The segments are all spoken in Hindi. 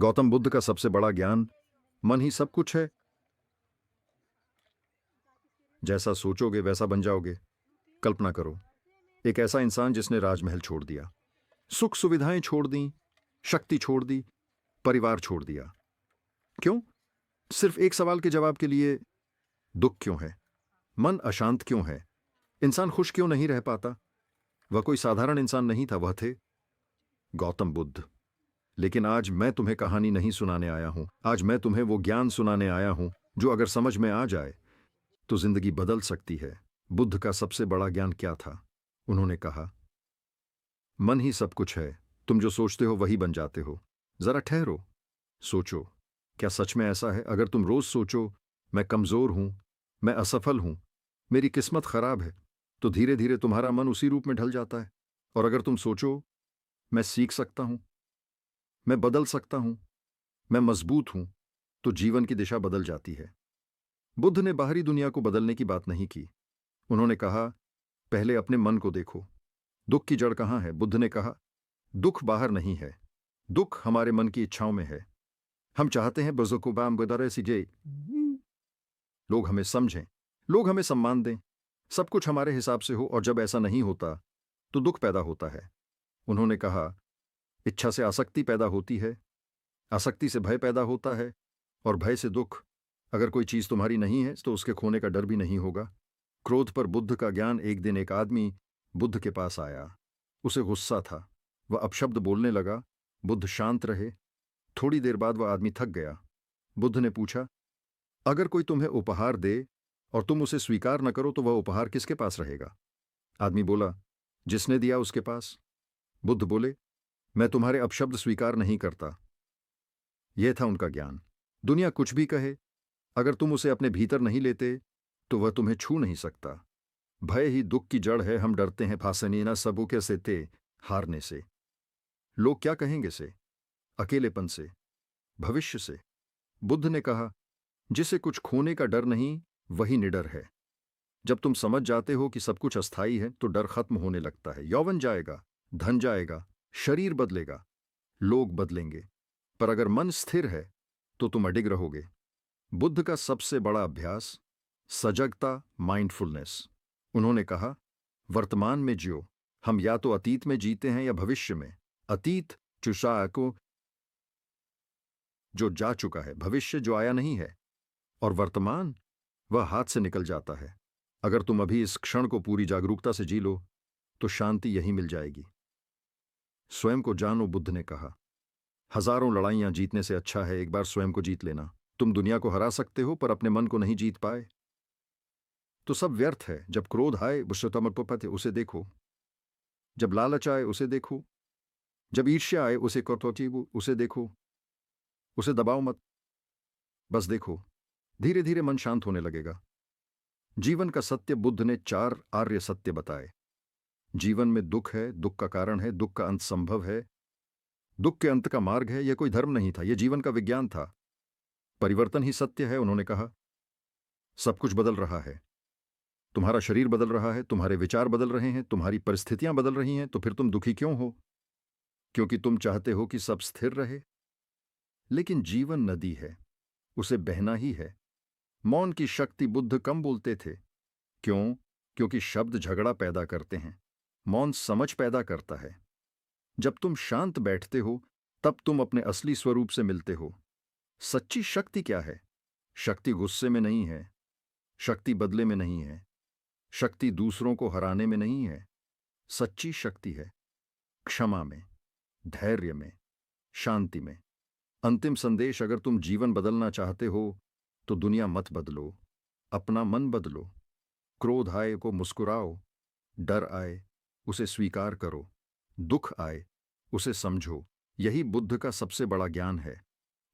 गौतम बुद्ध का सबसे बड़ा ज्ञान, मन ही सब कुछ है। जैसा सोचोगे वैसा बन जाओगे। कल्पना करो, एक ऐसा इंसान जिसने राजमहल छोड़ दिया, सुख सुविधाएं छोड़ दी, शक्ति छोड़ दी, परिवार छोड़ दिया। क्यों? सिर्फ एक सवाल के जवाब के लिए, दुख क्यों है? मन अशांत क्यों है? इंसान खुश क्यों नहीं रह पाता? वह कोई साधारण इंसान नहीं था, वह थे गौतम बुद्ध। लेकिन आज मैं तुम्हें कहानी नहीं सुनाने आया हूं। आज मैं तुम्हें वो ज्ञान सुनाने आया हूं जो अगर समझ में आ जाए तो जिंदगी बदल सकती है। बुद्ध का सबसे बड़ा ज्ञान क्या था? उन्होंने कहा, मन ही सब कुछ है। तुम जो सोचते हो वही बन जाते हो। जरा ठहरो, सोचो, क्या सच में ऐसा है? अगर तुम रोज सोचो, मैं कमजोर हूं, मैं असफल हूं, मेरी किस्मत खराब है, तो धीरे धीरे तुम्हारा मन उसी रूप में ढल जाता है। और अगर तुम सोचो, मैं सीख सकता हूं, मैं बदल सकता हूं, मैं मजबूत हूं, तो जीवन की दिशा बदल जाती है। बुद्ध ने बाहरी दुनिया को बदलने की बात नहीं की। उन्होंने कहा, पहले अपने मन को देखो। दुख की जड़ कहां है? बुद्ध ने कहा, दुख बाहर नहीं है, दुख हमारे मन की इच्छाओं में है। हम चाहते हैं बुजुर्गों गुदरे सीजे, लोग हमें समझें, लोग हमें सम्मान दें, सब कुछ हमारे हिसाब से हो, और जब ऐसा नहीं होता तो दुख पैदा होता है। उन्होंने कहा, इच्छा से आसक्ति पैदा होती है, आसक्ति से भय पैदा होता है, और भय से दुख। अगर कोई चीज तुम्हारी नहीं है तो उसके खोने का डर भी नहीं होगा। क्रोध पर बुद्ध का ज्ञान। एक दिन एक आदमी बुद्ध के पास आया। उसे गुस्सा था। वह अपशब्द बोलने लगा। बुद्ध शांत रहे। थोड़ी देर बाद वह आदमी थक गया। बुद्ध ने पूछा, अगर कोई तुम्हें उपहार दे और तुम उसे स्वीकार न करो तो वह उपहार किसके पास रहेगा? आदमी बोला, जिसने दिया उसके पास। बुद्ध बोले, मैं तुम्हारे अपशब्द स्वीकार नहीं करता। यह था उनका ज्ञान। दुनिया कुछ भी कहे, अगर तुम उसे अपने भीतर नहीं लेते तो वह तुम्हें छू नहीं सकता। भय ही दुख की जड़ है। हम डरते हैं फासनीना सबूके से ते, हारने से। लोग क्या कहेंगे से, अकेलेपन से, भविष्य से। बुद्ध ने कहा, जिसे कुछ खोने का डर नहीं वही निडर है। जब तुम समझ जाते हो कि सब कुछ अस्थाई है तो डर खत्म होने लगता है। यौवन जाएगा, धन जाएगा, शरीर बदलेगा, लोग बदलेंगे, पर अगर मन स्थिर है तो तुम अडिग रहोगे। बुद्ध का सबसे बड़ा अभ्यास, सजगता, माइंडफुलनेस। उन्होंने कहा, वर्तमान में जियो। हम या तो अतीत में जीते हैं या भविष्य में। अतीत चुषा को जो जा चुका है, भविष्य जो आया नहीं है, और वर्तमान वह हाथ से निकल जाता है। अगर तुम अभी इस क्षण को पूरी जागरूकता से जी लो तो शांति यहीं मिल जाएगी। स्वयं को जानो, बुद्ध ने कहा, हजारों लड़ाइयां जीतने से अच्छा है एक बार स्वयं को जीत लेना। तुम दुनिया को हरा सकते हो पर अपने मन को नहीं जीत पाए तो सब व्यर्थ है। जब क्रोध आए बुष्यतमपते उसे देखो, जब लालच आए उसे देखो, जब ईर्ष्या आए उसे कर्तोचिवु उसे देखो, उसे दबाओ मत, बस देखो। धीरे धीरे मन शांत होने लगेगा। जीवन का सत्य बुद्ध ने 4 आर्य सत्य बताए। जीवन में दुख है, दुख का कारण है, दुख का अंत संभव है, दुख के अंत का मार्ग है। यह कोई धर्म नहीं था, यह जीवन का विज्ञान था। परिवर्तन ही सत्य है। उन्होंने कहा, सब कुछ बदल रहा है। तुम्हारा शरीर बदल रहा है, तुम्हारे विचार बदल रहे हैं, तुम्हारी परिस्थितियां बदल रही हैं, तो फिर तुम दुखी क्यों हो? क्योंकि तुम चाहते हो कि सब स्थिर रहे। लेकिन जीवन नदी है, उसे बहना ही है। मौन की शक्ति। बुद्ध कम बोलते थे। क्यों? क्योंकि शब्द झगड़ा पैदा करते हैं, मौन समझ पैदा करता है। जब तुम शांत बैठते हो तब तुम अपने असली स्वरूप से मिलते हो। सच्ची शक्ति क्या है? शक्ति गुस्से में नहीं है, शक्ति बदले में नहीं है, शक्ति दूसरों को हराने में नहीं है। सच्ची शक्ति है क्षमा में, धैर्य में, शांति में। अंतिम संदेश, अगर तुम जीवन बदलना चाहते हो तो दुनिया मत बदलो, अपना मन बदलो। क्रोध आए को मुस्कुराओ, डर आए उसे स्वीकार करो, दुख आए उसे समझो। यही बुद्ध का सबसे बड़ा ज्ञान है।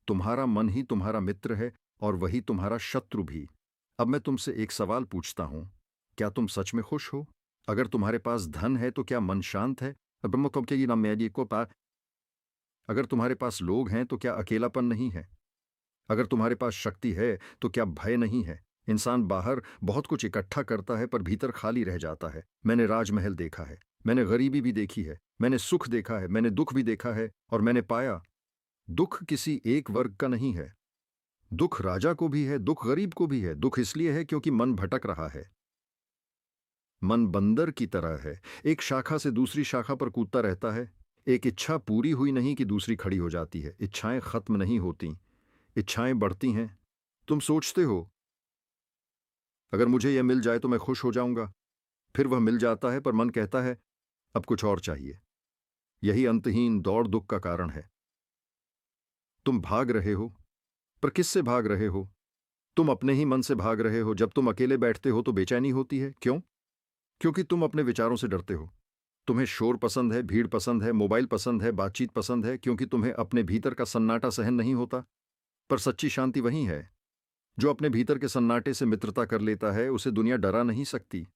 तुम्हारा मन ही तुम्हारा मित्र है और वही तुम्हारा शत्रु भी। अब मैं तुमसे एक सवाल पूछता हूं, क्या तुम सच में खुश हो? अगर तुम्हारे पास धन है तो क्या मन शांत है? अगर तुम्हारे पास लोग हैं तो क्या अकेलापन नहीं है? अगर तुम्हारे पास शक्ति है तो क्या भय नहीं है? इंसान बाहर बहुत कुछ इकट्ठा करता है पर भीतर खाली रह जाता है। मैंने राजमहल देखा है, मैंने गरीबी भी देखी है, मैंने सुख देखा है, मैंने दुख भी देखा है, और मैंने पाया दुख किसी एक वर्ग का नहीं है। दुख राजा को भी है, दुख गरीब को भी है। दुख इसलिए है क्योंकि मन भटक रहा है। मन बंदर की तरह है, एक शाखा से दूसरी शाखा पर कूदता रहता है। एक इच्छा पूरी हुई नहीं कि दूसरी खड़ी हो जाती है। इच्छाएं खत्म नहीं होती, इच्छाएं बढ़ती हैं। तुम सोचते हो अगर मुझे यह मिल जाए तो मैं खुश हो जाऊंगा, फिर वह मिल जाता है पर मन कहता है अब कुछ और चाहिए। यही अंतहीन दौड़ दुख का कारण है। तुम भाग रहे हो, पर किससे भाग रहे हो? तुम अपने ही मन से भाग रहे हो। जब तुम अकेले बैठते हो तो बेचैनी होती है। क्यों? क्योंकि तुम अपने विचारों से डरते हो। तुम्हें शोर पसंद है, भीड़ पसंद है, मोबाइल पसंद है, बातचीत पसंद है, क्योंकि तुम्हें अपने भीतर का सन्नाटा सहन नहीं होता। पर सच्ची शांति वही है जो अपने भीतर के सन्नाटे से मित्रता कर लेता है। उसे दुनिया डरा नहीं सकती।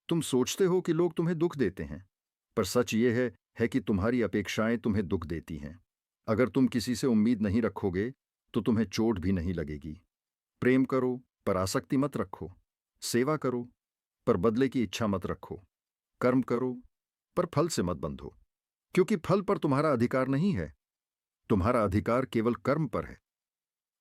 तुम सोचते हो कि लोग तुम्हें दुख देते हैं, पर सच ये है कि तुम्हारी अपेक्षाएं तुम्हें दुख देती हैं। अगर तुम किसी से उम्मीद नहीं रखोगे तो तुम्हें चोट भी नहीं लगेगी। प्रेम करो पर आसक्ति मत रखो। सेवा करो पर बदले की इच्छा मत रखो। कर्म करो पर फल से मत बंधो, क्योंकि फल पर तुम्हारा अधिकार नहीं है। तुम्हारा अधिकार केवल कर्म पर है।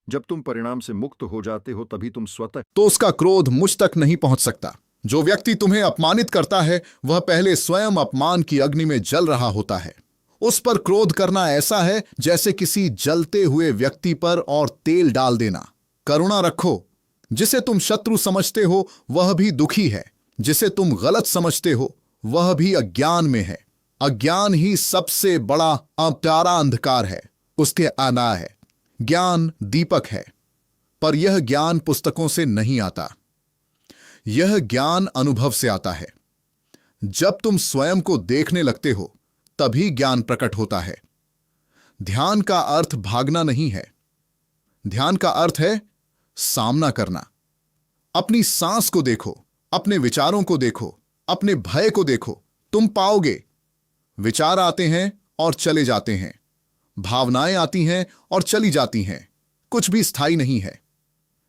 जब तुम परिणाम से मुक्त हो जाते हो तभी तुम स्वतः तो उसका क्रोध मुझ तक नहीं पहुंच सकता। जो व्यक्ति तुम्हें अपमानित करता है वह पहले स्वयं अपमान की अग्नि में जल रहा होता है। उस पर क्रोध करना ऐसा है जैसे किसी जलते हुए व्यक्ति पर और तेल डाल देना। करुणा रखो। जिसे तुम शत्रु समझते हो वह भी दुखी है। जिसे तुम गलत समझते हो वह भी अज्ञान में है। अज्ञान ही सबसे बड़ा प्यारा अंधकार है, उसके आना है। ज्ञान दीपक है, पर यह ज्ञान पुस्तकों से नहीं आता। यह ज्ञान अनुभव से आता है। जब तुम स्वयं को देखने लगते हो तभी ज्ञान प्रकट होता है। ध्यान का अर्थ भागना नहीं है। ध्यान का अर्थ है सामना करना। अपनी सांस को देखो, अपने विचारों को देखो, अपने भय को देखो। तुम पाओगे विचार आते हैं और चले जाते हैं, भावनाएं आती हैं और चली जाती हैं। कुछ भी स्थायी नहीं है।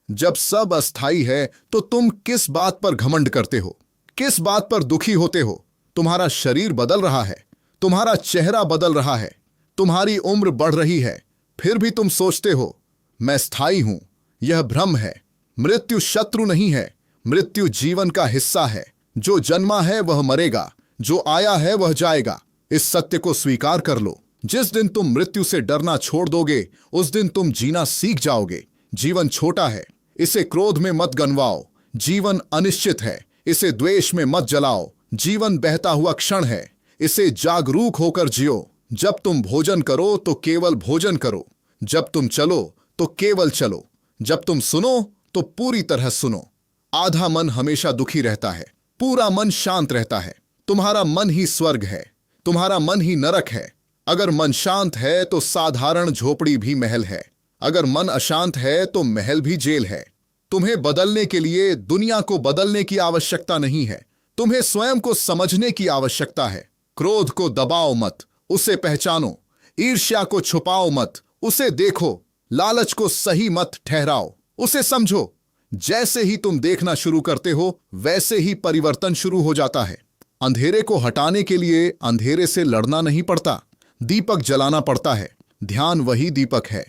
जब सब अस्थाई है तो तुम किस बात पर घमंड करते हो? किस बात पर दुखी होते हो? तुम्हारा शरीर बदल रहा है, तुम्हारा चेहरा बदल रहा है, तुम्हारी उम्र बढ़ रही है, फिर भी तुम सोचते हो मैं स्थायी हूं। यह भ्रम है। मृत्यु शत्रु नहीं है, मृत्यु जीवन का हिस्सा है। जो जन्मा है वह मरेगा, जो आया है वह जाएगा। इस सत्य को स्वीकार कर लो। जिस दिन तुम मृत्यु से डरना छोड़ दोगे उस दिन तुम जीना सीख जाओगे। जीवन छोटा है, इसे क्रोध में मत गनवाओ। जीवन अनिश्चित है, इसे द्वेष में मत जलाओ। जीवन बहता हुआ क्षण है, इसे जागरूक होकर जियो। जब तुम भोजन करो तो केवल भोजन करो, जब तुम चलो तो केवल चलो, जब तुम सुनो तो पूरी तरह सुनो। आधा मन हमेशा दुखी रहता है, पूरा मन शांत रहता है। तुम्हारा मन ही स्वर्ग है, तुम्हारा मन ही नरक है। अगर मन शांत है तो साधारण झोपड़ी भी महल है, अगर मन अशांत है तो महल भी जेल है। तुम्हें बदलने के लिए दुनिया को बदलने की आवश्यकता नहीं है, तुम्हें स्वयं को समझने की आवश्यकता है। क्रोध को दबाओ मत, उसे पहचानो। ईर्ष्या को छुपाओ मत, उसे देखो। लालच को सही मत ठहराओ, उसे समझो। जैसे ही तुम देखना शुरू करते हो वैसे ही परिवर्तन शुरू हो जाता है। अंधेरे को हटाने के लिए अंधेरे से लड़ना नहीं पड़ता, दीपक जलाना पड़ता है। ध्यान वही दीपक है।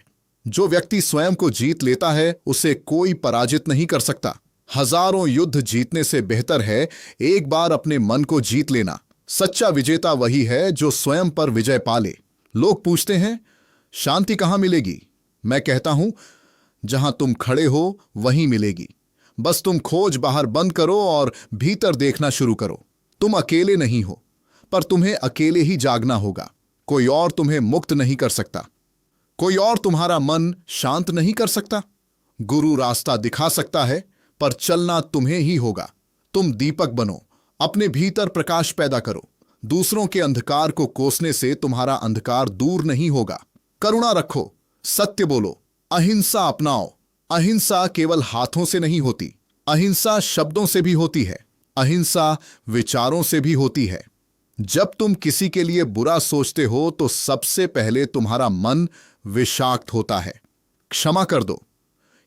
जो व्यक्ति स्वयं को जीत लेता है उसे कोई पराजित नहीं कर सकता। हजारों युद्ध जीतने से बेहतर है एक बार अपने मन को जीत लेना। सच्चा विजेता वही है जो स्वयं पर विजय पाले। लोग पूछते हैं शांति कहां मिलेगी? मैं कहता हूं जहां तुम खड़े हो वहीं मिलेगी। बस तुम खोज बाहर बंद करो और भीतर देखना शुरू करो। तुम अकेले नहीं हो, पर तुम्हें अकेले ही जागना होगा। कोई और तुम्हें मुक्त नहीं कर सकता, कोई और तुम्हारा मन शांत नहीं कर सकता। गुरु रास्ता दिखा सकता है, पर चलना तुम्हें ही होगा। तुम दीपक बनो, अपने भीतर प्रकाश पैदा करो। दूसरों के अंधकार को कोसने से तुम्हारा अंधकार दूर नहीं होगा। करुणा रखो, सत्य बोलो, अहिंसा अपनाओ। अहिंसा केवल हाथों से नहीं होती, अहिंसा शब्दों से भी होती है, अहिंसा विचारों से भी होती है। जब तुम किसी के लिए बुरा सोचते हो तो सबसे पहले तुम्हारा मन विषाक्त होता है। क्षमा कर दो,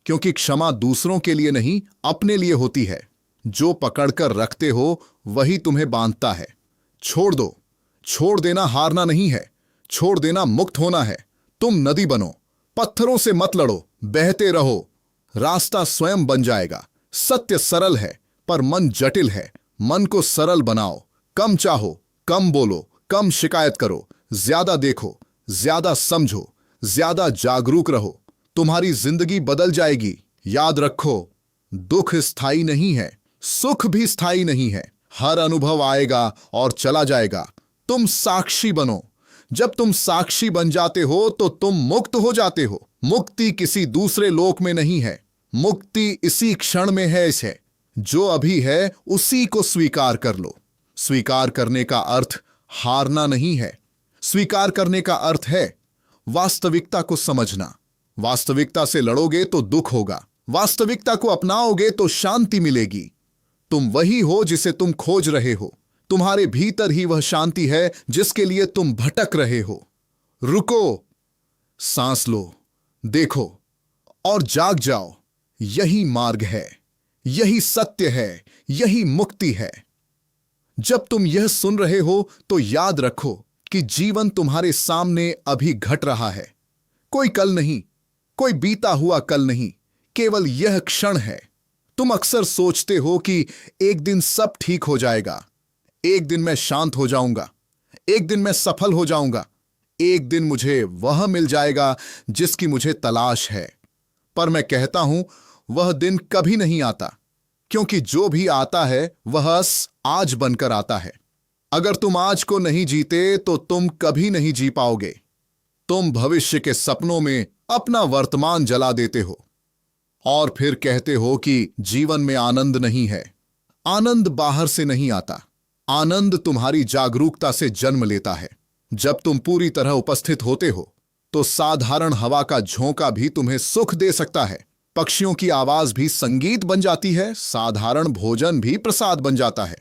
क्योंकि क्षमा दूसरों के लिए नहीं अपने लिए होती है। जो पकड़कर रखते हो वही तुम्हें बांधता है। छोड़ दो। छोड़ देना हारना नहीं है, छोड़ देना मुक्त होना है। तुम नदी बनो, पत्थरों से मत लड़ो, बहते रहो, रास्ता स्वयं बन जाएगा। सत्य सरल है पर मन जटिल है। मन को सरल बनाओ। कम चाहो, कम बोलो, कम शिकायत करो, ज्यादा देखो, ज्यादा समझो, ज्यादा जागरूक रहो। तुम्हारी जिंदगी बदल जाएगी। याद रखो, दुख स्थायी नहीं है, सुख भी स्थायी नहीं है। हर अनुभव आएगा और चला जाएगा। तुम साक्षी बनो। जब तुम साक्षी बन जाते हो तो तुम मुक्त हो जाते हो। मुक्ति किसी दूसरे लोक में नहीं है, मुक्ति इसी क्षण में है। इसे जो अभी है उसी को स्वीकार कर लो। स्वीकार करने का अर्थ हारना नहीं है। स्वीकार करने का अर्थ है वास्तविकता को समझना। वास्तविकता से लड़ोगे तो दुख होगा, वास्तविकता को अपनाओगे तो शांति मिलेगी। तुम वही हो जिसे तुम खोज रहे हो। तुम्हारे भीतर ही वह शांति है जिसके लिए तुम भटक रहे हो। रुको, सांस लो, देखो और जाग जाओ। यही मार्ग है, यही सत्य है, यही मुक्ति है। जब तुम यह सुन रहे हो तो याद रखो कि जीवन तुम्हारे सामने अभी घट रहा है। कोई कल नहीं, कोई बीता हुआ कल नहीं, केवल यह क्षण है। तुम अक्सर सोचते हो कि एक दिन सब ठीक हो जाएगा, एक दिन मैं शांत हो जाऊंगा, एक दिन मैं सफल हो जाऊंगा, एक दिन मुझे वह मिल जाएगा जिसकी मुझे तलाश है। पर मैं कहता हूं वह दिन कभी नहीं आता, क्योंकि जो भी आता है वह आज बनकर आता है। अगर तुम आज को नहीं जीते तो तुम कभी नहीं जी पाओगे। तुम भविष्य के सपनों में अपना वर्तमान जला देते हो और फिर कहते हो कि जीवन में आनंद नहीं है। आनंद बाहर से नहीं आता, आनंद तुम्हारी जागरूकता से जन्म लेता है। जब तुम पूरी तरह उपस्थित होते हो तो साधारण हवा का झोंका भी तुम्हें सुख दे सकता है, पक्षियों की आवाज भी संगीत बन जाती है, साधारण भोजन भी प्रसाद बन जाता है।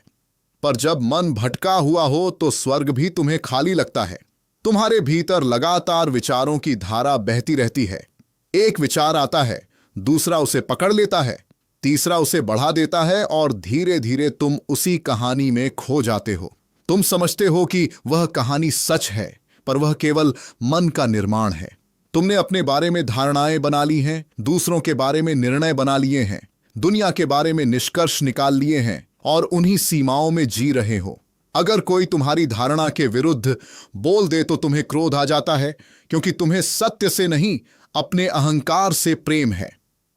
पर जब मन भटका हुआ हो तो स्वर्ग भी तुम्हें खाली लगता है। तुम्हारे भीतर लगातार विचारों की धारा बहती रहती है। एक विचार आता है, दूसरा उसे पकड़ लेता है, तीसरा उसे बढ़ा देता है और धीरे धीरे तुम उसी कहानी में खो जाते हो। तुम समझते हो कि वह कहानी सच है, पर वह केवल मन का निर्माण है। तुमने अपने बारे में धारणाएं बना ली हैं, दूसरों के बारे में निर्णय बना लिए हैं, दुनिया के बारे में निष्कर्ष निकाल लिए हैं और उन्हीं सीमाओं में जी रहे हो। अगर कोई तुम्हारी धारणा के विरुद्ध बोल दे तो तुम्हें क्रोध आ जाता है, क्योंकि तुम्हें सत्य से नहीं अपने अहंकार से प्रेम है।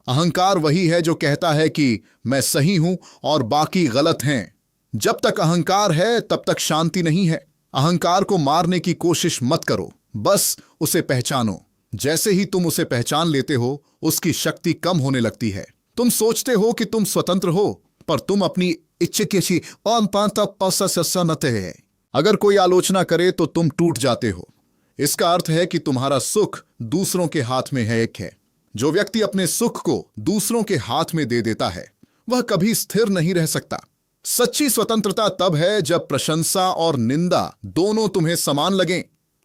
अहंकार वही है जो कहता है कि मैं सही हूं और बाकी गलत हैं। जब तक अहंकार है तब तक शांति नहीं है। अहंकार को मारने की कोशिश मत करो, बस उसे पहचानो। जैसे ही तुम उसे पहचान लेते हो उसकी शक्ति कम होने लगती है। तुम सोचते हो कि तुम स्वतंत्र हो, पर तुम अपनी इच्छा है। अगर कोई आलोचना करे तो तुम टूट जाते हो। इसका अर्थ है कि तुम्हारा सुख दूसरों के हाथ में है। एक है जो व्यक्ति अपने सुख को दूसरों के हाथ में दे देता है वह कभी स्थिर नहीं रह सकता। सच्ची स्वतंत्रता तब है जब प्रशंसा और निंदा दोनों तुम्हें समान लगें,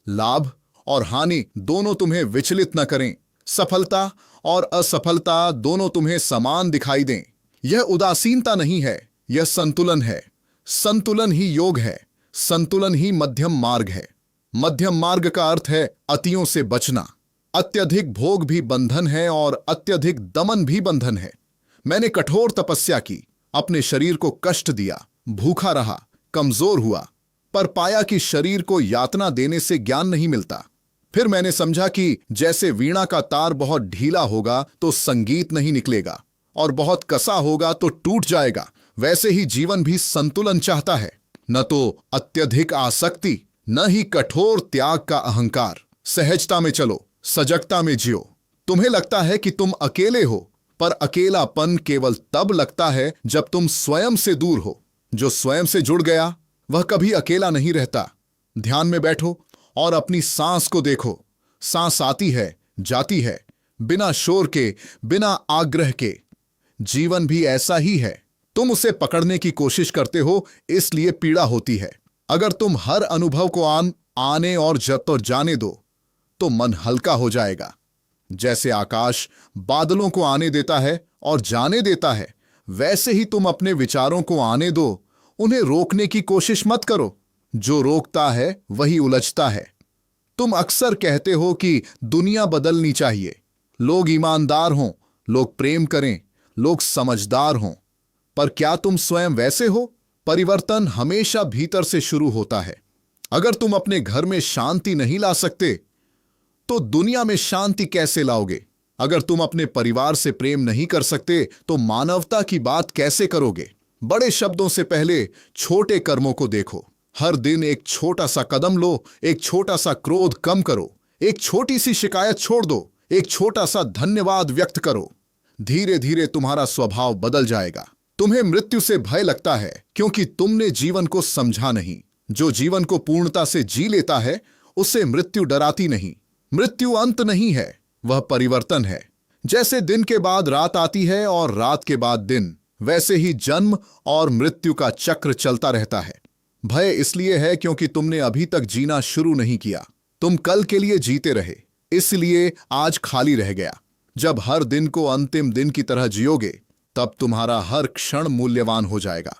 लाभ और हानि दोनों तुम्हें विचलित न करें, सफलता और असफलता दोनों तुम्हें समान दिखाई दें। यह उदासीनता नहीं है, यह संतुलन है। संतुलन ही योग है, संतुलन ही मध्यम मार्ग है। मध्यम मार्ग का अर्थ है अतियों से बचना। अत्यधिक भोग भी बंधन है और अत्यधिक दमन भी बंधन है। मैंने कठोर तपस्या की, अपने शरीर को कष्ट दिया, भूखा रहा, कमजोर हुआ, पर पाया कि शरीर को यातना देने से ज्ञान नहीं मिलता। फिर मैंने समझा कि जैसे वीणा का तार बहुत ढीला होगा तो संगीत नहीं निकलेगा और बहुत कसा होगा तो टूट जाएगा, वैसे ही जीवन भी संतुलन चाहता है। न तो अत्यधिक आसक्ति, न ही कठोर त्याग का अहंकार। सहजता में चलो, सजगता में जियो। तुम्हें लगता है कि तुम अकेले हो, पर अकेलापन केवल तब लगता है जब तुम स्वयं से दूर हो। जो स्वयं से जुड़ गया वह कभी अकेला नहीं रहता। ध्यान में बैठो और अपनी सांस को देखो। सांस आती है, जाती है, बिना शोर के, बिना आग्रह के। जीवन भी ऐसा ही है। तुम उसे पकड़ने की कोशिश करते हो, इसलिए पीड़ा होती है। अगर तुम हर अनुभव को आने और जाने दो तो मन हल्का हो जाएगा। जैसे आकाश बादलों को आने देता है और जाने देता है, वैसे ही तुम अपने विचारों को आने दो, उन्हें रोकने की कोशिश मत करो। जो रोकता है वही उलझता है। तुम अक्सर कहते हो कि दुनिया बदलनी चाहिए, लोग ईमानदार हों, लोग प्रेम करें, लोग समझदार हों। पर क्या तुम स्वयं वैसे हो? परिवर्तन हमेशा भीतर से शुरू होता है। अगर तुम अपने घर में शांति नहीं ला सकते तो दुनिया में शांति कैसे लाओगे? अगर तुम अपने परिवार से प्रेम नहीं कर सकते तो मानवता की बात कैसे करोगे? बड़े शब्दों से पहले छोटे कर्मों को देखो। हर दिन एक छोटा सा कदम लो, एक छोटा सा क्रोध कम करो, एक छोटी सी शिकायत छोड़ दो, एक छोटा सा धन्यवाद व्यक्त करो। धीरे धीरे तुम्हारा स्वभाव बदल जाएगा। तुम्हें मृत्यु से भय लगता है क्योंकि तुमने जीवन को समझा नहीं। जो जीवन को पूर्णता से जी लेता है उसे मृत्यु डराती नहीं। मृत्यु अंत नहीं है, वह परिवर्तन है। जैसे दिन के बाद रात आती है और रात के बाद दिन, वैसे ही जन्म और मृत्यु का चक्र चलता रहता है। भय इसलिए है क्योंकि तुमने अभी तक जीना शुरू नहीं किया। तुम कल के लिए जीते रहे, इसलिए आज खाली रह गया। जब हर दिन को अंतिम दिन की तरह जियोगे तब तुम्हारा हर क्षण मूल्यवान हो जाएगा।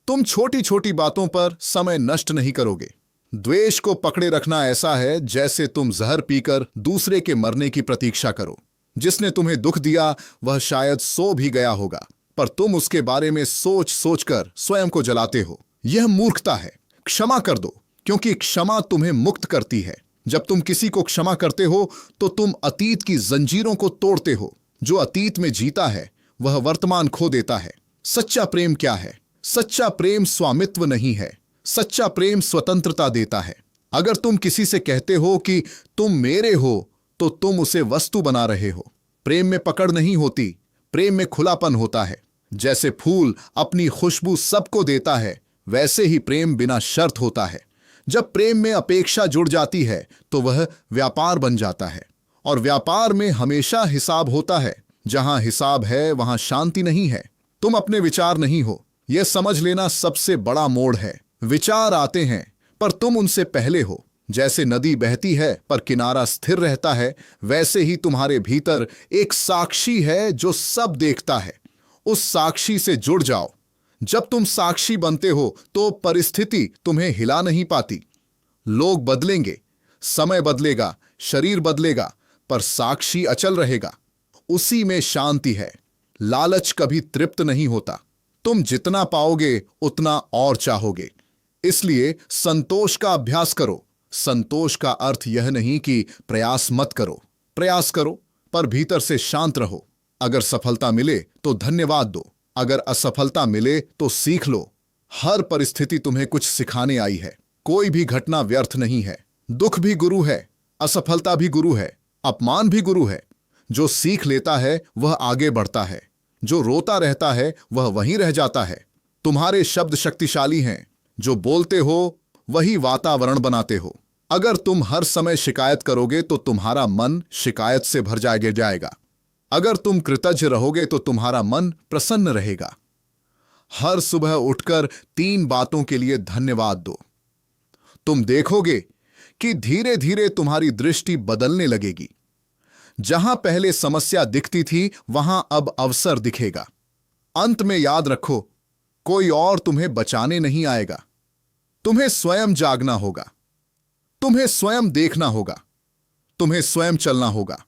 तुम छोटी छोटी बातों पर समय नष्ट नहीं करोगे। द्वेष को पकड़े रखना ऐसा है जैसे तुम जहर पीकर दूसरे के मरने की प्रतीक्षा करो। जिसने तुम्हें दुख दिया वह शायद सो भी गया होगा, पर तुम उसके बारे में सोच सोचकर स्वयं को जलाते हो। यह मूर्खता है। क्षमा कर दो, क्योंकि क्षमा तुम्हें मुक्त करती है। जब तुम किसी को क्षमा करते हो तो तुम अतीत की जंजीरों को तोड़ते हो। जो अतीत में जीता है वह वर्तमान खो देता है। सच्चा प्रेम क्या है? सच्चा प्रेम स्वामित्व नहीं है। सच्चा प्रेम स्वतंत्रता देता है। अगर तुम किसी से कहते हो कि तुम मेरे हो तो तुम उसे वस्तु बना रहे हो। प्रेम में पकड़ नहीं होती, प्रेम में खुलापन होता है। जैसे फूल अपनी खुशबू सबको देता है, वैसे ही प्रेम बिना शर्त होता है। जब प्रेम में अपेक्षा जुड़ जाती है तो वह व्यापार बन जाता है, और व्यापार में हमेशा हिसाब होता है। जहां हिसाब है वहां शांति नहीं है। तुम अपने विचार नहीं हो, यह समझ लेना सबसे बड़ा मोड़ है। विचार आते हैं पर तुम उनसे पहले हो। जैसे नदी बहती है पर किनारा स्थिर रहता है, वैसे ही तुम्हारे भीतर एक साक्षी है जो सब देखता है। उस साक्षी से जुड़ जाओ। जब तुम साक्षी बनते हो तो परिस्थिति तुम्हें हिला नहीं पाती। लोग बदलेंगे, समय बदलेगा, शरीर बदलेगा, पर साक्षी अचल रहेगा। उसी में शांति है। लालच कभी तृप्त नहीं होता। तुम जितना पाओगे उतना और चाहोगे। इसलिए संतोष का अभ्यास करो। संतोष का अर्थ यह नहीं कि प्रयास मत करो। प्रयास करो, पर भीतर से शांत रहो। अगर सफलता मिले तो धन्यवाद दो, अगर असफलता मिले तो सीख लो। हर परिस्थिति तुम्हें कुछ सिखाने आई है। कोई भी घटना व्यर्थ नहीं है। दुख भी गुरु है, असफलता भी गुरु है, अपमान भी गुरु है। जो सीख लेता है वह आगे बढ़ता है, जो रोता रहता है वह वहीं रह जाता है। तुम्हारे शब्द शक्तिशाली हैं। जो बोलते हो वही वातावरण बनाते हो। अगर तुम हर समय शिकायत करोगे तो तुम्हारा मन शिकायत से भर जाएगा। अगर तुम कृतज्ञ रहोगे तो तुम्हारा मन प्रसन्न रहेगा। हर सुबह उठकर 3 बातों के लिए धन्यवाद दो। तुम देखोगे कि धीरे धीरे तुम्हारी दृष्टि बदलने लगेगी। जहां पहले समस्या दिखती थी वहां अब अवसर दिखेगा। अंत में याद रखो, कोई और तुम्हें बचाने नहीं आएगा। तुम्हें स्वयं जागना होगा, तुम्हें स्वयं देखना होगा, तुम्हें स्वयं चलना होगा।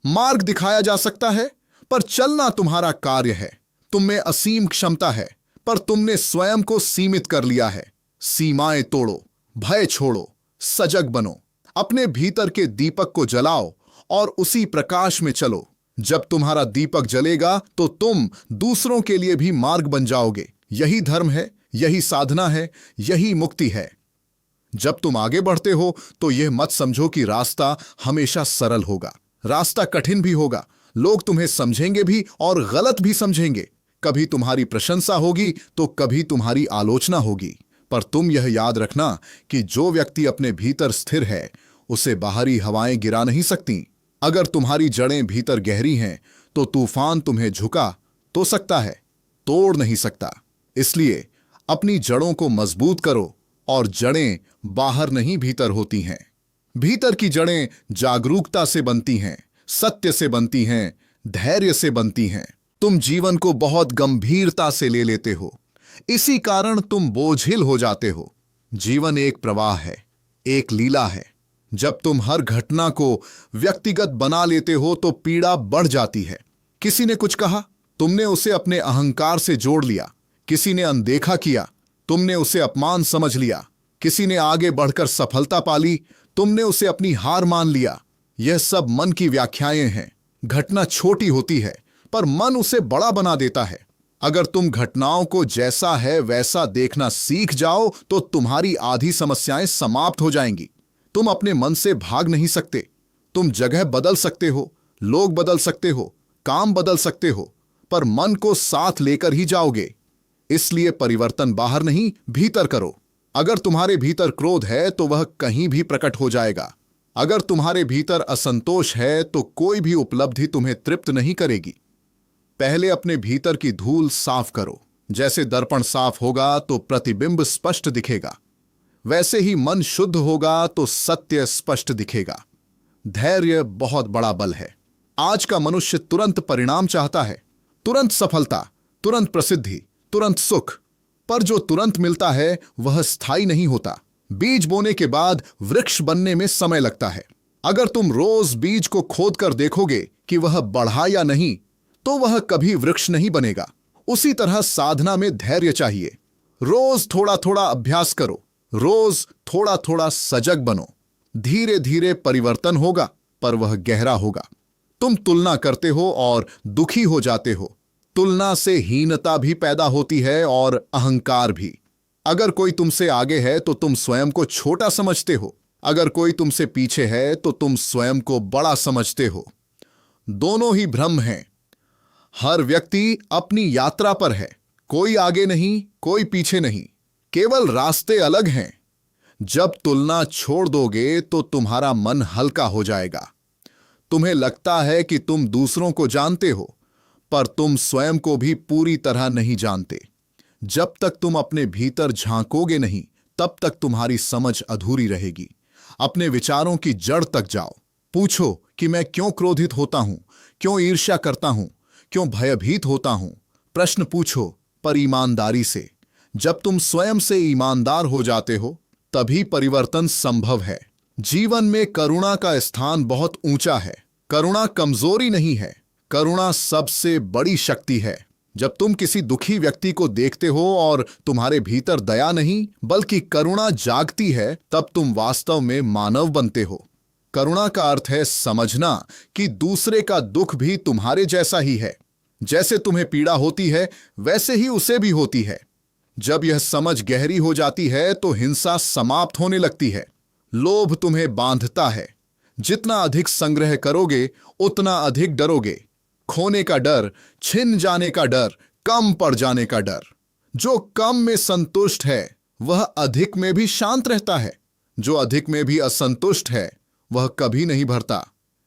मार्ग दिखाया जा सकता है पर चलना तुम्हारा कार्य है। तुम में असीम क्षमता है पर तुमने स्वयं को सीमित कर लिया है। सीमाएं तोड़ो, भय छोड़ो, सजग बनो। अपने भीतर के दीपक को जलाओ और उसी प्रकाश में चलो। जब तुम्हारा दीपक जलेगा तो तुम दूसरों के लिए भी मार्ग बन जाओगे। यही धर्म है, यही साधना है, यही मुक्ति है। जब तुम आगे बढ़ते हो तो यह मत समझो कि रास्ता हमेशा सरल होगा। रास्ता कठिन भी होगा। लोग तुम्हें समझेंगे भी और गलत भी समझेंगे। कभी तुम्हारी प्रशंसा होगी तो कभी तुम्हारी आलोचना होगी। पर तुम यह याद रखना कि जो व्यक्ति अपने भीतर स्थिर है उसे बाहरी हवाएं गिरा नहीं सकती। अगर तुम्हारी जड़ें भीतर गहरी हैं तो तूफान तुम्हें झुका तो सकता है, तोड़ नहीं सकता। इसलिए अपनी जड़ों को मजबूत करो, और जड़ें बाहर नहीं भीतर होती हैं। भीतर की जड़ें जागरूकता से बनती हैं, सत्य से बनती हैं, धैर्य से बनती हैं। तुम जीवन को बहुत गंभीरता से ले लेते हो, इसी कारण तुम बोझिल हो जाते हो। जीवन एक प्रवाह है, एक लीला है। जब तुम हर घटना को व्यक्तिगत बना लेते हो तो पीड़ा बढ़ जाती है। किसी ने कुछ कहा, तुमने उसे अपने अहंकार से जोड़ लिया। किसी ने अनदेखा किया, तुमने उसे अपमान समझ लिया। किसी ने आगे बढ़कर सफलता पाली, तुमने उसे अपनी हार मान लिया। यह सब मन की व्याख्याएं हैं। घटना छोटी होती है पर मन उसे बड़ा बना देता है। अगर तुम घटनाओं को जैसा है वैसा देखना सीख जाओ तो तुम्हारी आधी समस्याएं समाप्त हो जाएंगी। तुम अपने मन से भाग नहीं सकते। तुम जगह बदल सकते हो, लोग बदल सकते हो, काम बदल सकते हो, पर मन को साथ लेकर ही जाओगे। इसलिए परिवर्तन बाहर नहीं, भीतर करो। अगर तुम्हारे भीतर क्रोध है तो वह कहीं भी प्रकट हो जाएगा। अगर तुम्हारे भीतर असंतोष है तो कोई भी उपलब्धि तुम्हें तृप्त नहीं करेगी। पहले अपने भीतर की धूल साफ करो। जैसे दर्पण साफ होगा तो प्रतिबिंब स्पष्ट दिखेगा, वैसे ही मन शुद्ध होगा तो सत्य स्पष्ट दिखेगा। धैर्य बहुत बड़ा बल है। आज का मनुष्य तुरंत परिणाम चाहता है, तुरंत सफलता, तुरंत प्रसिद्धि, तुरंत सुख। पर जो तुरंत मिलता है वह स्थायी नहीं होता। बीज बोने के बाद वृक्ष बनने में समय लगता है। अगर तुम रोज बीज को खोद कर देखोगे कि वह बढ़ा या नहीं, तो वह कभी वृक्ष नहीं बनेगा। उसी तरह साधना में धैर्य चाहिए। रोज थोड़ा थोड़ा अभ्यास करो, रोज थोड़ा थोड़ा सजग बनो। धीरे धीरे परिवर्तन होगा, पर वह गहरा होगा। तुम तुलना करते हो और दुखी हो जाते हो। तुलना से हीनता भी पैदा होती है और अहंकार भी। अगर कोई तुमसे आगे है तो तुम स्वयं को छोटा समझते हो। अगर कोई तुमसे पीछे है तो तुम स्वयं को बड़ा समझते हो। दोनों ही भ्रम हैं। हर व्यक्ति अपनी यात्रा पर है। कोई आगे नहीं, कोई पीछे नहीं, केवल रास्ते अलग हैं। जब तुलना छोड़ दोगे तो तुम्हारा मन हल्का हो जाएगा। तुम्हें लगता है कि तुम दूसरों को जानते हो, पर तुम स्वयं को भी पूरी तरह नहीं जानते। जब तक तुम अपने भीतर झांकोगे नहीं, तब तक तुम्हारी समझ अधूरी रहेगी। अपने विचारों की जड़ तक जाओ। पूछो कि मैं क्यों क्रोधित होता हूं, क्यों ईर्ष्या करता हूं, क्यों भयभीत होता हूं। प्रश्न पूछो, पर ईमानदारी से। जब तुम स्वयं से ईमानदार हो जाते हो, तभी परिवर्तन संभव है। जीवन में करुणा का स्थान बहुत ऊंचा है। करुणा कमजोरी नहीं है, करुणा सबसे बड़ी शक्ति है। जब तुम किसी दुखी व्यक्ति को देखते हो और तुम्हारे भीतर दया नहीं बल्कि करुणा जागती है, तब तुम वास्तव में मानव बनते हो। करुणा का अर्थ है समझना कि दूसरे का दुख भी तुम्हारे जैसा ही है। जैसे तुम्हें पीड़ा होती है वैसे ही उसे भी होती है। जब यह समझ गहरी हो जाती है तो हिंसा समाप्त होने लगती है। लोभ तुम्हें बांधता है। जितना अधिक संग्रह करोगे उतना अधिक डरोगे। खोने का डर, छिन जाने का डर, कम पड़ जाने का डर। जो कम में संतुष्ट है वह अधिक में भी शांत रहता है। जो अधिक में भी असंतुष्ट है वह कभी नहीं भरता।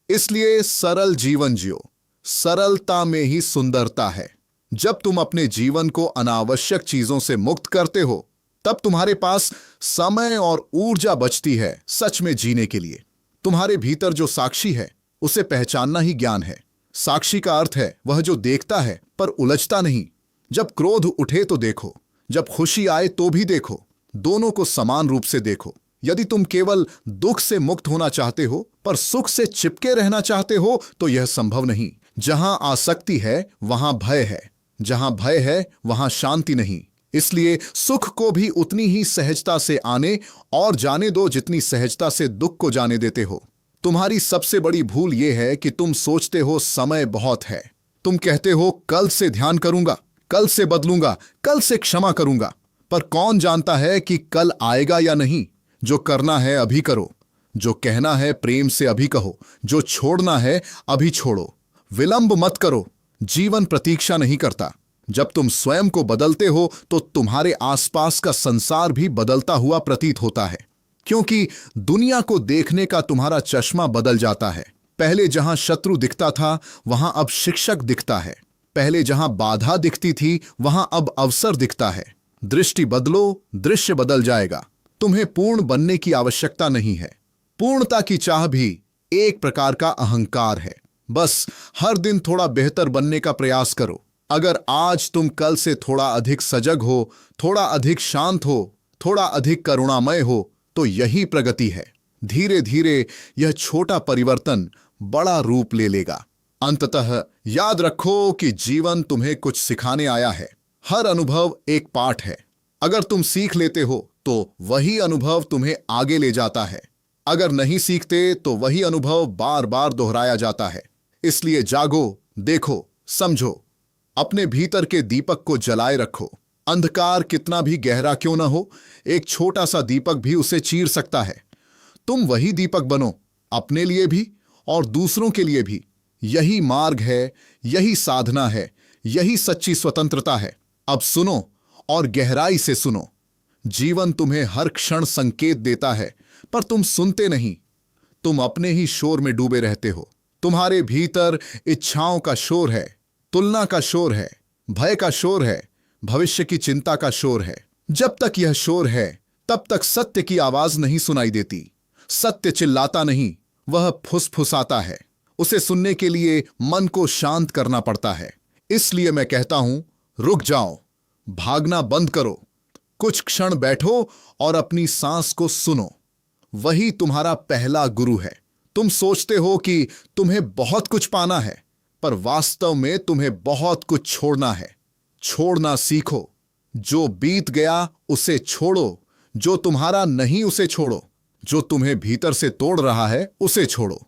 इसलिए सरल जीवन जियो। सरलता में ही सुंदरता है। जब तुम अपने जीवन को अनावश्यक चीजों से मुक्त करते हो, तब तुम्हारे पास समय और ऊर्जा बचती है सच में जीने के लिए। तुम्हारे भीतर जो साक्षी है उसे पहचानना ही ज्ञान है। साक्षी का अर्थ है वह जो देखता है पर उलझता नहीं। जब क्रोध उठे तो देखो, जब खुशी आए तो भी देखो। दोनों को समान रूप से देखो। यदि तुम केवल दुख से मुक्त होना चाहते हो पर सुख से चिपके रहना चाहते हो तो यह संभव नहीं। जहां आसक्ति है वहां भय है, जहां भय है वहां शांति नहीं। इसलिए सुख को भी उतनी ही सहजता से आने और जाने दो जितनी सहजता से दुख को जाने देते हो। तुम्हारी सबसे बड़ी भूल यह है कि तुम सोचते हो समय बहुत है। तुम कहते हो कल से ध्यान करूंगा, कल से बदलूंगा, कल से क्षमा करूंगा। पर कौन जानता है कि कल आएगा या नहीं। जो करना है अभी करो। जो कहना है प्रेम से अभी कहो। जो छोड़ना है अभी छोड़ो। विलंब मत करो। जीवन प्रतीक्षा नहीं करता। जब तुम स्वयं को बदलते हो तो तुम्हारे आसपास का संसार भी बदलता हुआ प्रतीत होता है, क्योंकि दुनिया को देखने का तुम्हारा चश्मा बदल जाता है। पहले जहां शत्रु दिखता था वहां अब शिक्षक दिखता है। पहले जहां बाधा दिखती थी वहां अब अवसर दिखता है। दृष्टि बदलो, दृश्य बदल जाएगा। तुम्हें पूर्ण बनने की आवश्यकता नहीं है। पूर्णता की चाह भी एक प्रकार का अहंकार है। बस हर दिन थोड़ा बेहतर बनने का प्रयास करो। अगर आज तुम कल से थोड़ा अधिक सजग हो, थोड़ा अधिक शांत हो, थोड़ा अधिक करुणामय हो, तो यही प्रगति है। धीरे धीरे यह छोटा परिवर्तन बड़ा रूप ले लेगा। अंततः याद रखो कि जीवन तुम्हें कुछ सिखाने आया है। हर अनुभव एक पाठ है। अगर तुम सीख लेते हो तो वही अनुभव तुम्हें आगे ले जाता है। अगर नहीं सीखते तो वही अनुभव बार बार दोहराया जाता है। इसलिए जागो, देखो, समझो। अपने भीतर के दीपक को जलाए रखो। अंधकार कितना भी गहरा क्यों न हो, एक छोटा सा दीपक भी उसे चीर सकता है। तुम वही दीपक बनो, अपने लिए भी और दूसरों के लिए भी। यही मार्ग है, यही साधना है, यही सच्ची स्वतंत्रता है। अब सुनो और गहराई से सुनो। जीवन तुम्हें हर क्षण संकेत देता है, पर तुम सुनते नहीं। तुम अपने ही शोर में डूबे रहते हो। तुम्हारे भीतर इच्छाओं का शोर है, तुलना का शोर है, भय का शोर है, भविष्य की चिंता का शोर है। जब तक यह शोर है तब तक सत्य की आवाज नहीं सुनाई देती। सत्य चिल्लाता नहीं, वह फुसफुसाता है। उसे सुनने के लिए मन को शांत करना पड़ता है। इसलिए मैं कहता हूं, रुक जाओ, भागना बंद करो, कुछ क्षण बैठो और अपनी सांस को सुनो। वही तुम्हारा पहला गुरु है। तुम सोचते हो कि तुम्हें बहुत कुछ पाना है, पर वास्तव में तुम्हें बहुत कुछ छोड़ना है। छोड़ना सीखो। जो बीत गया उसे छोड़ो, जो तुम्हारा नहीं उसे छोड़ो, जो तुम्हें भीतर से तोड़ रहा है उसे छोड़ो।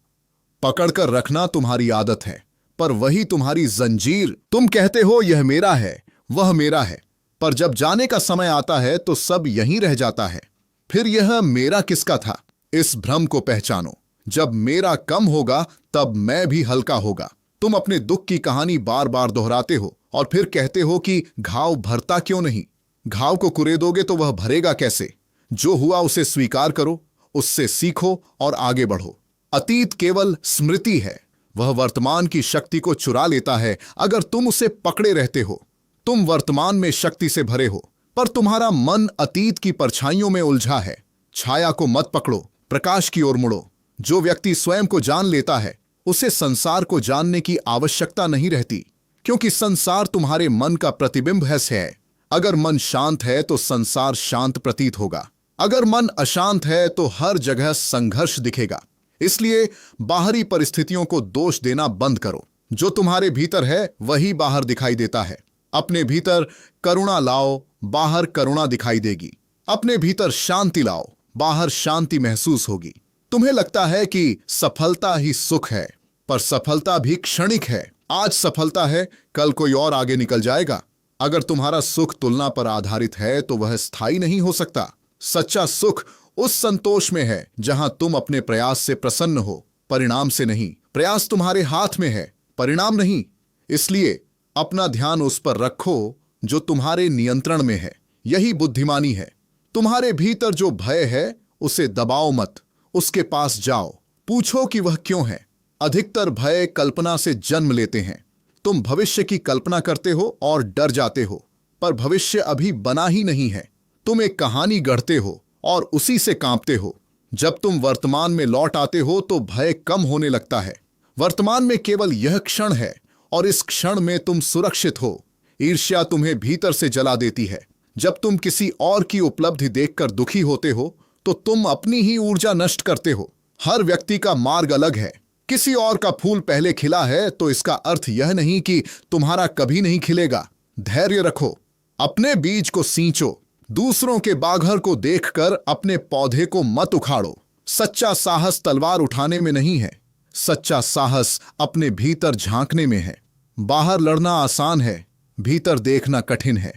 पकड़कर रखना तुम्हारी आदत है, पर वही तुम्हारी जंजीर। तुम कहते हो यह मेरा है, वह मेरा है, पर जब जाने का समय आता है तो सब यहीं रह जाता है। फिर यह मेरा किसका था? इस भ्रम को पहचानो। जब मेरा कम होगा तब मैं भी हल्का होगा। तुम अपने दुख की कहानी बार बार दोहराते हो और फिर कहते हो कि घाव भरता क्यों नहीं। घाव को कुरेदोगे तो वह भरेगा कैसे? जो हुआ उसे स्वीकार करो, उससे सीखो और आगे बढ़ो। अतीत केवल स्मृति है, वह वर्तमान की शक्ति को चुरा लेता है अगर तुम उसे पकड़े रहते हो। तुम वर्तमान में शक्ति से भरे हो, पर तुम्हारा मन अतीत की परछाइयों में उलझा है। छाया को मत पकड़ो, प्रकाश की ओर मुड़ो। जो व्यक्ति स्वयं को जान लेता है उसे संसार को जानने की आवश्यकता नहीं रहती, क्योंकि संसार तुम्हारे मन का प्रतिबिंब है। अगर मन शांत है तो संसार शांत प्रतीत होगा। अगर मन अशांत है तो हर जगह संघर्ष दिखेगा। इसलिए बाहरी परिस्थितियों को दोष देना बंद करो। जो तुम्हारे भीतर है वही बाहर दिखाई देता है। अपने भीतर करुणा लाओ, बाहर करुणा दिखाई देगी। अपने भीतर शांति लाओ, बाहर शांति महसूस होगी। तुम्हें लगता है कि सफलता ही सुख है, पर सफलता भी क्षणिक है। आज सफलता है, कल कोई और आगे निकल जाएगा। अगर तुम्हारा सुख तुलना पर आधारित है तो वह स्थायी नहीं हो सकता। सच्चा सुख उस संतोष में है जहां तुम अपने प्रयास से प्रसन्न हो, परिणाम से नहीं। प्रयास तुम्हारे हाथ में है, परिणाम नहीं। इसलिए अपना ध्यान उस पर रखो जो तुम्हारे नियंत्रण में है। यही बुद्धिमानी है। तुम्हारे भीतर जो भय है उसे दबाओ मत, उसके पास जाओ, पूछो कि वह क्यों है। अधिकतर भय कल्पना से जन्म लेते हैं। तुम भविष्य की कल्पना करते हो और डर जाते हो, पर भविष्य अभी बना ही नहीं है। तुम एक कहानी गढ़ते हो और उसी से कांपते हो। जब तुम वर्तमान में लौट आते हो तो भय कम होने लगता है। वर्तमान में केवल यह क्षण है और इस क्षण में तुम सुरक्षित हो। ईर्ष्या तुम्हें भीतर से जला देती है। जब तुम किसी और की उपलब्धि देखकर दुखी होते हो तो तुम अपनी ही ऊर्जा नष्ट करते हो। हर व्यक्ति का मार्ग अलग है। किसी और का फूल पहले खिला है तो इसका अर्थ यह नहीं कि तुम्हारा कभी नहीं खिलेगा। धैर्य रखो, अपने बीज को सींचो। दूसरों के बाघर को देखकर अपने पौधे को मत उखाड़ो। सच्चा साहस तलवार उठाने में नहीं है, सच्चा साहस अपने भीतर झांकने में है। बाहर लड़ना आसान है, भीतर देखना कठिन है,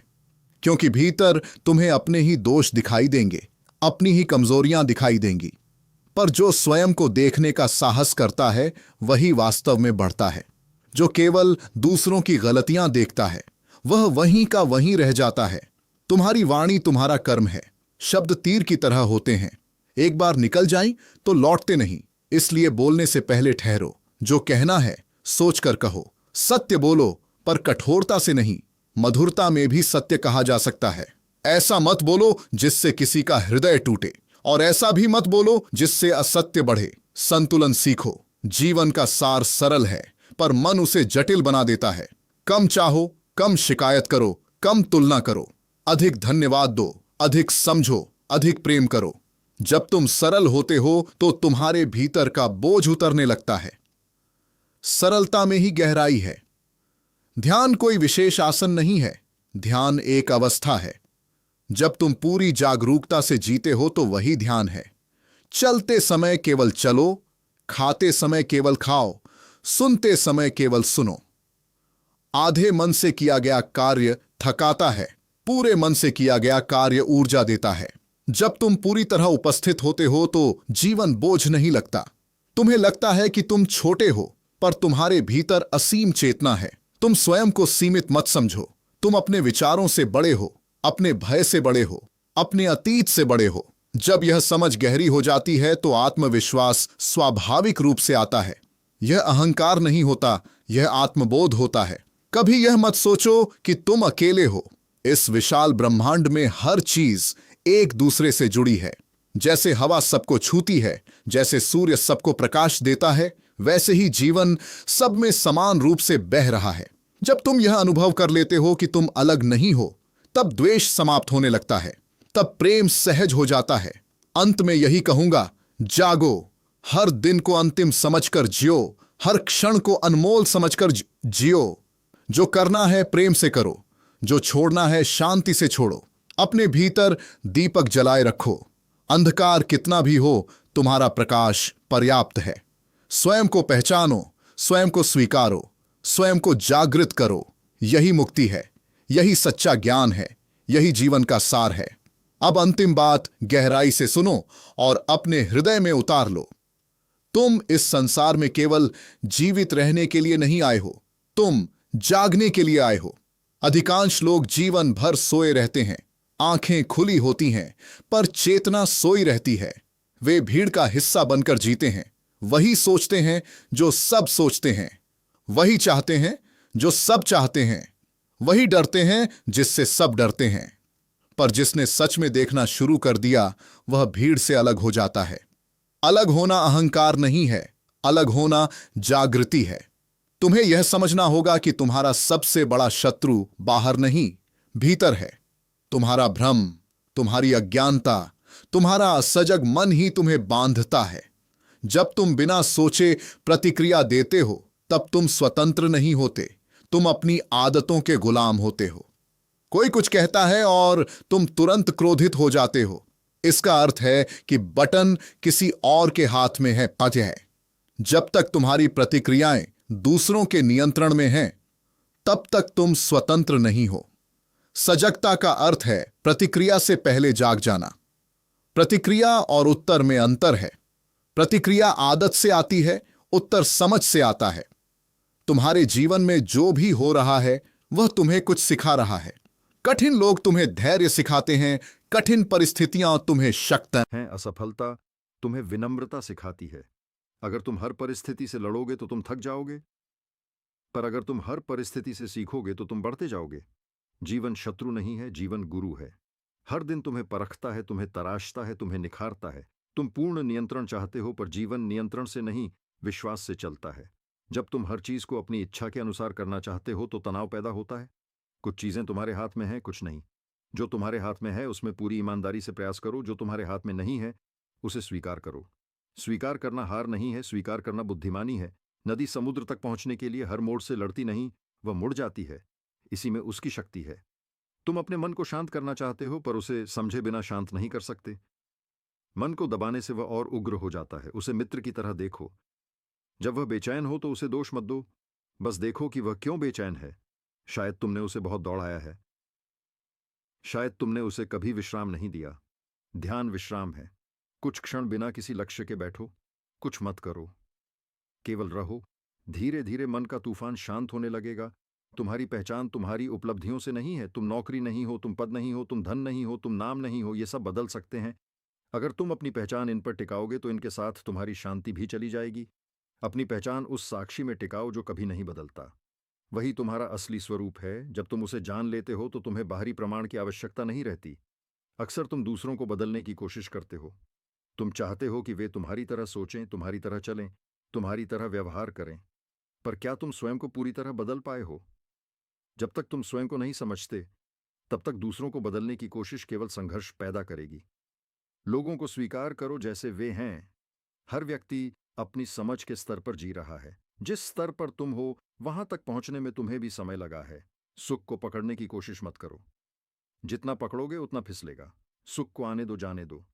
क्योंकि भीतर तुम्हें अपने ही दोष दिखाई देंगे, अपनी ही कमजोरियां दिखाई देंगी। पर जो स्वयं को देखने का साहस करता है वही वास्तव में बढ़ता है। जो केवल दूसरों की गलतियां देखता है वह वहीं का वहीं रह जाता है। तुम्हारी वाणी तुम्हारा कर्म है। शब्द तीर की तरह होते हैं, एक बार निकल जाएं तो लौटते नहीं। इसलिए बोलने से पहले ठहरो। जो कहना है सोचकर कहो। सत्य बोलो, पर कठोरता से नहीं। मधुरता में भी सत्य कहा जा सकता है। ऐसा मत बोलो जिससे किसी का हृदय टूटे, और ऐसा भी मत बोलो जिससे असत्य बढ़े। संतुलन सीखो। जीवन का सार सरल है, पर मन उसे जटिल बना देता है। कम चाहो, कम शिकायत करो, कम तुलना करो। अधिक धन्यवाद दो, अधिक समझो, अधिक प्रेम करो। जब तुम सरल होते हो तो तुम्हारे भीतर का बोझ उतरने लगता है। सरलता में ही गहराई है। ध्यान कोई विशेष आसन नहीं है, ध्यान एक अवस्था है। जब तुम पूरी जागरूकता से जीते हो तो वही ध्यान है। चलते समय केवल चलो, खाते समय केवल खाओ, सुनते समय केवल सुनो। आधे मन से किया गया कार्य थकाता है, पूरे मन से किया गया कार्य ऊर्जा देता है। जब तुम पूरी तरह उपस्थित होते हो तो जीवन बोझ नहीं लगता। तुम्हें लगता है कि तुम छोटे हो, पर तुम्हारे भीतर असीम चेतना है। तुम स्वयं को सीमित मत समझो। तुम अपने विचारों से बड़े हो, अपने भय से बड़े हो, अपने अतीत से बड़े हो। जब यह समझ गहरी हो जाती है तो आत्मविश्वास स्वाभाविक रूप से आता है। यह अहंकार नहीं होता, यह आत्मबोध होता है। कभी यह मत सोचो कि तुम अकेले हो। इस विशाल ब्रह्मांड में हर चीज एक दूसरे से जुड़ी है। जैसे हवा सबको छूती है, जैसे सूर्य सबको प्रकाश देता है, वैसे ही जीवन सब में समान रूप से बह रहा है। जब तुम यह अनुभव कर लेते हो कि तुम अलग नहीं हो, तब द्वेष समाप्त होने लगता है, तब प्रेम सहज हो जाता है। अंत में यही कहूंगा, जागो, हर दिन को अंतिम समझकर जियो, हर क्षण को अनमोल समझकर जियो। जो करना है प्रेम से करो, जो छोड़ना है शांति से छोड़ो। अपने भीतर दीपक जलाए रखो। अंधकार कितना भी हो, तुम्हारा प्रकाश पर्याप्त है। स्वयं को पहचानो, स्वयं को स्वीकारो, स्वयं को जागृत करो। यही मुक्ति है, यही सच्चा ज्ञान है, यही जीवन का सार है। अब अंतिम बात गहराई से सुनो और अपने हृदय में उतार लो। तुम इस संसार में केवल जीवित रहने के लिए नहीं आए हो, तुम जागने के लिए आए हो। अधिकांश लोग जीवन भर सोए रहते हैं, आंखें खुली होती हैं, पर चेतना सोई रहती है। वे भीड़ का हिस्सा बनकर जीते हैं, वही सोचते हैं जो सब सोचते हैं, वही चाहते हैं जो सब चाहते हैं, वही डरते हैं जिससे सब डरते हैं। पर जिसने सच में देखना शुरू कर दिया, वह भीड़ से अलग हो जाता है। अलग होना अहंकार नहीं है, अलग होना जागृति है। तुम्हें यह समझना होगा कि तुम्हारा सबसे बड़ा शत्रु बाहर नहीं, भीतर है। तुम्हारा भ्रम, तुम्हारी अज्ञानता, तुम्हारा असजग मन ही तुम्हें बांधता है। जब तुम बिना सोचे प्रतिक्रिया देते हो, तब तुम स्वतंत्र नहीं होते, तुम अपनी आदतों के गुलाम होते हो। कोई कुछ कहता है और तुम तुरंत क्रोधित हो जाते हो। इसका अर्थ है कि बटन किसी और के हाथ में है, अजय है। जब तक तुम्हारी प्रतिक्रियाएं दूसरों के नियंत्रण में हैं, तब तक तुम स्वतंत्र नहीं हो। सजगता का अर्थ है प्रतिक्रिया से पहले जाग जाना। प्रतिक्रिया और उत्तर में अंतर है। प्रतिक्रिया आदत से आती है, उत्तर समझ से आता है। तुम्हारे जीवन में जो भी हो रहा है वह तुम्हें कुछ सिखा रहा है। कठिन लोग तुम्हें धैर्य सिखाते हैं, कठिन परिस्थितियां तुम्हें शक्ति हैं। असफलता तुम्हें विनम्रता सिखाती है। अगर तुम हर परिस्थिति से लड़ोगे तो तुम थक जाओगे, पर अगर तुम हर परिस्थिति से सीखोगे तो तुम बढ़ते जाओगे। जीवन शत्रु नहीं है, जीवन गुरु है। हर दिन तुम्हें परखता है, तुम्हें तराशता है, तुम्हें निखारता है। तुम पूर्ण नियंत्रण चाहते हो, पर जीवन नियंत्रण से नहीं, विश्वास से चलता है। जब तुम हर चीज को अपनी इच्छा के अनुसार करना चाहते हो तो तनाव पैदा होता है। कुछ चीजें तुम्हारे हाथ में हैं, कुछ नहीं। जो तुम्हारे हाथ में है उसमें पूरी ईमानदारी से प्रयास करो, जो तुम्हारे हाथ में नहीं है उसे स्वीकार करो। स्वीकार करना हार नहीं है, स्वीकार करना बुद्धिमानी है। नदी समुद्र तक पहुंचने के लिए हर मोड़ से लड़ती नहीं, वह मुड़ जाती है। इसी में उसकी शक्ति है। तुम अपने मन को शांत करना चाहते हो, पर उसे समझे बिना शांत नहीं कर सकते। मन को दबाने से वह और उग्र हो जाता है। उसे मित्र की तरह देखो। जब वह बेचैन हो तो उसे दोष मत दो, बस देखो कि वह क्यों बेचैन है। शायद तुमने उसे बहुत दौड़ाया है, शायद तुमने उसे कभी विश्राम नहीं दिया। ध्यान विश्राम है। कुछ क्षण बिना किसी लक्ष्य के बैठो, कुछ मत करो, केवल रहो। धीरे धीरे मन का तूफान शांत होने लगेगा। तुम्हारी पहचान तुम्हारी उपलब्धियों से नहीं है। तुम नौकरी नहीं हो, तुम पद नहीं हो, तुम धन नहीं हो, तुम नाम नहीं हो। ये सब बदल सकते हैं। अगर तुम अपनी पहचान इन पर टिकाओगे तो इनके साथ तुम्हारी शांति भी चली जाएगी। अपनी पहचान उस साक्षी में टिकाओ जो कभी नहीं बदलता। वही तुम्हारा असली स्वरूप है। जब तुम उसे जान लेते हो तो तुम्हें बाहरी प्रमाण की आवश्यकता नहीं रहती। अक्सर तुम दूसरों को बदलने की कोशिश करते हो। तुम चाहते हो कि वे तुम्हारी तरह सोचें, तुम्हारी तरह चलें, तुम्हारी तरह व्यवहार करें, पर क्या तुम स्वयं को पूरी तरह बदल पाए हो? जब तक तुम स्वयं को नहीं समझते, तब तक दूसरों को बदलने की कोशिश केवल संघर्ष पैदा करेगी। लोगों को स्वीकार करो जैसे वे हैं। हर व्यक्ति अपनी समझ के स्तर पर जी रहा है। जिस स्तर पर तुम हो वहां तक पहुंचने में तुम्हें भी समय लगा है। सुख को पकड़ने की कोशिश मत करो। जितना पकड़ोगे उतना फिसलेगा। सुख को आने दो, जाने दो।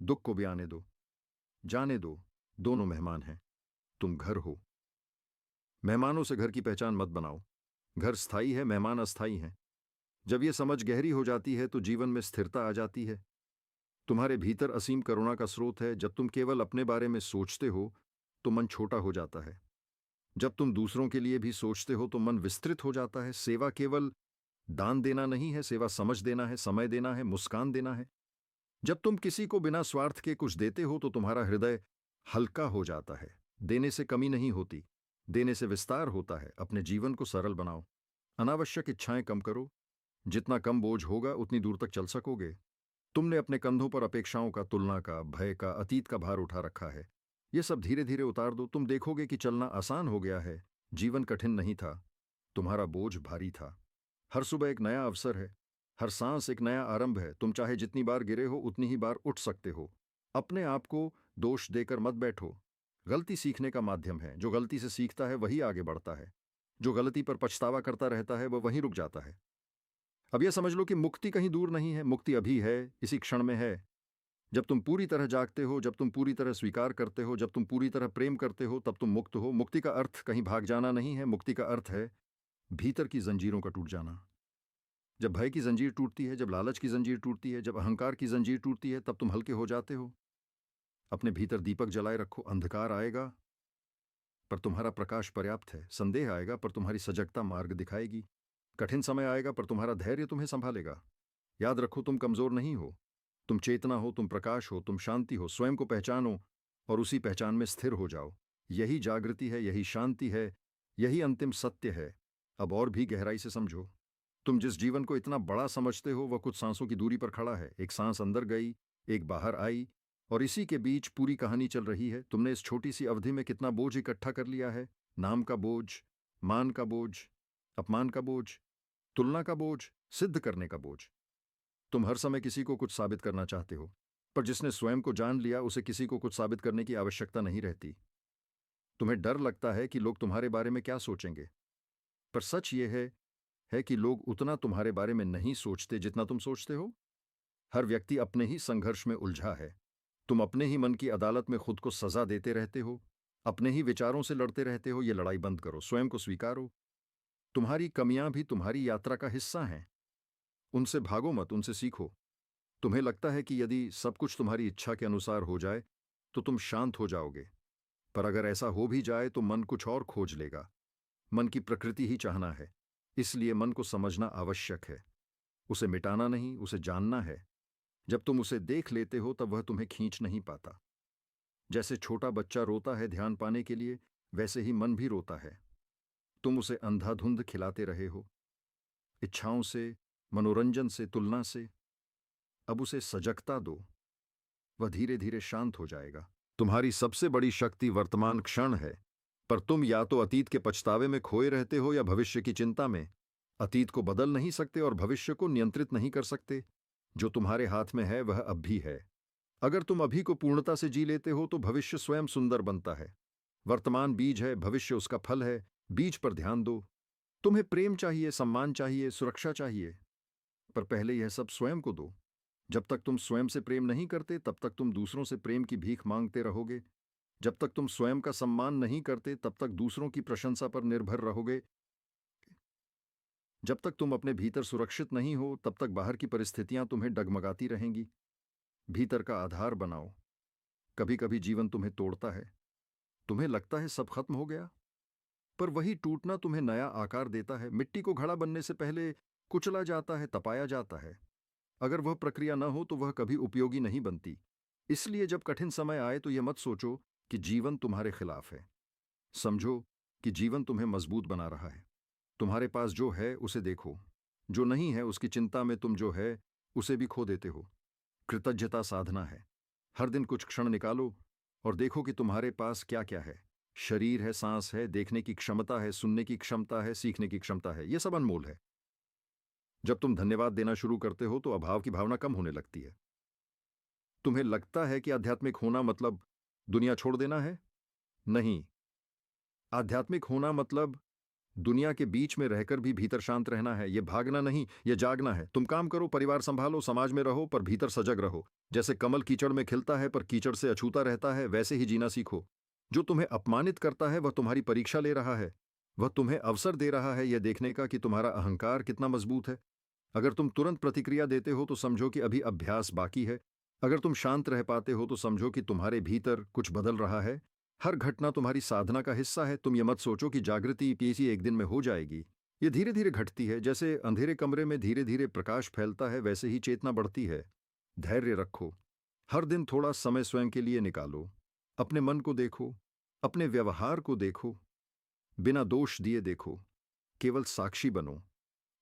दुख को भी आने दो, जाने दो। दोनों मेहमान हैं, तुम घर हो। मेहमानों से घर की पहचान मत बनाओ। घर स्थायी है, मेहमान अस्थायी हैं। जब यह समझ गहरी हो जाती है तो जीवन में स्थिरता आ जाती है। तुम्हारे भीतर असीम करुणा का स्रोत है। जब तुम केवल अपने बारे में सोचते हो तो मन छोटा हो जाता है। जब तुम दूसरों के लिए भी सोचते हो तो मन विस्तृत हो जाता है। सेवा केवल दान देना नहीं है, सेवा समझ देना है, समय देना है, मुस्कान देना है। जब तुम किसी को बिना स्वार्थ के कुछ देते हो तो तुम्हारा हृदय हल्का हो जाता है। देने से कमी नहीं होती, देने से विस्तार होता है। अपने जीवन को सरल बनाओ। अनावश्यक इच्छाएं कम करो। जितना कम बोझ होगा उतनी दूर तक चल सकोगे। तुमने अपने कंधों पर अपेक्षाओं का, तुलना का, भय का, अतीत का भार उठा रखा है। यह सब धीरे धीरे उतार दो। तुम देखोगे कि चलना आसान हो गया है। जीवन कठिन नहीं था, तुम्हारा बोझ भारी था। हर सुबह एक नया अवसर है, हर सांस एक नया आरंभ है। तुम चाहे जितनी बार गिरे हो उतनी ही बार उठ सकते हो। अपने आप को दोष देकर मत बैठो। गलती सीखने का माध्यम है। जो गलती से सीखता है वही आगे बढ़ता है। जो गलती पर पछतावा करता रहता है वह वहीं रुक जाता है। अब यह समझ लो कि मुक्ति कहीं दूर नहीं है, मुक्ति अभी है, इसी क्षण में है। जब तुम पूरी तरह जागते हो, जब तुम पूरी तरह स्वीकार करते हो, जब तुम पूरी तरह प्रेम करते हो, तब तुम मुक्त हो। मुक्ति का अर्थ कहीं भाग जाना नहीं है। मुक्ति का अर्थ है भीतर की जंजीरों का टूट जाना। जब भय की जंजीर टूटती है, जब लालच की जंजीर टूटती है, जब अहंकार की जंजीर टूटती है, तब तुम हल्के हो जाते हो। अपने भीतर दीपक जलाए रखो। अंधकार आएगा पर तुम्हारा प्रकाश पर्याप्त है। संदेह आएगा पर तुम्हारी सजगता मार्ग दिखाएगी। कठिन समय आएगा पर तुम्हारा धैर्य तुम्हें संभालेगा। याद रखो, तुम कमजोर नहीं हो। तुम चेतना हो, तुम प्रकाश हो, तुम शांति हो। स्वयं को पहचानो और उसी पहचान में स्थिर हो जाओ। यही जागृति है, यही शांति है, यही अंतिम सत्य है। अब और भी गहराई से समझो। तुम जिस जीवन को इतना बड़ा समझते हो वह कुछ सांसों की दूरी पर खड़ा है। एक सांस अंदर गई, एक बाहर आई, और इसी के बीच पूरी कहानी चल रही है। तुमने इस छोटी सी अवधि में कितना बोझ इकट्ठा कर लिया है। नाम का बोझ, मान का बोझ, अपमान का बोझ, तुलना का बोझ, सिद्ध करने का बोझ। तुम हर समय किसी को कुछ साबित करना चाहते हो, पर जिसने स्वयं को जान लिया उसे किसी को कुछ साबित करने की आवश्यकता नहीं रहती। तुम्हें डर लगता है कि लोग तुम्हारे बारे में क्या सोचेंगे, पर सच ये है कि लोग उतना तुम्हारे बारे में नहीं सोचते जितना तुम सोचते हो। हर व्यक्ति अपने ही संघर्ष में उलझा है। तुम अपने ही मन की अदालत में खुद को सजा देते रहते हो, अपने ही विचारों से लड़ते रहते हो। ये लड़ाई बंद करो, स्वयं को स्वीकारो। तुम्हारी कमियां भी तुम्हारी यात्रा का हिस्सा हैं। उनसे भागो मत, उनसे सीखो। तुम्हें लगता है कि यदि सब कुछ तुम्हारी इच्छा के अनुसार हो जाए तो तुम शांत हो जाओगे, पर अगर ऐसा हो भी जाए तो मन कुछ और खोज लेगा। मन की प्रकृति ही चाहना है, इसलिए मन को समझना आवश्यक है। उसे मिटाना नहीं, उसे जानना है। जब तुम उसे देख लेते हो तब वह तुम्हें खींच नहीं पाता। जैसे छोटा बच्चा रोता है ध्यान पाने के लिए, वैसे ही मन भी रोता है। तुम उसे अंधाधुंध खिलाते रहे हो, इच्छाओं से, मनोरंजन से, तुलना से। अब उसे सजगता दो, वह धीरे धीरे शांत हो जाएगा। तुम्हारी सबसे बड़ी शक्ति वर्तमान क्षण है, पर तुम या तो अतीत के पछतावे में खोए रहते हो या भविष्य की चिंता में। अतीत को बदल नहीं सकते और भविष्य को नियंत्रित नहीं कर सकते। जो तुम्हारे हाथ में है वह अब भी है। अगर तुम अभी को पूर्णता से जी लेते हो तो भविष्य स्वयं सुंदर बनता है। वर्तमान बीज है, भविष्य उसका फल है। बीज पर ध्यान दो। तुम्हें प्रेम चाहिए, सम्मान चाहिए, सुरक्षा चाहिए, पर पहले यह सब स्वयं को दो। जब तक तुम स्वयं से प्रेम नहीं करते तब तक तुम दूसरों से प्रेम की भीख मांगते रहोगे। जब तक तुम स्वयं का सम्मान नहीं करते तब तक दूसरों की प्रशंसा पर निर्भर रहोगे। जब तक तुम अपने भीतर सुरक्षित नहीं हो तब तक बाहर की परिस्थितियां तुम्हें डगमगाती रहेंगी। भीतर का आधार बनाओ। कभी कभी जीवन तुम्हें तोड़ता है, तुम्हें लगता है सब खत्म हो गया, पर वही टूटना तुम्हें नया आकार देता है। मिट्टी को घड़ा बनने से पहले कुचला जाता है, तपाया जाता है। अगर वह प्रक्रिया न हो तो वह कभी उपयोगी नहीं बनती। इसलिए जब कठिन समय आए तो यह मत सोचो कि जीवन तुम्हारे खिलाफ है। समझो कि जीवन तुम्हें मजबूत बना रहा है। तुम्हारे पास जो है उसे देखो, जो नहीं है उसकी चिंता में तुम जो है उसे भी खो देते हो। कृतज्ञता साधना है। हर दिन कुछ क्षण निकालो और देखो कि तुम्हारे पास क्या क्या है। शरीर है, सांस है, देखने की क्षमता है, सुनने की क्षमता है, सीखने की क्षमता है। यह सब अनमोल है। जब तुम धन्यवाद देना शुरू करते हो तो अभाव की भावना कम होने लगती है। तुम्हें लगता है कि आध्यात्मिक होना मतलब दुनिया छोड़ देना है? नहीं। आध्यात्मिक होना मतलब दुनिया के बीच में रहकर भी भीतर शांत रहना है। यह भागना नहीं, यह जागना है। तुम काम करो, परिवार संभालो, समाज में रहो, पर भीतर सजग रहो। जैसे कमल कीचड़ में खिलता है पर कीचड़ से अछूता रहता है, वैसे ही जीना सीखो। जो तुम्हें अपमानित करता है वह तुम्हारी परीक्षा ले रहा है। वह तुम्हें अवसर दे रहा है यह देखने का कि तुम्हारा अहंकार कितना मजबूत है। अगर तुम तुरंत प्रतिक्रिया देते हो तो समझो कि अभी अभ्यास बाकी है। अगर तुम शांत रह पाते हो तो समझो कि तुम्हारे भीतर कुछ बदल रहा है। हर घटना तुम्हारी साधना का हिस्सा है। तुम ये मत सोचो कि जागृति किसी एक दिन में हो जाएगी। ये धीरे धीरे घटती है। जैसे अंधेरे कमरे में धीरे धीरे प्रकाश फैलता है, वैसे ही चेतना बढ़ती है। धैर्य रखो। हर दिन थोड़ा समय स्वयं के लिए निकालो। अपने मन को देखो, अपने व्यवहार को देखो, बिना दोष दिए देखो। केवल साक्षी बनो।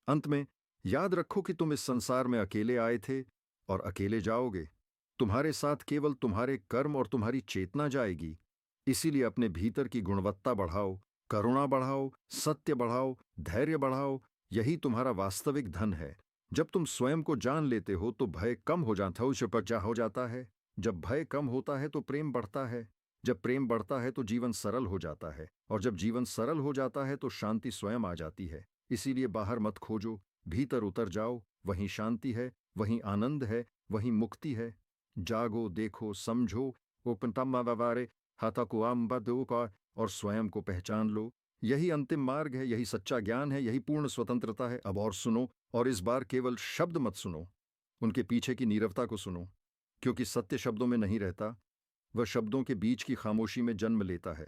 अंत में याद रखो कि तुम इस संसार में अकेले आए थे और अकेले जाओगे। तुम्हारे साथ केवल तुम्हारे कर्म और तुम्हारी चेतना जाएगी। इसीलिए अपने भीतर की गुणवत्ता बढ़ाओ, करुणा बढ़ाओ, सत्य बढ़ाओ, धैर्य बढ़ाओ। यही तुम्हारा वास्तविक धन है। जब तुम स्वयं को जान लेते हो तो भय कम हो जाता है। जब भय कम होता है तो प्रेम बढ़ता है। जब प्रेम बढ़ता है तो जीवन सरल हो जाता है, और जब जीवन सरल हो जाता है तो शांति स्वयं आ जाती है। इसीलिए बाहर मत खोजो, भीतर उतर जाओ। वहीं शांति है, वहीं आनंद है, वहीं मुक्ति है। जागो, देखो, समझो, ओपनतम्मावारे हाथाकुआम्बा और स्वयं को पहचान लो। यही अंतिम मार्ग है, यही सच्चा ज्ञान है, यही पूर्ण स्वतंत्रता है। अब और सुनो, और इस बार केवल शब्द मत सुनो, उनके पीछे की नीरवता को सुनो। क्योंकि सत्य शब्दों में नहीं रहता, वह शब्दों के बीच की खामोशी में जन्म लेता है।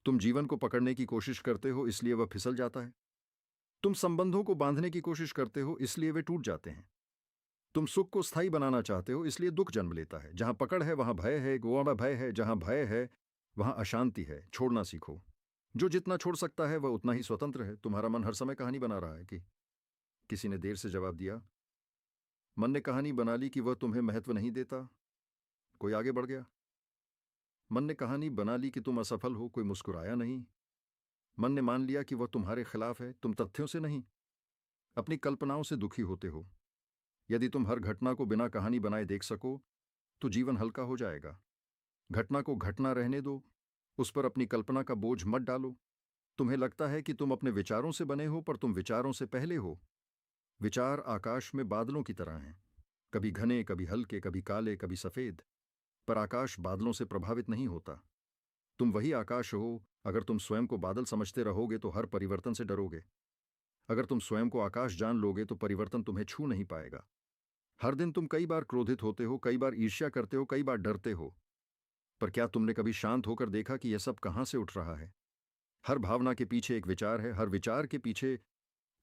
तुम जीवन को पकड़ने की कोशिश करते हो, इसलिए वह फिसल जाता है। तुम संबंधों को बांधने की कोशिश करते हो, इसलिए वे टूट जाते हैं। तुम सुख को स्थायी बनाना चाहते हो, इसलिए दुख जन्म लेता है। जहां पकड़ है वहां भय है, गोवा में भय है। जहां भय है वहां अशांति है। छोड़ना सीखो। जो जितना छोड़ सकता है वह उतना ही स्वतंत्र है। तुम्हारा मन हर समय कहानी बना रहा है कि किसी ने देर से जवाब दिया। मन ने कहानी बना ली कि वह तुम्हें महत्व नहीं देता। कोई आगे बढ़ गया। मन ने कहानी बना ली कि तुम असफल हो। कोई मुस्कुराया नहीं। मन ने मान लिया कि वह तुम्हारे खिलाफ है, तुम तथ्यों से नहीं, अपनी कल्पनाओं से दुखी होते हो। यदि तुम हर घटना को बिना कहानी बनाए देख सको तो जीवन हल्का हो जाएगा। घटना को घटना रहने दो, उस पर अपनी कल्पना का बोझ मत डालो। तुम्हें लगता है कि तुम अपने विचारों से बने हो, पर तुम विचारों से पहले हो। विचार आकाश में बादलों की तरह हैं, कभी घने, कभी हल्के, कभी काले, कभी सफेद। पर आकाश बादलों से प्रभावित नहीं होता। तुम वही आकाश हो। अगर तुम स्वयं को बादल समझते रहोगे तो हर परिवर्तन से डरोगे। अगर तुम स्वयं को आकाश जान लोगे तो परिवर्तन तुम्हें छू नहीं पाएगा। हर दिन तुम कई बार क्रोधित होते हो, कई बार ईर्ष्या करते हो, कई बार डरते हो। पर क्या तुमने कभी शांत होकर देखा कि यह सब कहां से उठ रहा है? हर भावना के पीछे एक विचार है, हर विचार के पीछे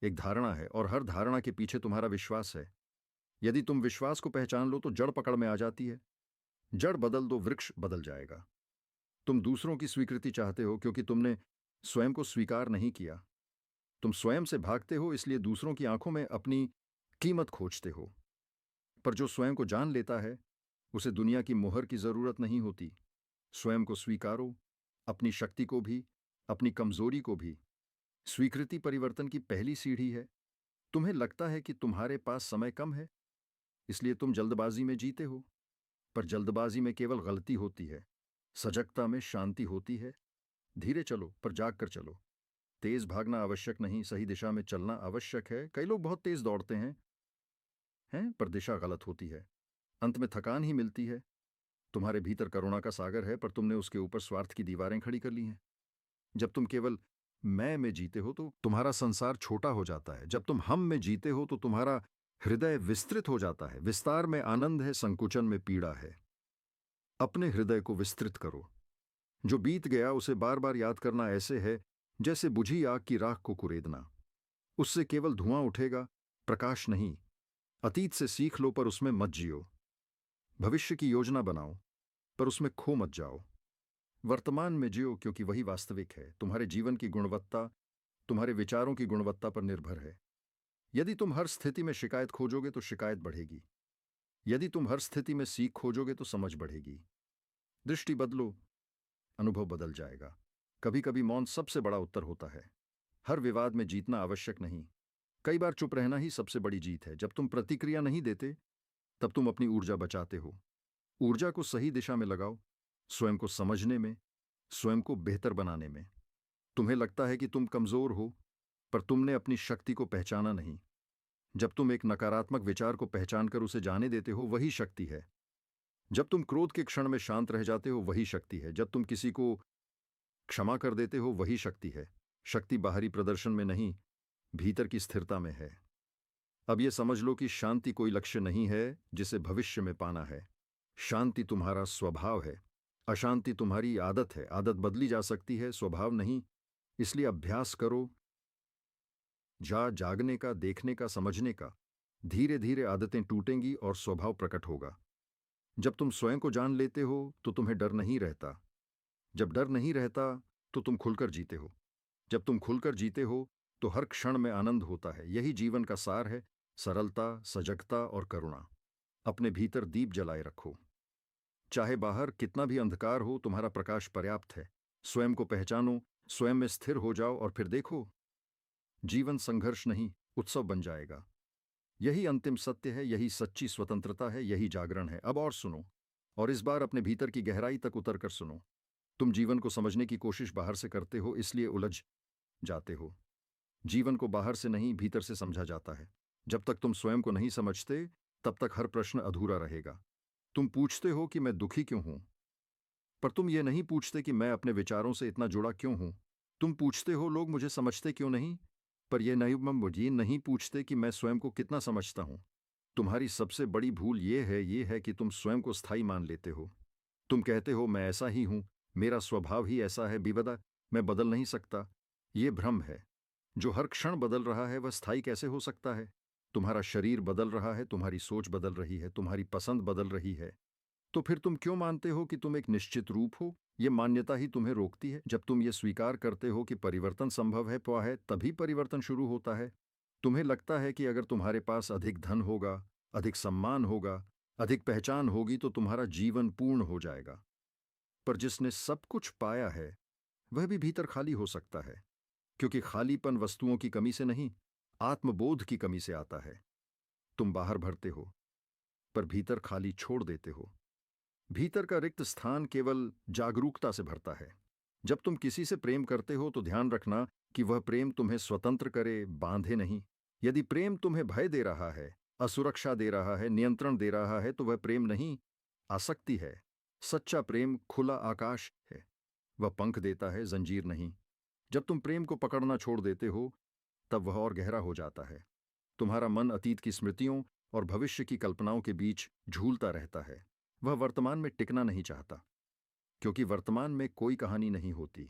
एक धारणा है, और हर धारणा के पीछे तुम्हारा विश्वास है। यदि तुम विश्वास को पहचान लो तो जड़ पकड़ में आ जाती है। जड़ बदल दो, वृक्ष बदल जाएगा। तुम दूसरों की स्वीकृति चाहते हो क्योंकि तुमने स्वयं को स्वीकार नहीं किया। तुम स्वयं से भागते हो, इसलिए दूसरों की आंखों में अपनी कीमत खोजते हो। पर जो स्वयं को जान लेता है उसे दुनिया की मोहर की जरूरत नहीं होती। स्वयं को स्वीकारो, अपनी शक्ति को भी, अपनी कमजोरी को भी। स्वीकृति परिवर्तन की पहली सीढ़ी है। तुम्हें लगता है कि तुम्हारे पास समय कम है, इसलिए तुम जल्दबाजी में जीते हो। पर जल्दबाजी में केवल गलती होती है, सजगता में शांति होती है। धीरे चलो पर जाग कर चलो। तेज भागना आवश्यक नहीं, सही दिशा में चलना आवश्यक है। कई लोग बहुत तेज दौड़ते हैं पर दिशा गलत होती है। अंत में थकान ही मिलती है। तुम्हारे भीतर करुणा का सागर है, पर तुमने उसके ऊपर स्वार्थ की दीवारें खड़ी कर ली हैं। जब तुम केवल मैं में जीते हो तो तुम्हारा संसार छोटा हो जाता है। जब तुम हम में जीते हो तो तुम्हारा हृदय विस्तृत हो जाता है। विस्तार में आनंद है, संकुचन में पीड़ा है। अपने हृदय को विस्तृत करो। जो बीत गया उसे बार बार याद करना ऐसे है जैसे बुझी आग की राख को कुरेदना। उससे केवल धुआं उठेगा, प्रकाश नहीं। अतीत से सीख लो पर उसमें मत जियो। भविष्य की योजना बनाओ पर उसमें खो मत जाओ। वर्तमान में जियो क्योंकि वही वास्तविक है। तुम्हारे जीवन की गुणवत्ता तुम्हारे विचारों की गुणवत्ता पर निर्भर है। यदि तुम हर स्थिति में शिकायत खोजोगे तो शिकायत बढ़ेगी। यदि तुम हर स्थिति में सीख खोजोगे तो समझ बढ़ेगी। दृष्टि बदलो, अनुभव बदल जाएगा। कभी कभी मौन सबसे बड़ा उत्तर होता है। हर विवाद में जीतना आवश्यक नहीं, कई बार चुप रहना ही सबसे बड़ी जीत है। जब तुम प्रतिक्रिया नहीं देते तब तुम अपनी ऊर्जा बचाते हो। ऊर्जा को सही दिशा में लगाओ, स्वयं को समझने में, स्वयं को बेहतर बनाने में। तुम्हें लगता है कि तुम कमजोर हो, पर तुमने अपनी शक्ति को पहचाना नहीं। जब तुम एक नकारात्मक विचार को पहचानकर उसे जाने देते हो, वही शक्ति है। जब तुम क्रोध के क्षण में शांत रह जाते हो, वही शक्ति है। जब तुम किसी को क्षमा कर देते हो, वही शक्ति है। शक्ति बाहरी प्रदर्शन में नहीं, भीतर की स्थिरता में है। अब यह समझ लो कि शांति कोई लक्ष्य नहीं है जिसे भविष्य में पाना है। शांति तुम्हारा स्वभाव है, अशांति तुम्हारी आदत है। आदत बदली जा सकती है, स्वभाव नहीं। इसलिए अभ्यास करो, जागने का, देखने का, समझने का। धीरे धीरे आदतें टूटेंगी और स्वभाव प्रकट होगा। जब तुम स्वयं को जान लेते हो तो तुम्हें डर नहीं रहता। जब डर नहीं रहता तो तुम खुलकर जीते हो। जब तुम खुलकर जीते हो तो हर क्षण में आनंद होता है। यही जीवन का सार है, सरलता, सजगता और करुणा। अपने भीतर दीप जलाए रखो। चाहे बाहर कितना भी अंधकार हो, तुम्हारा प्रकाश पर्याप्त है। स्वयं को पहचानो, स्वयं में स्थिर हो जाओ और फिर देखो, जीवन संघर्ष नहीं, उत्सव बन जाएगा। यही अंतिम सत्य है, यही सच्ची स्वतंत्रता है, यही जागरण है। अब और सुनो, और इस बार अपने भीतर की गहराई तक उतर कर सुनो। तुम जीवन को समझने की कोशिश बाहर से करते हो, इसलिए उलझ जाते हो। जीवन को बाहर से नहीं, भीतर से समझा जाता है। जब तक तुम स्वयं को नहीं समझते, तब तक हर प्रश्न अधूरा रहेगा। तुम पूछते हो कि मैं दुखी क्यों हूं, पर तुम ये नहीं पूछते कि मैं अपने विचारों से इतना जुड़ा क्यों हूं। तुम पूछते हो लोग मुझे समझते क्यों नहीं, पर यह नहीं पूछते कि मैं स्वयं को कितना समझता हूं। तुम्हारी सबसे बड़ी भूल ये है कि तुम स्वयं को स्थायी मान लेते हो। तुम कहते हो मैं ऐसा ही हूं, मेरा स्वभाव ही ऐसा है, बेवजह मैं बदल नहीं सकता। ये भ्रम है। जो हर क्षण बदल रहा है वह स्थायी कैसे हो सकता है? तुम्हारा शरीर बदल रहा है, तुम्हारी सोच बदल रही है, तुम्हारी पसंद बदल रही है। तो फिर तुम क्यों मानते हो कि तुम एक निश्चित रूप हो? ये मान्यता ही तुम्हें रोकती है। जब तुम ये स्वीकार करते हो कि परिवर्तन संभव है, तभी परिवर्तन शुरू होता है। तुम्हें लगता है कि अगर तुम्हारे पास अधिक धन होगा, अधिक सम्मान होगा, अधिक पहचान होगी तो तुम्हारा जीवन पूर्ण हो जाएगा। पर जिसने सब कुछ पाया है वह भी भीतर खाली हो सकता है, क्योंकि खालीपन वस्तुओं की कमी से नहीं, आत्मबोध की कमी से आता है। तुम बाहर भरते हो, पर भीतर खाली छोड़ देते हो। भीतर का रिक्त स्थान केवल जागरूकता से भरता है। जब तुम किसी से प्रेम करते हो तो ध्यान रखना कि वह प्रेम तुम्हें स्वतंत्र करे, बांधे नहीं। यदि प्रेम तुम्हें भय दे रहा है, असुरक्षा दे रहा है, नियंत्रण दे रहा है, तो वह प्रेम नहीं, आसक्ति है। सच्चा प्रेम खुला आकाश है, वह पंख देता है, जंजीर नहीं। जब तुम प्रेम को पकड़ना छोड़ देते हो, तब वह और गहरा हो जाता है। तुम्हारा मन अतीत की स्मृतियों और भविष्य की कल्पनाओं के बीच झूलता रहता है। वह वर्तमान में टिकना नहीं चाहता, क्योंकि वर्तमान में कोई कहानी नहीं होती।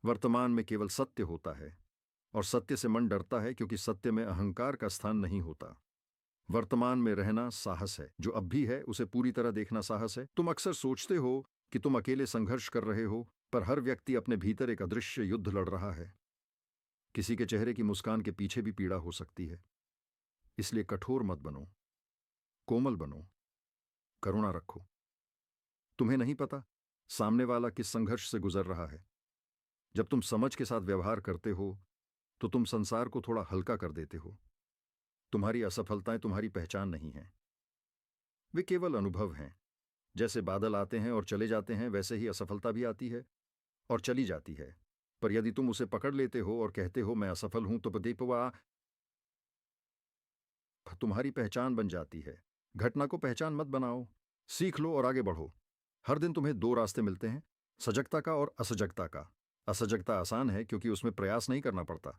वर्तमान में केवल सत्य होता है, और सत्य से मन डरता है, क्योंकि सत्य में अहंकार का स्थान नहीं होता। वर्तमान में रहना साहस है। जो अब भी है उसे पूरी तरह देखना साहस है। तुम अक्सर सोचते हो कि तुम अकेले संघर्ष कर रहे हो, पर हर व्यक्ति अपने भीतर एक अदृश्य युद्ध लड़ रहा है। किसी के चेहरे की मुस्कान के पीछे भी पीड़ा हो सकती है। इसलिए कठोर मत बनो, कोमल बनो, करुणा रखो। तुम्हें नहीं पता सामने वाला किस संघर्ष से गुजर रहा है। जब तुम समझ के साथ व्यवहार करते हो तो तुम संसार को थोड़ा हल्का कर देते हो। तुम्हारी असफलताएं तुम्हारी पहचान नहीं हैं, वे केवल अनुभव हैं। जैसे बादल आते हैं और चले जाते हैं, वैसे ही असफलता भी आती है और चली जाती है। पर यदि तुम उसे पकड़ लेते हो और कहते हो मैं असफल हूं, तो दीपवा तुम्हारी पहचान बन जाती है। घटना को पहचान मत बनाओ, सीख लो और आगे बढ़ो। हर दिन तुम्हें दो रास्ते मिलते हैं, सजगता का और असजगता का। असजगता आसान है क्योंकि उसमें प्रयास नहीं करना पड़ता।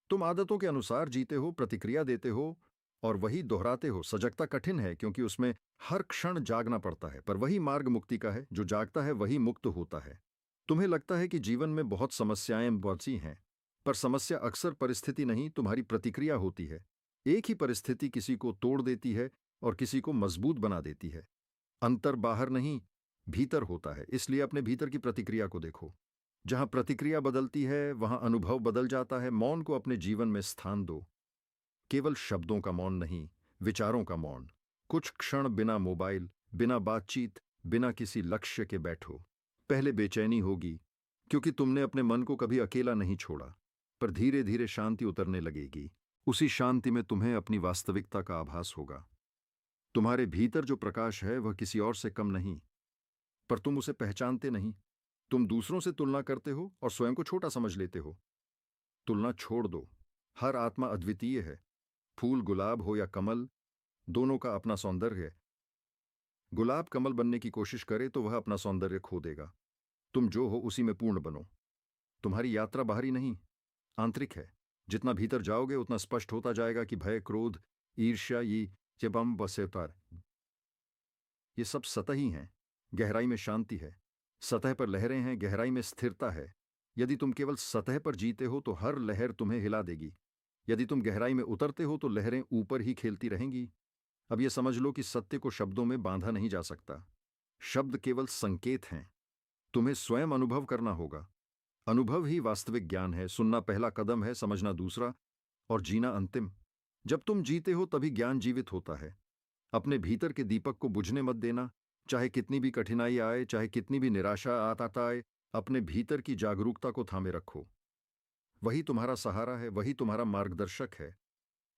तुम आदतों के अनुसार जीते हो, प्रतिक्रिया देते हो और वही दोहराते हो। सजगता कठिन है क्योंकि उसमें हर क्षण जागना पड़ता है, पर वही मार्ग मुक्ति का है। जो जागता है वही मुक्त होता है। तुम्हें लगता है कि जीवन में बहुत समस्याएं बची हैं, पर समस्या अक्सर परिस्थिति नहीं, तुम्हारी प्रतिक्रिया होती है। एक ही परिस्थिति किसी को तोड़ देती है और किसी को मजबूत बना देती है। अंतर बाहर नहीं, भीतर होता है। इसलिए अपने भीतर की प्रतिक्रिया को देखो। जहां प्रतिक्रिया बदलती है वहां अनुभव बदल जाता है। मौन को अपने जीवन में स्थान दो। केवल शब्दों का मौन नहीं, विचारों का मौन। कुछ क्षण बिना मोबाइल, बिना बातचीत, बिना किसी लक्ष्य के बैठो। पहले बेचैनी होगी क्योंकि तुमने अपने मन को कभी अकेला नहीं छोड़ा, पर धीरे धीरे शांति उतरने लगेगी। उसी शांति में तुम्हें अपनी वास्तविकता का आभास होगा। तुम्हारे भीतर जो प्रकाश है वह किसी और से कम नहीं, पर तुम उसे पहचानते नहीं। तुम दूसरों से तुलना करते हो और स्वयं को छोटा समझ लेते हो। तुलना छोड़ दो। हर आत्मा अद्वितीय है। फूल गुलाब हो या कमल, दोनों का अपना सौंदर्य है। गुलाब कमल बनने की कोशिश करे तो वह अपना सौंदर्य खो देगा। तुम जो हो उसी में पूर्ण बनो। तुम्हारी यात्रा बाहरी नहीं, आंतरिक है। जितना भीतर जाओगे उतना स्पष्ट होता जाएगा कि भय, क्रोध, ईर्ष्या, ये बम बसे पर ये सब सतही हैं। गहराई में शांति है। सतह पर लहरें हैं, गहराई में स्थिरता है। यदि तुम केवल सतह पर जीते हो तो हर लहर तुम्हें हिला देगी। यदि तुम गहराई में उतरते हो तो लहरें ऊपर ही खेलती रहेंगी। अब यह समझ लो कि सत्य को शब्दों में बांधा नहीं जा सकता। शब्द केवल संकेत हैं। तुम्हें स्वयं अनुभव करना होगा। अनुभव ही वास्तविक ज्ञान है। सुनना पहला कदम है, समझना दूसरा और जीना अंतिम। जब तुम जीते हो तभी ज्ञान जीवित होता है। अपने भीतर के दीपक को बुझने मत देना। चाहे कितनी भी कठिनाई आए, चाहे कितनी भी निराशा आता आए, अपने भीतर की जागरूकता को थामे रखो। वही तुम्हारा सहारा है, वही तुम्हारा मार्गदर्शक है।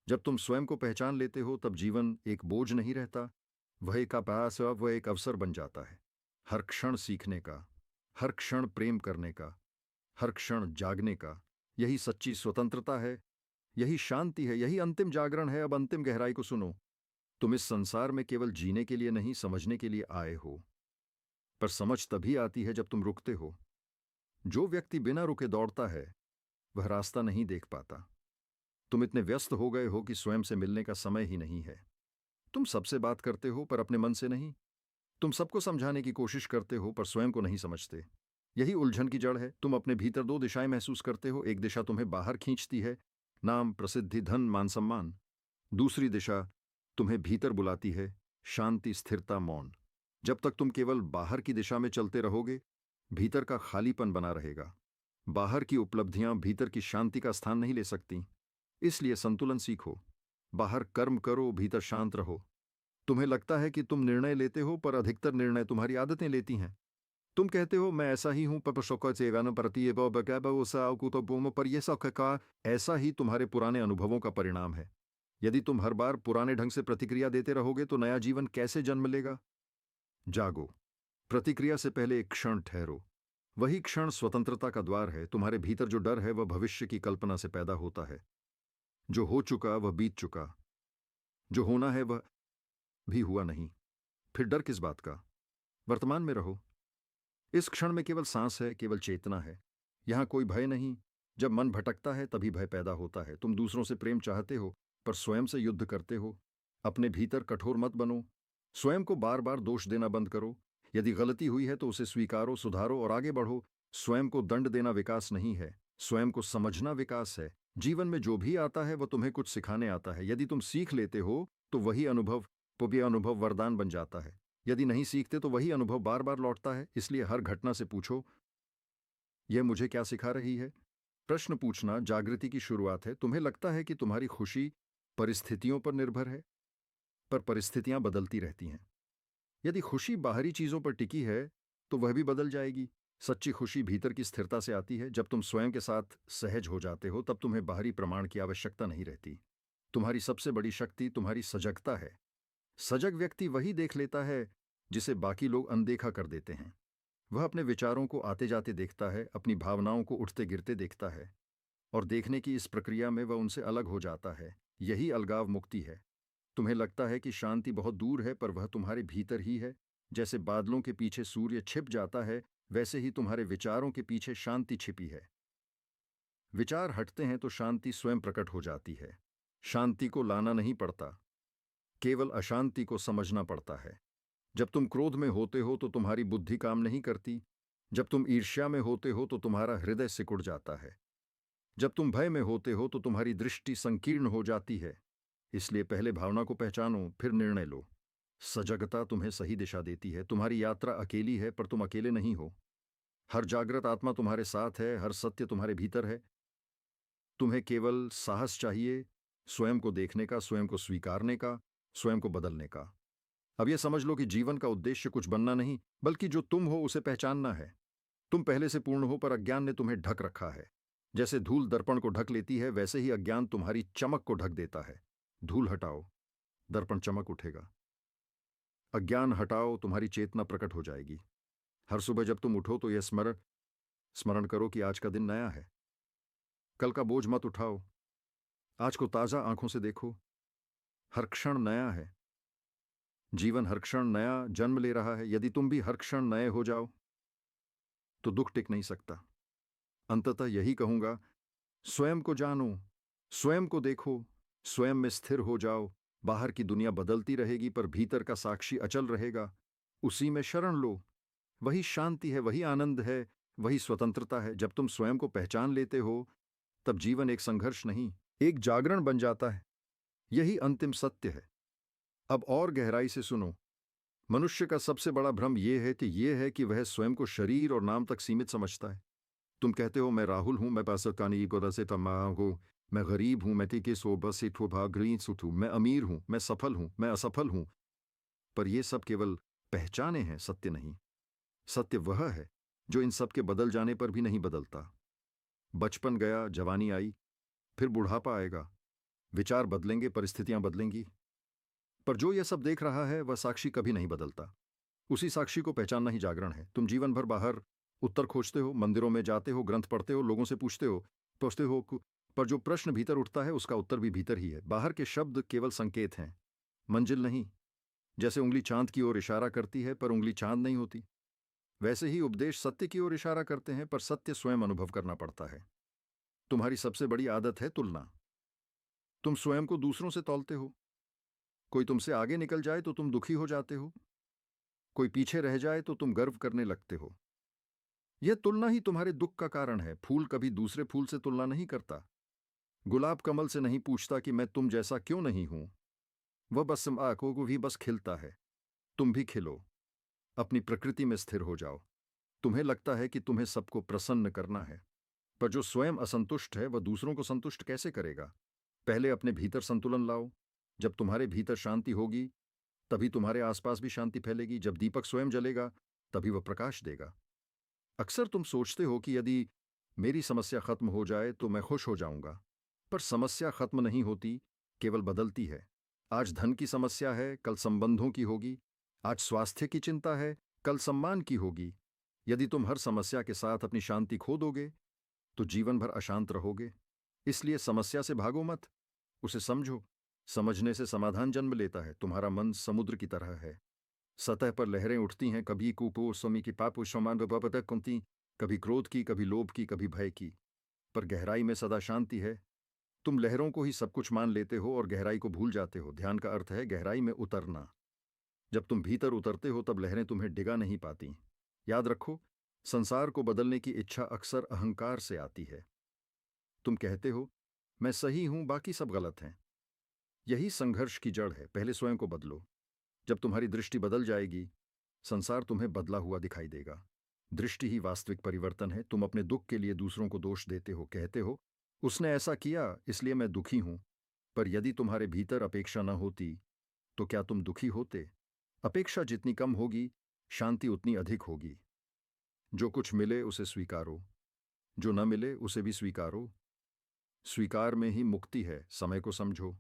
जब तुम स्वयं को पहचान लेते हो तब जीवन एक बोझ नहीं रहता, वह एक अभ्यास, वह एक अवसर बन जाता है। हर क्षण सीखने का, हर क्षण प्रेम करने का, हर क्षण जागने का। यही सच्ची स्वतंत्रता है, यही शांति है, यही अंतिम जागरण है। अब अंतिम गहराई को सुनो। तुम इस संसार में केवल जीने के लिए नहीं, समझने के लिए आए हो। पर समझ तभी आती है जब तुम रुकते हो। जो व्यक्ति बिना रुके दौड़ता है वह रास्ता नहीं देख पाता। तुम इतने व्यस्त हो गए हो कि स्वयं से मिलने का समय ही नहीं है। तुम सबसे बात करते हो पर अपने मन से नहीं। तुम सबको समझाने की कोशिश करते हो पर स्वयं को नहीं समझते। यही उलझन की जड़ है। तुम अपने भीतर दो दिशाएं महसूस करते हो। एक दिशा तुम्हें बाहर खींचती है, नाम, प्रसिद्धि, धन, मान सम्मान। दूसरी दिशा तुम्हें भीतर बुलाती है, शांति, स्थिरता, मौन। जब तक तुम केवल बाहर की दिशा में चलते रहोगे भीतर का खालीपन बना रहेगा। बाहर की उपलब्धियां भीतर की शांति का स्थान नहीं ले सकती। इसलिए संतुलन सीखो। बाहर कर्म करो, भीतर शांत रहो। तुम्हें लगता है कि तुम निर्णय लेते हो पर अधिकतर निर्णय तुम्हारी आदतें लेती हैं। तुम कहते हो मैं ऐसा ही हूं, पर यह सब का ऐसा ही तुम्हारे पुराने अनुभवों का परिणाम है। यदि तुम हर बार पुराने ढंग से प्रतिक्रिया देते रहोगे तो नया जीवन कैसे जन्म लेगा? जागो। प्रतिक्रिया से पहले एक क्षण ठहरो। वही क्षण स्वतंत्रता का द्वार है। तुम्हारे भीतर जो डर है वह भविष्य की कल्पना से पैदा होता है। जो हो चुका वह बीत चुका, जो होना है वह भी हुआ नहीं। फिर डर किस बात का? वर्तमान में रहो। इस क्षण में केवल सांस है, केवल चेतना है। यहां कोई भय नहीं। जब मन भटकता है तभी भय पैदा होता है। तुम दूसरों से प्रेम चाहते हो पर स्वयं से युद्ध करते हो। अपने भीतर कठोर मत बनो। स्वयं को बार बार दोष देना बंद करो। यदि गलती हुई है तो उसे स्वीकारो, सुधारो और आगे बढ़ो। स्वयं को दंड देना विकास नहीं है, स्वयं को समझना विकास है। जीवन में जो भी आता है वह तुम्हें कुछ सिखाने आता है। यदि तुम सीख लेते हो तो वही अनुभव वरदान बन जाता है। यदि नहीं सीखते तो वही अनुभव बार बार लौटता है। इसलिए हर घटना से पूछो, यह मुझे क्या सिखा रही है? प्रश्न पूछना जागृति की शुरुआत है। तुम्हें लगता है कि तुम्हारी खुशी परिस्थितियों पर निर्भर है, पर परिस्थितियां बदलती रहती हैं। यदि खुशी बाहरी चीजों पर टिकी है तो वह भी बदल जाएगी। सच्ची खुशी भीतर की स्थिरता से आती है। जब तुम स्वयं के साथ सहज हो जाते हो तब तुम्हें बाहरी प्रमाण की आवश्यकता नहीं रहती। तुम्हारी सबसे बड़ी शक्ति तुम्हारी सजगता है। सजग व्यक्ति वही देख लेता है जिसे बाकी लोग अनदेखा कर देते हैं। वह अपने विचारों को आते जाते देखता है, अपनी भावनाओं को उठते गिरते देखता है, और देखने की इस प्रक्रिया में वह उनसे अलग हो जाता है। यही अलगाव मुक्ति है। तुम्हें लगता है कि शांति बहुत दूर है पर वह तुम्हारे भीतर ही है। जैसे बादलों के पीछे सूर्य छिप जाता है वैसे ही तुम्हारे विचारों के पीछे शांति छिपी है। विचार हटते हैं तो शांति स्वयं प्रकट हो जाती है। शांति को लाना नहीं पड़ता, केवल अशांति को समझना पड़ता है। जब तुम क्रोध में होते हो तो तुम्हारी बुद्धि काम नहीं करती। जब तुम ईर्ष्या में होते हो तो तुम्हारा हृदय सिकुड़ जाता है। जब तुम भय में होते हो तो तुम्हारी दृष्टि संकीर्ण हो जाती है। इसलिए पहले भावना को पहचानो, फिर निर्णय लो। सजगता तुम्हें सही दिशा देती है। तुम्हारी यात्रा अकेली है पर तुम अकेले नहीं हो। हर जागृत आत्मा तुम्हारे साथ है, हर सत्य तुम्हारे भीतर है। तुम्हें केवल साहस चाहिए, स्वयं को देखने का, स्वयं को स्वीकारने का, स्वयं को बदलने का। अब यह समझ लो कि जीवन का उद्देश्य कुछ बनना नहीं, बल्कि जो तुम हो उसे पहचानना है। तुम पहले से पूर्ण हो पर अज्ञान ने तुम्हें ढक रखा है। जैसे धूल दर्पण को ढक लेती है वैसे ही अज्ञान तुम्हारी चमक को ढक देता है। धूल हटाओ, दर्पण चमक उठेगा। अज्ञान हटाओ, तुम्हारी चेतना प्रकट हो जाएगी। हर सुबह जब तुम उठो तो यह स्मरण करो कि आज का दिन नया है। कल का बोझ मत उठाओ, आज को ताजा आंखों से देखो। हर क्षण नया है, जीवन हर क्षण नया जन्म ले रहा है। यदि तुम भी हर क्षण नए हो जाओ तो दुख टिक नहीं सकता। अंततः यही कहूंगा, स्वयं को जानो, स्वयं को देखो, स्वयं में स्थिर हो जाओ। बाहर की दुनिया बदलती रहेगी पर भीतर का साक्षी अचल रहेगा। उसी में शरण लो। वही शांति है, वही आनंद है, वही स्वतंत्रता है। जब तुम स्वयं को पहचान लेते हो तब जीवन एक संघर्ष नहीं, एक जागरण बन जाता है। यही अंतिम सत्य है। अब और गहराई से सुनो। मनुष्य का सबसे बड़ा भ्रम यह है कि वह स्वयं को शरीर और नाम तक सीमित समझता है। तुम कहते हो, मैं राहुल हूं, मैं पासकानी गोदा से तमा हूं, मैं गरीब हूं, मैं टीके सो बस से भाग्री सुठू, मैं अमीर हूं, मैं सफल हूं, मैं असफल हूं। पर ये सब केवल पहचाने हैं, सत्य नहीं। सत्य वह है जो इन सब के बदल जाने पर भी नहीं बदलता। बचपन गया, जवानी आई, फिर बुढ़ापा आएगा। विचार बदलेंगे, परिस्थितियां बदलेंगी, पर जो यह सब देख रहा है वह साक्षी कभी नहीं बदलता। उसी साक्षी को पहचानना ही जागरण है। तुम जीवन भर बाहर उत्तर खोजते हो, मंदिरों में जाते हो, ग्रंथ पढ़ते हो, लोगों से पूछते हो, पर जो प्रश्न भीतर उठता है उसका उत्तर भी भीतर ही है। बाहर के शब्द केवल संकेत हैं, मंजिल नहीं। जैसे उंगली चांद की ओर इशारा करती है पर उंगली चांद नहीं होती, वैसे ही उपदेश सत्य की ओर इशारा करते हैं पर सत्य स्वयं अनुभव करना पड़ता है। तुम्हारी सबसे बड़ी आदत है तुलना। तुम स्वयं को दूसरों से तौलते हो। कोई तुमसे आगे निकल जाए तो तुम दुखी हो जाते हो, कोई पीछे रह जाए तो तुम गर्व करने लगते हो। यह तुलना ही तुम्हारे दुख का कारण है। फूल कभी दूसरे फूल से तुलना नहीं करता। गुलाब कमल से नहीं पूछता कि मैं तुम जैसा क्यों नहीं हूं। वह बस आंखों को भी बस खिलता है। तुम भी खिलो, अपनी प्रकृति में स्थिर हो जाओ। तुम्हें लगता है कि तुम्हें सबको प्रसन्न करना है, पर जो स्वयं असंतुष्ट है वह दूसरों को संतुष्ट कैसे करेगा? पहले अपने भीतर संतुलन लाओ। जब तुम्हारे भीतर शांति होगी तभी तुम्हारे आसपास भी शांति फैलेगी। जब दीपक स्वयं जलेगा तभी वह प्रकाश देगा। अक्सर तुम सोचते हो कि यदि मेरी समस्या खत्म हो जाए तो मैं खुश हो जाऊंगा, पर समस्या खत्म नहीं होती, केवल बदलती है। आज धन की समस्या है, कल संबंधों की होगी। आज स्वास्थ्य की चिंता है, कल सम्मान की होगी। यदि तुम हर समस्या के साथ अपनी शांति खो दोगे तो जीवन भर अशांत रहोगे। इसलिए समस्या से भागो मत, उसे समझो। समझने से समाधान जन्म लेता है। तुम्हारा मन समुद्र की तरह है। सतह पर लहरें उठती हैं, कभी कुपो समी की पापु समान कुंती, कभी क्रोध की, कभी लोभ की, कभी भय की, पर गहराई में सदा शांति है। तुम लहरों को ही सब कुछ मान लेते हो और गहराई को भूल जाते हो। ध्यान का अर्थ है गहराई में उतरना। जब तुम भीतर उतरते हो तब लहरें तुम्हें डिगा नहीं पाती। याद रखो, संसार को बदलने की इच्छा अक्सर अहंकार से आती है। तुम कहते हो, मैं सही हूं, बाकी सब गलत हैं। यही संघर्ष की जड़ है। पहले स्वयं को बदलो। जब तुम्हारी दृष्टि बदल जाएगी संसार तुम्हें बदला हुआ दिखाई देगा। दृष्टि ही वास्तविक परिवर्तन है। तुम अपने दुख के लिए दूसरों को दोष देते हो, कहते हो, उसने ऐसा किया इसलिए मैं दुखी हूं। पर यदि तुम्हारे भीतर अपेक्षा न होती तो क्या तुम दुखी होते? अपेक्षा जितनी कम होगी शांति उतनी अधिक होगी। जो कुछ मिले उसे स्वीकारो, जो न मिले उसे भी स्वीकारो। स्वीकार में ही मुक्ति है। समय को समझो।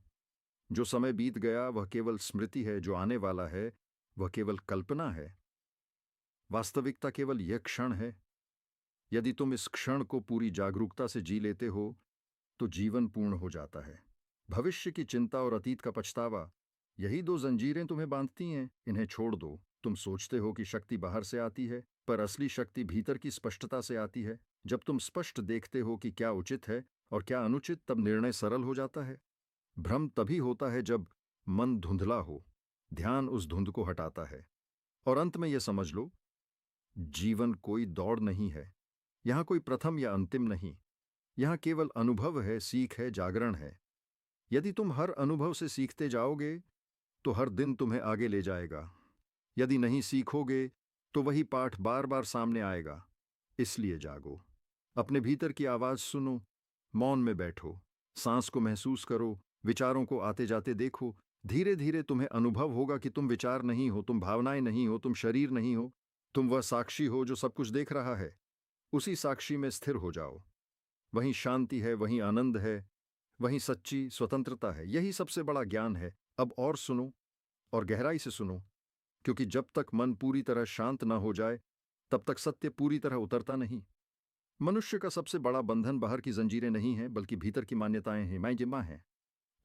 जो समय बीत गया वह केवल स्मृति है, जो आने वाला है वह केवल कल्पना है। वास्तविकता केवल यह क्षण है। यदि तुम इस क्षण को पूरी जागरूकता से जी लेते हो तो जीवन पूर्ण हो जाता है। भविष्य की चिंता और अतीत का पछतावा, यही दो जंजीरें तुम्हें बांधती हैं। इन्हें छोड़ दो। तुम सोचते हो कि शक्ति बाहर से आती है, पर असली शक्ति भीतर की स्पष्टता से आती है। जब तुम स्पष्ट देखते हो कि क्या उचित है और क्या अनुचित, तब निर्णय सरल हो जाता है। भ्रम तभी होता है जब मन धुंधला हो। ध्यान उस धुंध को हटाता है। और अंत में यह समझ लो, जीवन कोई दौड़ नहीं है। यहां कोई प्रथम या अंतिम नहीं। यहां केवल अनुभव है, सीख है, जागरण है। यदि तुम हर अनुभव से सीखते जाओगे तो हर दिन तुम्हें आगे ले जाएगा। यदि नहीं सीखोगे तो वही पाठ बार बार सामने आएगा। इसलिए जागो, अपने भीतर की आवाज सुनो, मौन में बैठो, सांस को महसूस करो, विचारों को आते जाते देखो। धीरे धीरे तुम्हें अनुभव होगा कि तुम विचार नहीं हो, तुम भावनाएं नहीं हो, तुम शरीर नहीं हो। तुम वह साक्षी हो जो सब कुछ देख रहा है। उसी साक्षी में स्थिर हो जाओ। वहीं शांति है, वहीं आनंद है, वहीं सच्ची स्वतंत्रता है। यही सबसे बड़ा ज्ञान है। अब और सुनो, और गहराई से सुनो। क्योंकि जब तक मन पूरी तरह शांत न हो जाए तब तक सत्य पूरी तरह उतरता नहीं। मनुष्य का सबसे बड़ा बंधन बाहर की जंजीरें नहीं हैं, बल्कि भीतर की मान्यताएं हैं, मैं जिम्मा हैं।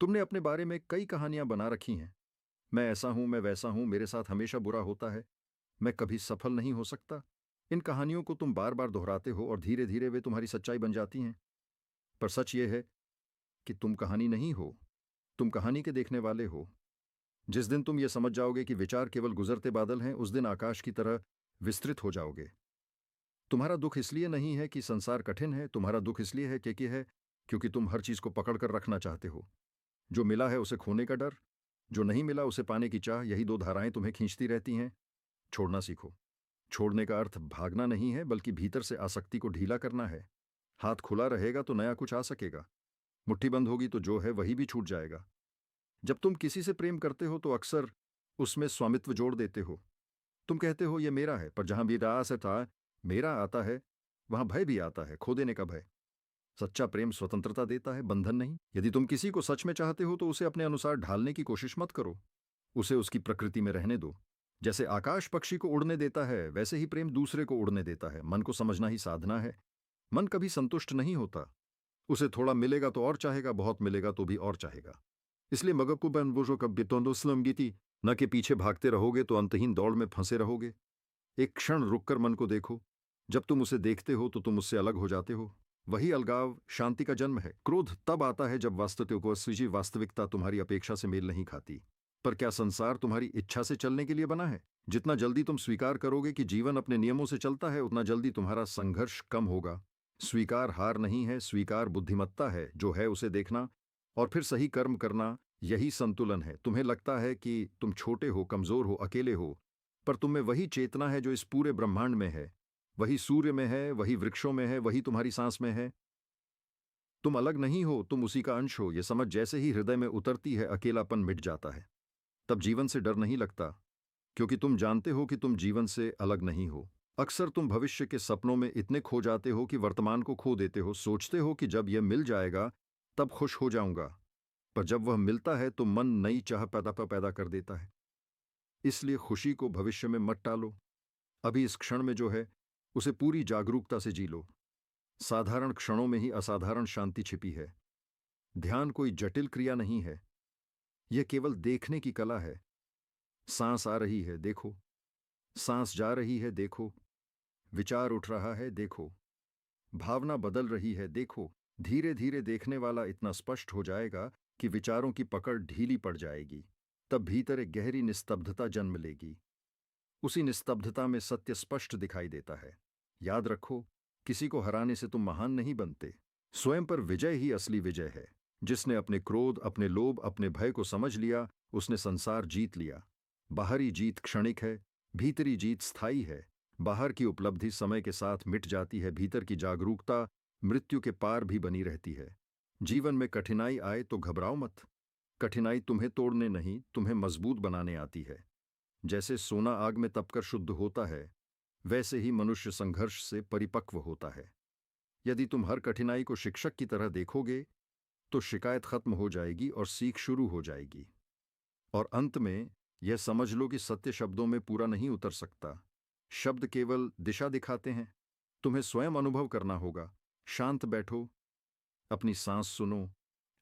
तुमने अपने बारे में कई कहानियां बना रखी हैं। मैं ऐसा हूं, मैं वैसा हूं, मेरे साथ हमेशा बुरा होता है, मैं कभी सफल नहीं हो सकता। इन कहानियों को तुम बार बार दोहराते हो और धीरे धीरे वे तुम्हारी सच्चाई बन जाती हैं। पर सच ये है कि तुम कहानी नहीं हो, तुम कहानी के देखने वाले हो। जिस दिन तुम ये समझ जाओगे कि विचार केवल गुजरते बादल हैं, उस दिन आकाश की तरह विस्तृत हो जाओगे। तुम्हारा दुख इसलिए नहीं है कि संसार कठिन है, तुम्हारा दुख इसलिए है क्योंकि तुम हर चीज को पकड़ कर रखना चाहते हो। जो मिला है उसे खोने का डर, जो नहीं मिला उसे पाने की चाह, यही दो धाराएं तुम्हें खींचती रहती हैं। छोड़ना सीखो। छोड़ने का अर्थ भागना नहीं है, बल्कि भीतर से आसक्ति को ढीला करना है। हाथ खुला रहेगा तो नया कुछ आ सकेगा, मुट्ठी बंद होगी तो जो है वही भी छूट जाएगा। जब तुम किसी से प्रेम करते हो तो अक्सर उसमें स्वामित्व जोड़ देते हो। तुम कहते हो ये मेरा है, पर जहां भी रास था मेरा आता है, वहां भय भी आता है, खो देने का भय। सच्चा प्रेम स्वतंत्रता देता है, बंधन नहीं। यदि तुम किसी को सच में चाहते हो तो उसे अपने अनुसार ढालने की कोशिश मत करो, उसे उसकी प्रकृति में रहने दो। जैसे आकाश पक्षी को उड़ने देता है, वैसे ही प्रेम दूसरे को उड़ने देता है। मन को समझना ही साधना है। मन कभी संतुष्ट नहीं होता, उसे थोड़ा मिलेगा तो और चाहेगा, बहुत मिलेगा तो भी और चाहेगा। इसलिए मगकुबन वो जो कब बितोंदोस्लमगीती न के पीछे भागते रहोगे तो अंतहीन दौड़ में फंसे रहोगे। एक क्षण रुककर मन को देखो। जब तुम उसे देखते हो तो तुम उससे अलग हो जाते हो। वही अलगाव शांति का जन्म है। क्रोध तब आता है जब वास्तविकता तुम्हारी अपेक्षा से मेल नहीं खाती। पर क्या संसार तुम्हारी इच्छा से चलने के लिए बना है? जितना जल्दी तुम स्वीकार करोगे कि जीवन अपने नियमों से चलता है, उतना जल्दी तुम्हारा संघर्ष कम होगा। स्वीकार हार नहीं है, स्वीकार बुद्धिमत्ता है। जो है उसे देखना और फिर सही कर्म करना, यही संतुलन है। तुम्हें लगता है कि तुम छोटे हो, कमजोर हो, अकेले हो, पर तुम में वही चेतना है जो इस पूरे ब्रह्मांड में है, वही सूर्य में है, वही वृक्षों में है, वही तुम्हारी सांस में है। तुम अलग नहीं हो, तुम उसी का अंश हो। यह समझ जैसे ही हृदय में उतरती है, अकेलापन मिट जाता है। तब जीवन से डर नहीं लगता, क्योंकि तुम जानते हो कि तुम जीवन से अलग नहीं हो। अक्सर तुम भविष्य के सपनों में इतने खो जाते हो कि वर्तमान को खो देते हो। सोचते हो कि जब यह मिल जाएगा तब खुश हो जाऊंगा, पर जब वह मिलता है तो मन नई चाह पैदा कर देता है। इसलिए खुशी को भविष्य में मत टालो। अभी इस क्षण में जो है उसे पूरी जागरूकता से जी लो। साधारण क्षणों में ही असाधारण शांति छिपी है। ध्यान कोई जटिल क्रिया नहीं है, यह केवल देखने की कला है। सांस आ रही है, देखो। सांस जा रही है, देखो। विचार उठ रहा है, देखो। भावना बदल रही है, देखो। धीरे धीरे देखने वाला इतना स्पष्ट हो जाएगा कि विचारों की पकड़ ढीली पड़ जाएगी। तब भीतर एक गहरी निस्तब्धता जन्म लेगी। उसी निस्तब्धता में सत्य स्पष्ट दिखाई देता है। याद रखो, किसी को हराने से तुम महान नहीं बनते। स्वयं पर विजय ही असली विजय है। जिसने अपने क्रोध, अपने लोभ, अपने भय को समझ लिया, उसने संसार जीत लिया। बाहरी जीत क्षणिक है, भीतरी जीत स्थायी है। बाहर की उपलब्धि समय के साथ मिट जाती है, भीतर की जागरूकता मृत्यु के पार भी बनी रहती है। जीवन में कठिनाई आए तो घबराओ मत। कठिनाई तुम्हें तोड़ने नहीं, तुम्हें मजबूत बनाने आती है। जैसे सोना आग में तपकर शुद्ध होता है, वैसे ही मनुष्य संघर्ष से परिपक्व होता है। यदि तुम हर कठिनाई को शिक्षक की तरह देखोगे तो शिकायत खत्म हो जाएगी और सीख शुरू हो जाएगी। और अंत में यह समझ लो कि सत्य शब्दों में पूरा नहीं उतर सकता। शब्द केवल दिशा दिखाते हैं, तुम्हें स्वयं अनुभव करना होगा। शांत बैठो, अपनी सांस सुनो,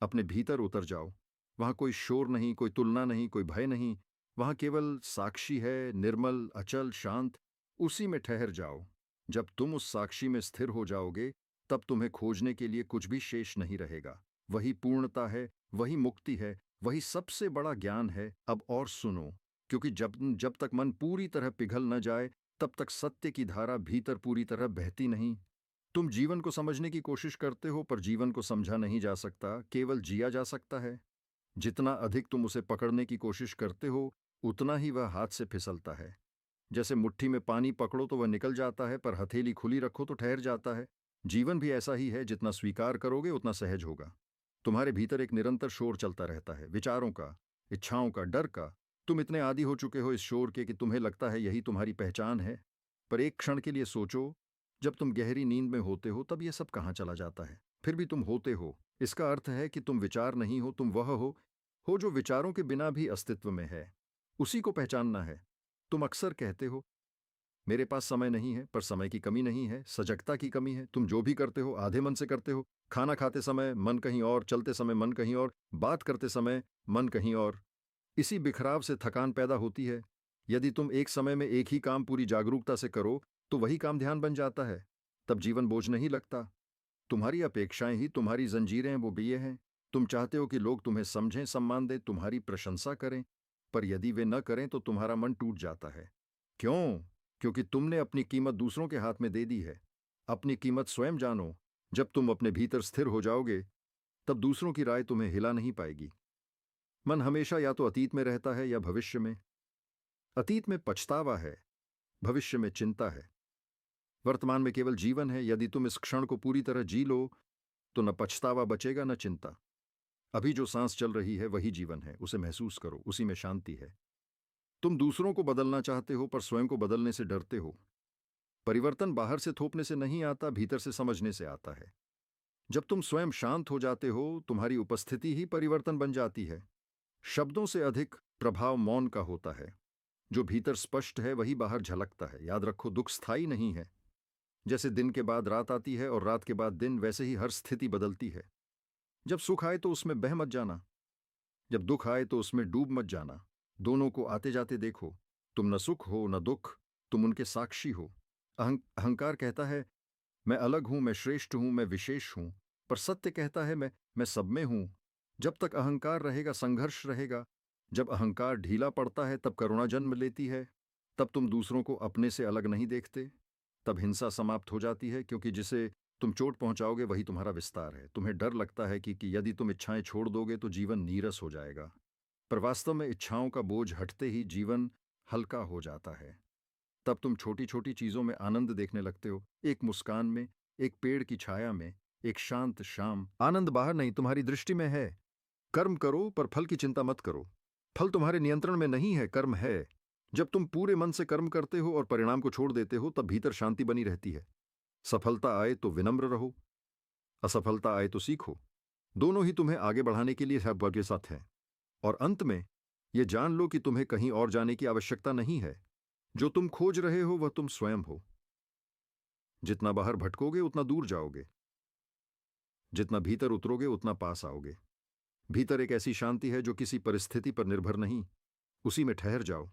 अपने भीतर उतर जाओ। वहां कोई शोर नहीं, कोई तुलना नहीं, कोई भय नहीं। वहां केवल साक्षी है, निर्मल, अचल, शांत। उसी में ठहर जाओ। जब तुम उस साक्षी में स्थिर हो जाओगे, तब तुम्हें खोजने के लिए कुछ भी शेष नहीं रहेगा। वही पूर्णता है, वही मुक्ति है, वही सबसे बड़ा ज्ञान है। अब और सुनो, क्योंकि जब तक मन पूरी तरह पिघल न जाए, तब तक सत्य की धारा भीतर पूरी तरह बहती नहीं। तुम जीवन को समझने की कोशिश करते हो, पर जीवन को समझा नहीं जा सकता, केवल जिया जा सकता है। जितना अधिक तुम उसे पकड़ने की कोशिश करते हो, उतना ही वह हाथ से फिसलता है। जैसे मुट्ठी में पानी पकड़ो तो वह निकल जाता है, पर हथेली खुली रखो तो ठहर जाता है। जीवन भी ऐसा ही है, जितना स्वीकार करोगे उतना सहज होगा। तुम्हारे भीतर एक निरंतर शोर चलता रहता है, विचारों का, इच्छाओं का, डर का। तुम इतने आदी हो चुके हो इस शोर के कि तुम्हें लगता है यही तुम्हारी पहचान है। पर एक क्षण के लिए सोचो, जब तुम गहरी नींद में होते हो तब यह सब कहाँ चला जाता है? फिर भी तुम होते हो। इसका अर्थ है कि तुम विचार नहीं हो, तुम वह हो जो विचारों के बिना भी अस्तित्व में है। उसी को पहचानना है। तुम अक्सर कहते हो, मेरे पास समय नहीं है, पर समय की कमी नहीं है, सजगता की कमी है। तुम जो भी करते हो आधे मन से करते हो। खाना खाते समय मन कहीं और, चलते समय मन कहीं और, बात करते समय मन कहीं और। इसी बिखराव से थकान पैदा होती है। यदि तुम एक समय में एक ही काम पूरी जागरूकता से करो तो वही काम ध्यान बन जाता है। तब जीवन बोझ नहीं लगता। तुम्हारी अपेक्षाएं ही तुम्हारी जंजीरें वो बिये हैं। तुम चाहते हो कि लोग तुम्हें समझें, सम्मान दें, तुम्हारी प्रशंसा करें, पर यदि वे न करें तो तुम्हारा मन टूट जाता है। क्यों? क्योंकि तुमने अपनी कीमत दूसरों के हाथ में दे दी है। अपनी कीमत स्वयं जानो। जब तुम अपने भीतर स्थिर हो जाओगे तब दूसरों की राय तुम्हें हिला नहीं पाएगी। मन हमेशा या तो अतीत में रहता है या भविष्य में। अतीत में पछतावा है, भविष्य में चिंता है। वर्तमान में केवल जीवन है। यदि तुम इस क्षण को पूरी तरह जी लो तो न पछतावा बचेगा न चिंता। अभी जो सांस चल रही है वही जीवन है, उसे महसूस करो, उसी में शांति है। तुम दूसरों को बदलना चाहते हो पर स्वयं को बदलने से डरते हो। परिवर्तन बाहर से थोपने से नहीं आता, भीतर से समझने से आता है। जब तुम स्वयं शांत हो जाते हो तुम्हारी उपस्थिति ही परिवर्तन बन जाती है। शब्दों से अधिक प्रभाव मौन का होता है। जो भीतर स्पष्ट है वही बाहर झलकता है। याद रखो, दुख स्थायी नहीं है। जैसे दिन के बाद रात आती है और रात के बाद दिन, वैसे ही हर स्थिति बदलती है। जब सुख आए तो उसमें बह मत जाना, जब दुख आए तो उसमें डूब मत जाना। दोनों को आते जाते देखो। तुम न सुख हो न दुख, तुम उनके साक्षी हो। अहंकार कहता है मैं अलग हूं, मैं श्रेष्ठ हूं, मैं विशेष हूं, पर सत्य कहता है मैं सब में हूं। जब तक अहंकार रहेगा संघर्ष रहेगा। जब अहंकार ढीला पड़ता है तब करुणा जन्म लेती है। तब तुम दूसरों को अपने से अलग नहीं देखते। तब हिंसा समाप्त हो जाती है, क्योंकि जिसे तुम चोट पहुंचाओगे वही तुम्हारा विस्तार है। तुम्हें डर लगता है कि यदि तुम इच्छाएं छोड़ दोगे तो जीवन नीरस हो जाएगा, पर वास्तव में इच्छाओं का बोझ हटते ही जीवन हल्का हो जाता है। तब तुम छोटी छोटी चीजों में आनंद देखने लगते हो। एक मुस्कान में, एक पेड़ की छाया में, एक शांत शाम। आनंद बाहर नहीं, तुम्हारी दृष्टि में है। कर्म करो पर फल की चिंता मत करो। फल तुम्हारे नियंत्रण में नहीं है, कर्म है। जब तुम पूरे मन से कर्म करते हो और परिणाम को छोड़ देते हो तब भीतर शांति बनी रहती है। सफलता आए तो विनम्र रहो, असफलता आए तो सीखो। दोनों ही तुम्हें आगे बढ़ाने के लिए के साथ है। और अंत में यह जान लो कि तुम्हें कहीं और जाने की आवश्यकता नहीं है। जो तुम खोज रहे हो वह तुम स्वयं हो। जितना बाहर भटकोगे उतना दूर जाओगे, जितना भीतर उतरोगे उतना पास आओगे। भीतर एक ऐसी शांति है जो किसी परिस्थिति पर निर्भर नहीं, उसी में ठहर जाओ।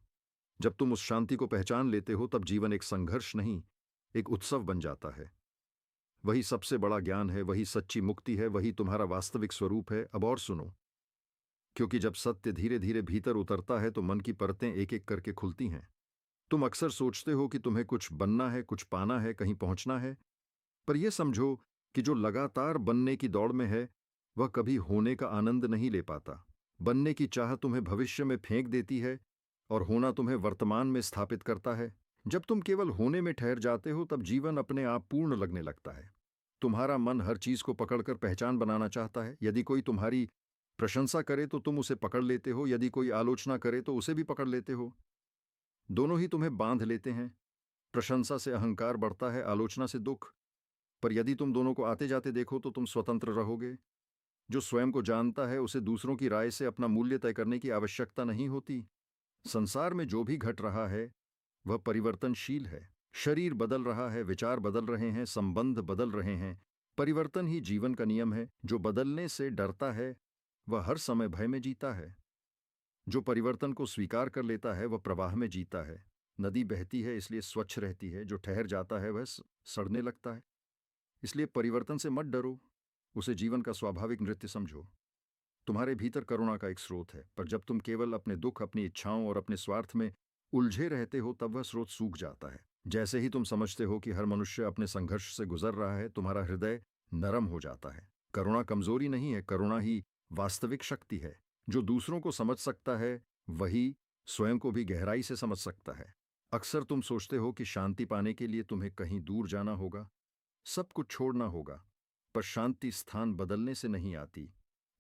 जब तुम उस शांति को पहचान लेते हो तब जीवन एक संघर्ष नहीं, एक उत्सव बन जाता है। वही सबसे बड़ा ज्ञान है, वही सच्ची मुक्ति है, वही तुम्हारा वास्तविक स्वरूप है। अब और सुनो, क्योंकि जब सत्य धीरे धीरे भीतर उतरता है तो मन की परतें एक एक करके खुलती हैं। तुम अक्सर सोचते हो कि तुम्हें कुछ बनना है, कुछ पाना है, कहीं पहुंचना है, पर यह समझो कि जो लगातार बनने की दौड़ में है वह कभी होने का आनंद नहीं ले पाता। बनने की चाह तुम्हें भविष्य में फेंक देती है और होना तुम्हें वर्तमान में स्थापित करता है। जब तुम केवल होने में ठहर जाते हो तब जीवन अपने आप पूर्ण लगने लगता है। तुम्हारा मन हर चीज को पकड़कर पहचान बनाना चाहता है। यदि कोई तुम्हारी प्रशंसा करे तो तुम उसे पकड़ लेते हो, यदि कोई आलोचना करे तो उसे भी पकड़ लेते हो। दोनों ही तुम्हें बांध लेते हैं। प्रशंसा से अहंकार बढ़ता है, आलोचना से दुख। पर यदि तुम दोनों को आते जाते देखो तो तुम स्वतंत्र रहोगे। जो स्वयं को जानता है उसे दूसरों की राय से अपना मूल्य तय करने की आवश्यकता नहीं होती। संसार में जो भी घट रहा है वह परिवर्तनशील है। शरीर बदल रहा है, विचार बदल रहे हैं, संबंध बदल रहे हैं। परिवर्तन ही जीवन का नियम है। जो बदलने से डरता है वह हर समय भय में जीता है। जो परिवर्तन को स्वीकार कर लेता है वह प्रवाह में जीता है। नदी बहती है इसलिए स्वच्छ रहती है, जो ठहर जाता है वह सड़ने लगता है। इसलिए परिवर्तन से मत डरो, उसे जीवन का स्वाभाविक नृत्य समझो। तुम्हारे भीतर करुणा का एक स्रोत है, पर जब तुम केवल अपने दुख, अपनी इच्छाओं और अपने स्वार्थ में उलझे रहते हो तब वह स्रोत सूख जाता है। जैसे ही तुम समझते हो कि हर मनुष्य अपने संघर्ष से गुजर रहा है, तुम्हारा हृदय नरम हो जाता है। करुणा कमजोरी नहीं है, करुणा ही वास्तविक शक्ति है। जो दूसरों को समझ सकता है वही स्वयं को भी गहराई से समझ सकता है। अक्सर तुम सोचते हो कि शांति पाने के लिए तुम्हें कहीं दूर जाना होगा, सब कुछ छोड़ना होगा, पर शांति स्थान बदलने से नहीं आती,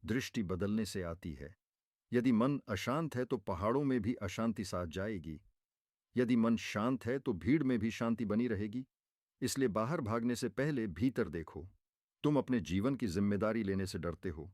दृष्टि बदलने से आती है। यदि मन अशांत है तो पहाड़ों में भी अशांति साथ जाएगी। यदि मन शांत है तो भीड़ में भी शांति बनी रहेगी। इसलिए बाहर भागने से पहले भीतर देखो। तुम अपने जीवन की जिम्मेदारी लेने से डरते हो।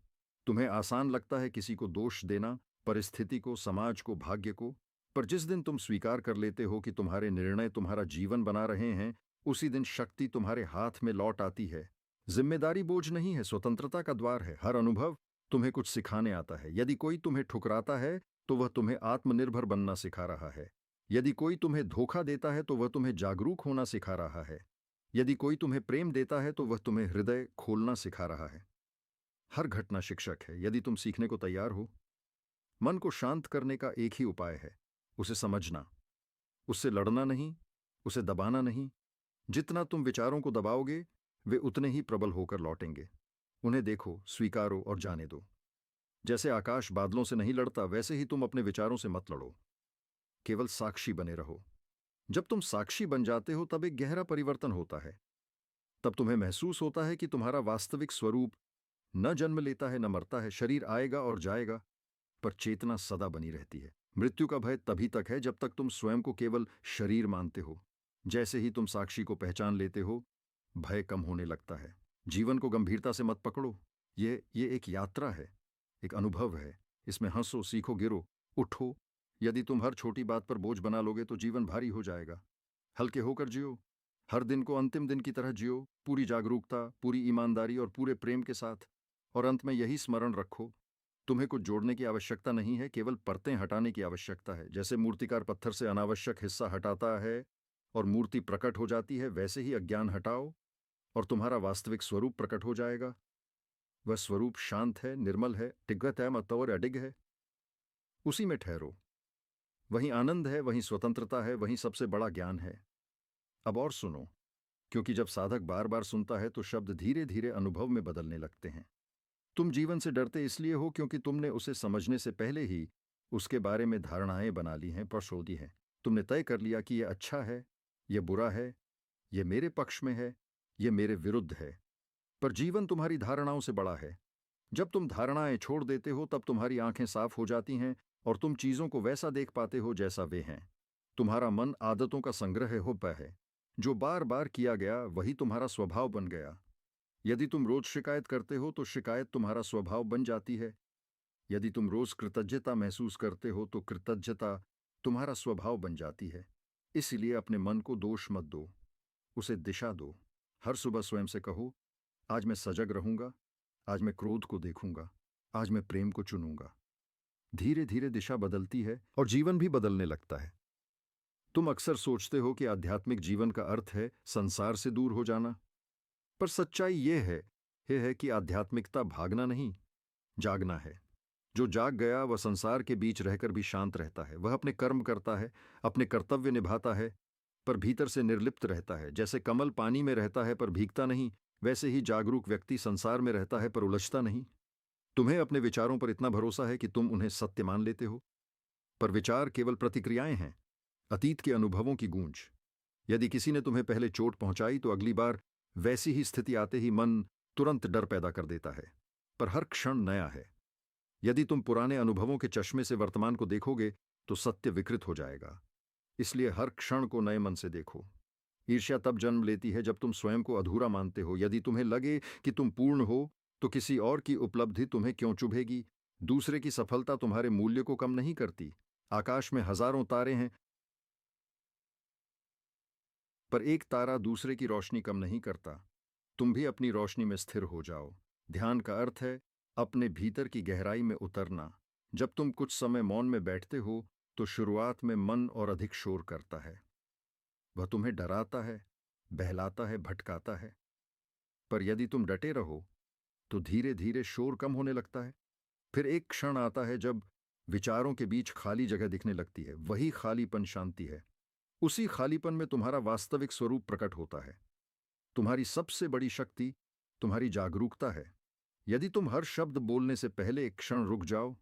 तुम्हें आसान लगता है किसी को दोष देना, परिस्थिति को, समाज को, भाग्य को, पर जिस दिन तुम स्वीकार कर लेते हो कि तुम्हारे निर्णय तुम्हारा जीवन बना रहे हैं, उसी दिन शक्ति तुम्हारे हाथ में लौट आती है। जिम्मेदारी बोझ नहीं है, स्वतंत्रता का द्वार है। हर अनुभव तुम्हें कुछ सिखाने आता है। यदि कोई तुम्हें ठुकराता है तो वह तुम्हें आत्मनिर्भर बनना सिखा रहा है। यदि कोई तुम्हें धोखा देता है तो वह तुम्हें जागरूक होना सिखा रहा है। यदि कोई तुम्हें प्रेम देता है तो वह तुम्हें हृदय खोलना सिखा रहा है। हर घटना शिक्षक है, यदि तुम सीखने को तैयार हो। मन को शांत करने का एक ही उपाय है, उसे समझना। उससे लड़ना नहीं, उसे दबाना नहीं। जितना तुम विचारों को दबाओगे, वे उतने ही प्रबल होकर लौटेंगे। उन्हें देखो, स्वीकारो और जाने दो। जैसे आकाश बादलों से नहीं लड़ता, वैसे ही तुम अपने विचारों से मत लड़ो। केवल साक्षी बने रहो। जब तुम साक्षी बन जाते हो तब एक गहरा परिवर्तन होता है। तब तुम्हें महसूस होता है कि तुम्हारा वास्तविक स्वरूप न जन्म लेता है, न मरता है। शरीर आएगा और जाएगा, पर चेतना सदा बनी रहती है। मृत्यु का भय तभी तक है जब तक तुम स्वयं को केवल शरीर मानते हो। जैसे ही तुम साक्षी को पहचान लेते हो, भय कम होने लगता है। जीवन को गंभीरता से मत पकड़ो। ये एक यात्रा है, एक अनुभव है। इसमें हंसो, सीखो, गिरो, उठो। यदि तुम हर छोटी बात पर बोझ बना लोगे तो जीवन भारी हो जाएगा। हल्के होकर जियो, हर दिन को अंतिम दिन की तरह जियो, पूरी जागरूकता, पूरी ईमानदारी और पूरे प्रेम के साथ। और अंत में यही स्मरण रखो, तुम्हें कुछ जोड़ने की आवश्यकता नहीं है, केवल परतें हटाने की आवश्यकता है। जैसे मूर्तिकार पत्थर से अनावश्यक हिस्सा हटाता है और मूर्ति प्रकट हो जाती है, वैसे ही अज्ञान हटाओ और तुम्हारा वास्तविक स्वरूप प्रकट हो जाएगा। वह स्वरूप शांत है, निर्मल है, टिगत है, मतवर अडिग है। उसी में ठहरो। वहीं आनंद है, वहीं स्वतंत्रता है, वहीं सबसे बड़ा ज्ञान है। अब और सुनो, क्योंकि जब साधक बार बार सुनता है तो शब्द धीरे धीरे अनुभव में बदलने लगते हैं। तुम जीवन से डरते इसलिए हो क्योंकि तुमने उसे समझने से पहले ही उसके बारे में धारणाएं बना ली हैं, प्रशोधी हैं। तुमने तय कर लिया कि यह अच्छा है, यह बुरा है, यह मेरे पक्ष में है, यह मेरे विरुद्ध है। पर जीवन तुम्हारी धारणाओं से बड़ा है। जब तुम धारणाएं छोड़ देते हो तब तुम्हारी आंखें साफ हो जाती हैं और तुम चीजों को वैसा देख पाते हो जैसा वे हैं। तुम्हारा मन आदतों का संग्रह हो पाया है। जो बार बार किया गया वही तुम्हारा स्वभाव बन गया। यदि तुम रोज शिकायत करते हो तो शिकायत तुम्हारा स्वभाव बन जाती है। यदि तुम रोज कृतज्ञता महसूस करते हो तो कृतज्ञता तुम्हारा स्वभाव बन जाती है। इसलिए अपने मन को दोष मत दो, उसे दिशा दो। हर सुबह स्वयं से कहो, आज मैं सजग रहूंगा, आज मैं क्रोध को देखूंगा, आज मैं प्रेम को चुनूंगा। धीरे धीरे दिशा बदलती है और जीवन भी बदलने लगता है। तुम अक्सर सोचते हो कि आध्यात्मिक जीवन का अर्थ है संसार से दूर हो जाना, पर सच्चाई यह है कि आध्यात्मिकता भागना नहीं, जागना है। जो जाग गया वह संसार के बीच रहकर भी शांत रहता है। वह अपने कर्म करता है, अपने कर्तव्य निभाता है, पर भीतर से निर्लिप्त रहता है। जैसे कमल पानी में रहता है पर भीगता नहीं, वैसे ही जागरूक व्यक्ति संसार में रहता है पर उलझता नहीं। तुम्हें अपने विचारों पर इतना भरोसा है कि तुम उन्हें सत्य मान लेते हो, पर विचार केवल प्रतिक्रियाएं हैं, अतीत के अनुभवों की गूंज। यदि किसी ने तुम्हें पहले चोट पहुंचाई तो अगली बार वैसी ही स्थिति आते ही मन तुरंत डर पैदा कर देता है, पर हर क्षण नया है। यदि तुम पुराने अनुभवों के चश्मे से वर्तमान को देखोगे तो सत्य विकृत हो जाएगा। इसलिए हर क्षण को नए मन से देखो। ईर्ष्या तब जन्म लेती है जब तुम स्वयं को अधूरा मानते हो। यदि तुम्हें लगे कि तुम पूर्ण हो तो किसी और की उपलब्धि तुम्हें क्यों चुभेगी? दूसरे की सफलता तुम्हारे मूल्य को कम नहीं करती। आकाश में हजारों तारे हैं, पर एक तारा दूसरे की रोशनी कम नहीं करता। तुम भी अपनी रोशनी में स्थिर हो जाओ। ध्यान का अर्थ है अपने भीतर की गहराई में उतरना। जब तुम कुछ समय मौन में बैठते हो तो शुरुआत में मन और अधिक शोर करता है। वह तुम्हें डराता है, बहलाता है, भटकाता है। पर यदि तुम डटे रहो तो धीरे धीरे शोर कम होने लगता है। फिर एक क्षण आता है जब विचारों के बीच खाली जगह दिखने लगती है। वही खालीपन शांति है। उसी खालीपन में तुम्हारा वास्तविक स्वरूप प्रकट होता है। तुम्हारी सबसे बड़ी शक्ति तुम्हारी जागरूकता है। यदि तुम हर शब्द बोलने से पहले एक क्षण रुक जाओ,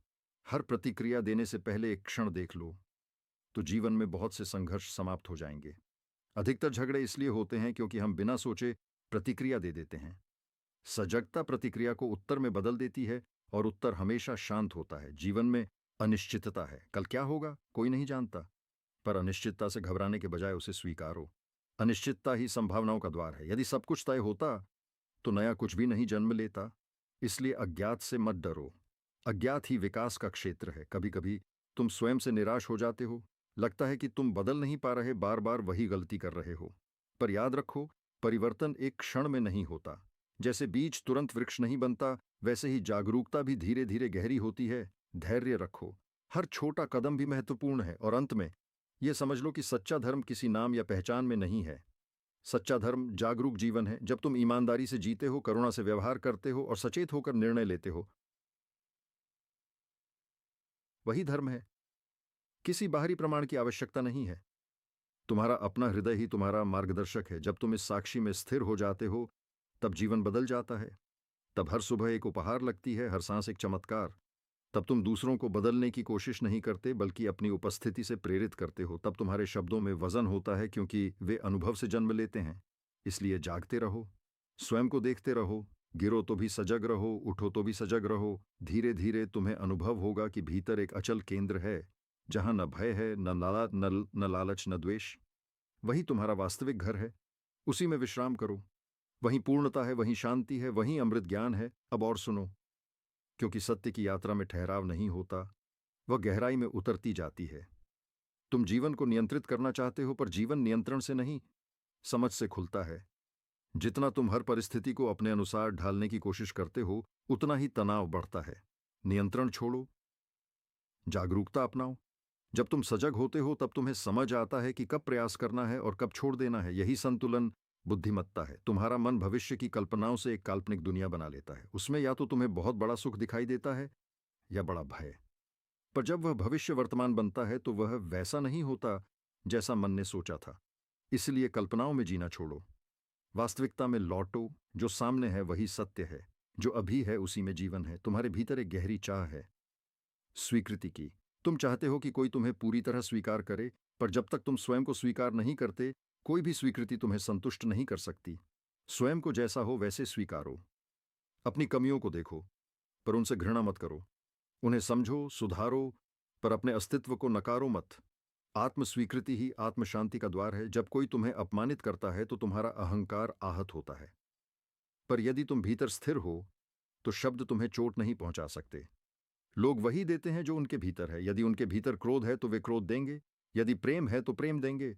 हर प्रतिक्रिया देने से पहले एक क्षण देख लो, तो जीवन में बहुत से संघर्ष समाप्त हो जाएंगे। अधिकतर झगड़े इसलिए होते हैं क्योंकि हम बिना सोचे प्रतिक्रिया दे देते हैं। सजगता प्रतिक्रिया को उत्तर में बदल देती है और उत्तर हमेशा शांत होता है। जीवन में अनिश्चितता है, कल क्या होगा कोई नहीं जानता, पर अनिश्चितता से घबराने के बजाय उसे स्वीकारो। अनिश्चितता ही संभावनाओं का द्वार है। यदि सब कुछ तय होता तो नया कुछ भी नहीं जन्म लेता। इसलिए अज्ञात से मत डरो। अज्ञात ही विकास का क्षेत्र है। कभी कभी तुम स्वयं से निराश हो जाते हो, लगता है कि तुम बदल नहीं पा रहे, बार बार वही गलती कर रहे हो। पर याद रखो, परिवर्तन एक क्षण में नहीं होता। जैसे बीज तुरंत वृक्ष नहीं बनता, वैसे ही जागरूकता भी धीरे धीरे गहरी होती है। धैर्य रखो, हर छोटा कदम भी महत्वपूर्ण है। और अंत में यह समझ लो कि सच्चा धर्म किसी नाम या पहचान में नहीं है। सच्चा धर्म जागरूक जीवन है। जब तुम ईमानदारी से जीते हो, करुणा से व्यवहार करते हो और सचेत होकर निर्णय लेते हो, वही धर्म है। किसी बाहरी प्रमाण की आवश्यकता नहीं है। तुम्हारा अपना हृदय ही तुम्हारा मार्गदर्शक है। जब तुम इस साक्षी में स्थिर हो जाते हो, तब जीवन बदल जाता है। तब हर सुबह एक उपहार लगती है, हर सांस एक चमत्कार। तब तुम दूसरों को बदलने की कोशिश नहीं करते, बल्कि अपनी उपस्थिति से प्रेरित करते हो। तब तुम्हारे शब्दों में वजन होता है, क्योंकि वे अनुभव से जन्म लेते हैं। इसलिए जागते रहो, स्वयं को देखते रहो। गिरो तो भी सजग रहो, उठो तो भी सजग रहो। धीरे धीरे तुम्हें अनुभव होगा कि भीतर एक अचल केंद्र है, जहां न भय है, न लालच, न द्वेष। वही तुम्हारा वास्तविक घर है। उसी में विश्राम करो। वहीं पूर्णता है, वहीं शांति है, वहीं अमृत ज्ञान है। अब और सुनो, क्योंकि सत्य की यात्रा में ठहराव नहीं होता, वह गहराई में उतरती जाती है। तुम जीवन को नियंत्रित करना चाहते हो, पर जीवन नियंत्रण से नहीं, समझ से खुलता है। जितना तुम हर परिस्थिति को अपने अनुसार ढालने की कोशिश करते हो, उतना ही तनाव बढ़ता है। नियंत्रण छोड़ो, जागरूकता अपनाओ। जब तुम सजग होते हो, तब तुम्हें समझ आता है कि कब प्रयास करना है और कब छोड़ देना है। यही संतुलन बुद्धिमत्ता है। तुम्हारा मन भविष्य की कल्पनाओं से एक काल्पनिक दुनिया बना लेता है। उसमें या तो तुम्हें बहुत बड़ा सुख दिखाई देता है या बड़ा भय। पर जब वह भविष्य वर्तमान बनता है, तो वह वैसा नहीं होता जैसा मन ने सोचा था। इसलिए कल्पनाओं में जीना छोड़ो, वास्तविकता में लौटो। जो सामने है वही सत्य है, जो अभी है उसी में जीवन है। तुम्हारे भीतर एक गहरी चाह है स्वीकृति की। तुम चाहते हो कि कोई तुम्हें पूरी तरह स्वीकार करे, पर जब तक तुम स्वयं को स्वीकार नहीं करते, कोई भी स्वीकृति तुम्हें संतुष्ट नहीं कर सकती। स्वयं को जैसा हो वैसे स्वीकारो। अपनी कमियों को देखो, पर उनसे घृणा मत करो। उन्हें समझो, सुधारो, पर अपने अस्तित्व को नकारो मत। आत्म स्वीकृति ही आत्म शांति का द्वार है। जब कोई तुम्हें अपमानित करता है, तो तुम्हारा अहंकार आहत होता है। पर यदि तुम भीतर स्थिर हो, तो शब्द तुम्हें चोट नहीं पहुंचा सकते। लोग वही देते हैं जो उनके भीतर है। यदि उनके भीतर क्रोध है, तो वे क्रोध देंगे। यदि प्रेम है, तो प्रेम देंगे।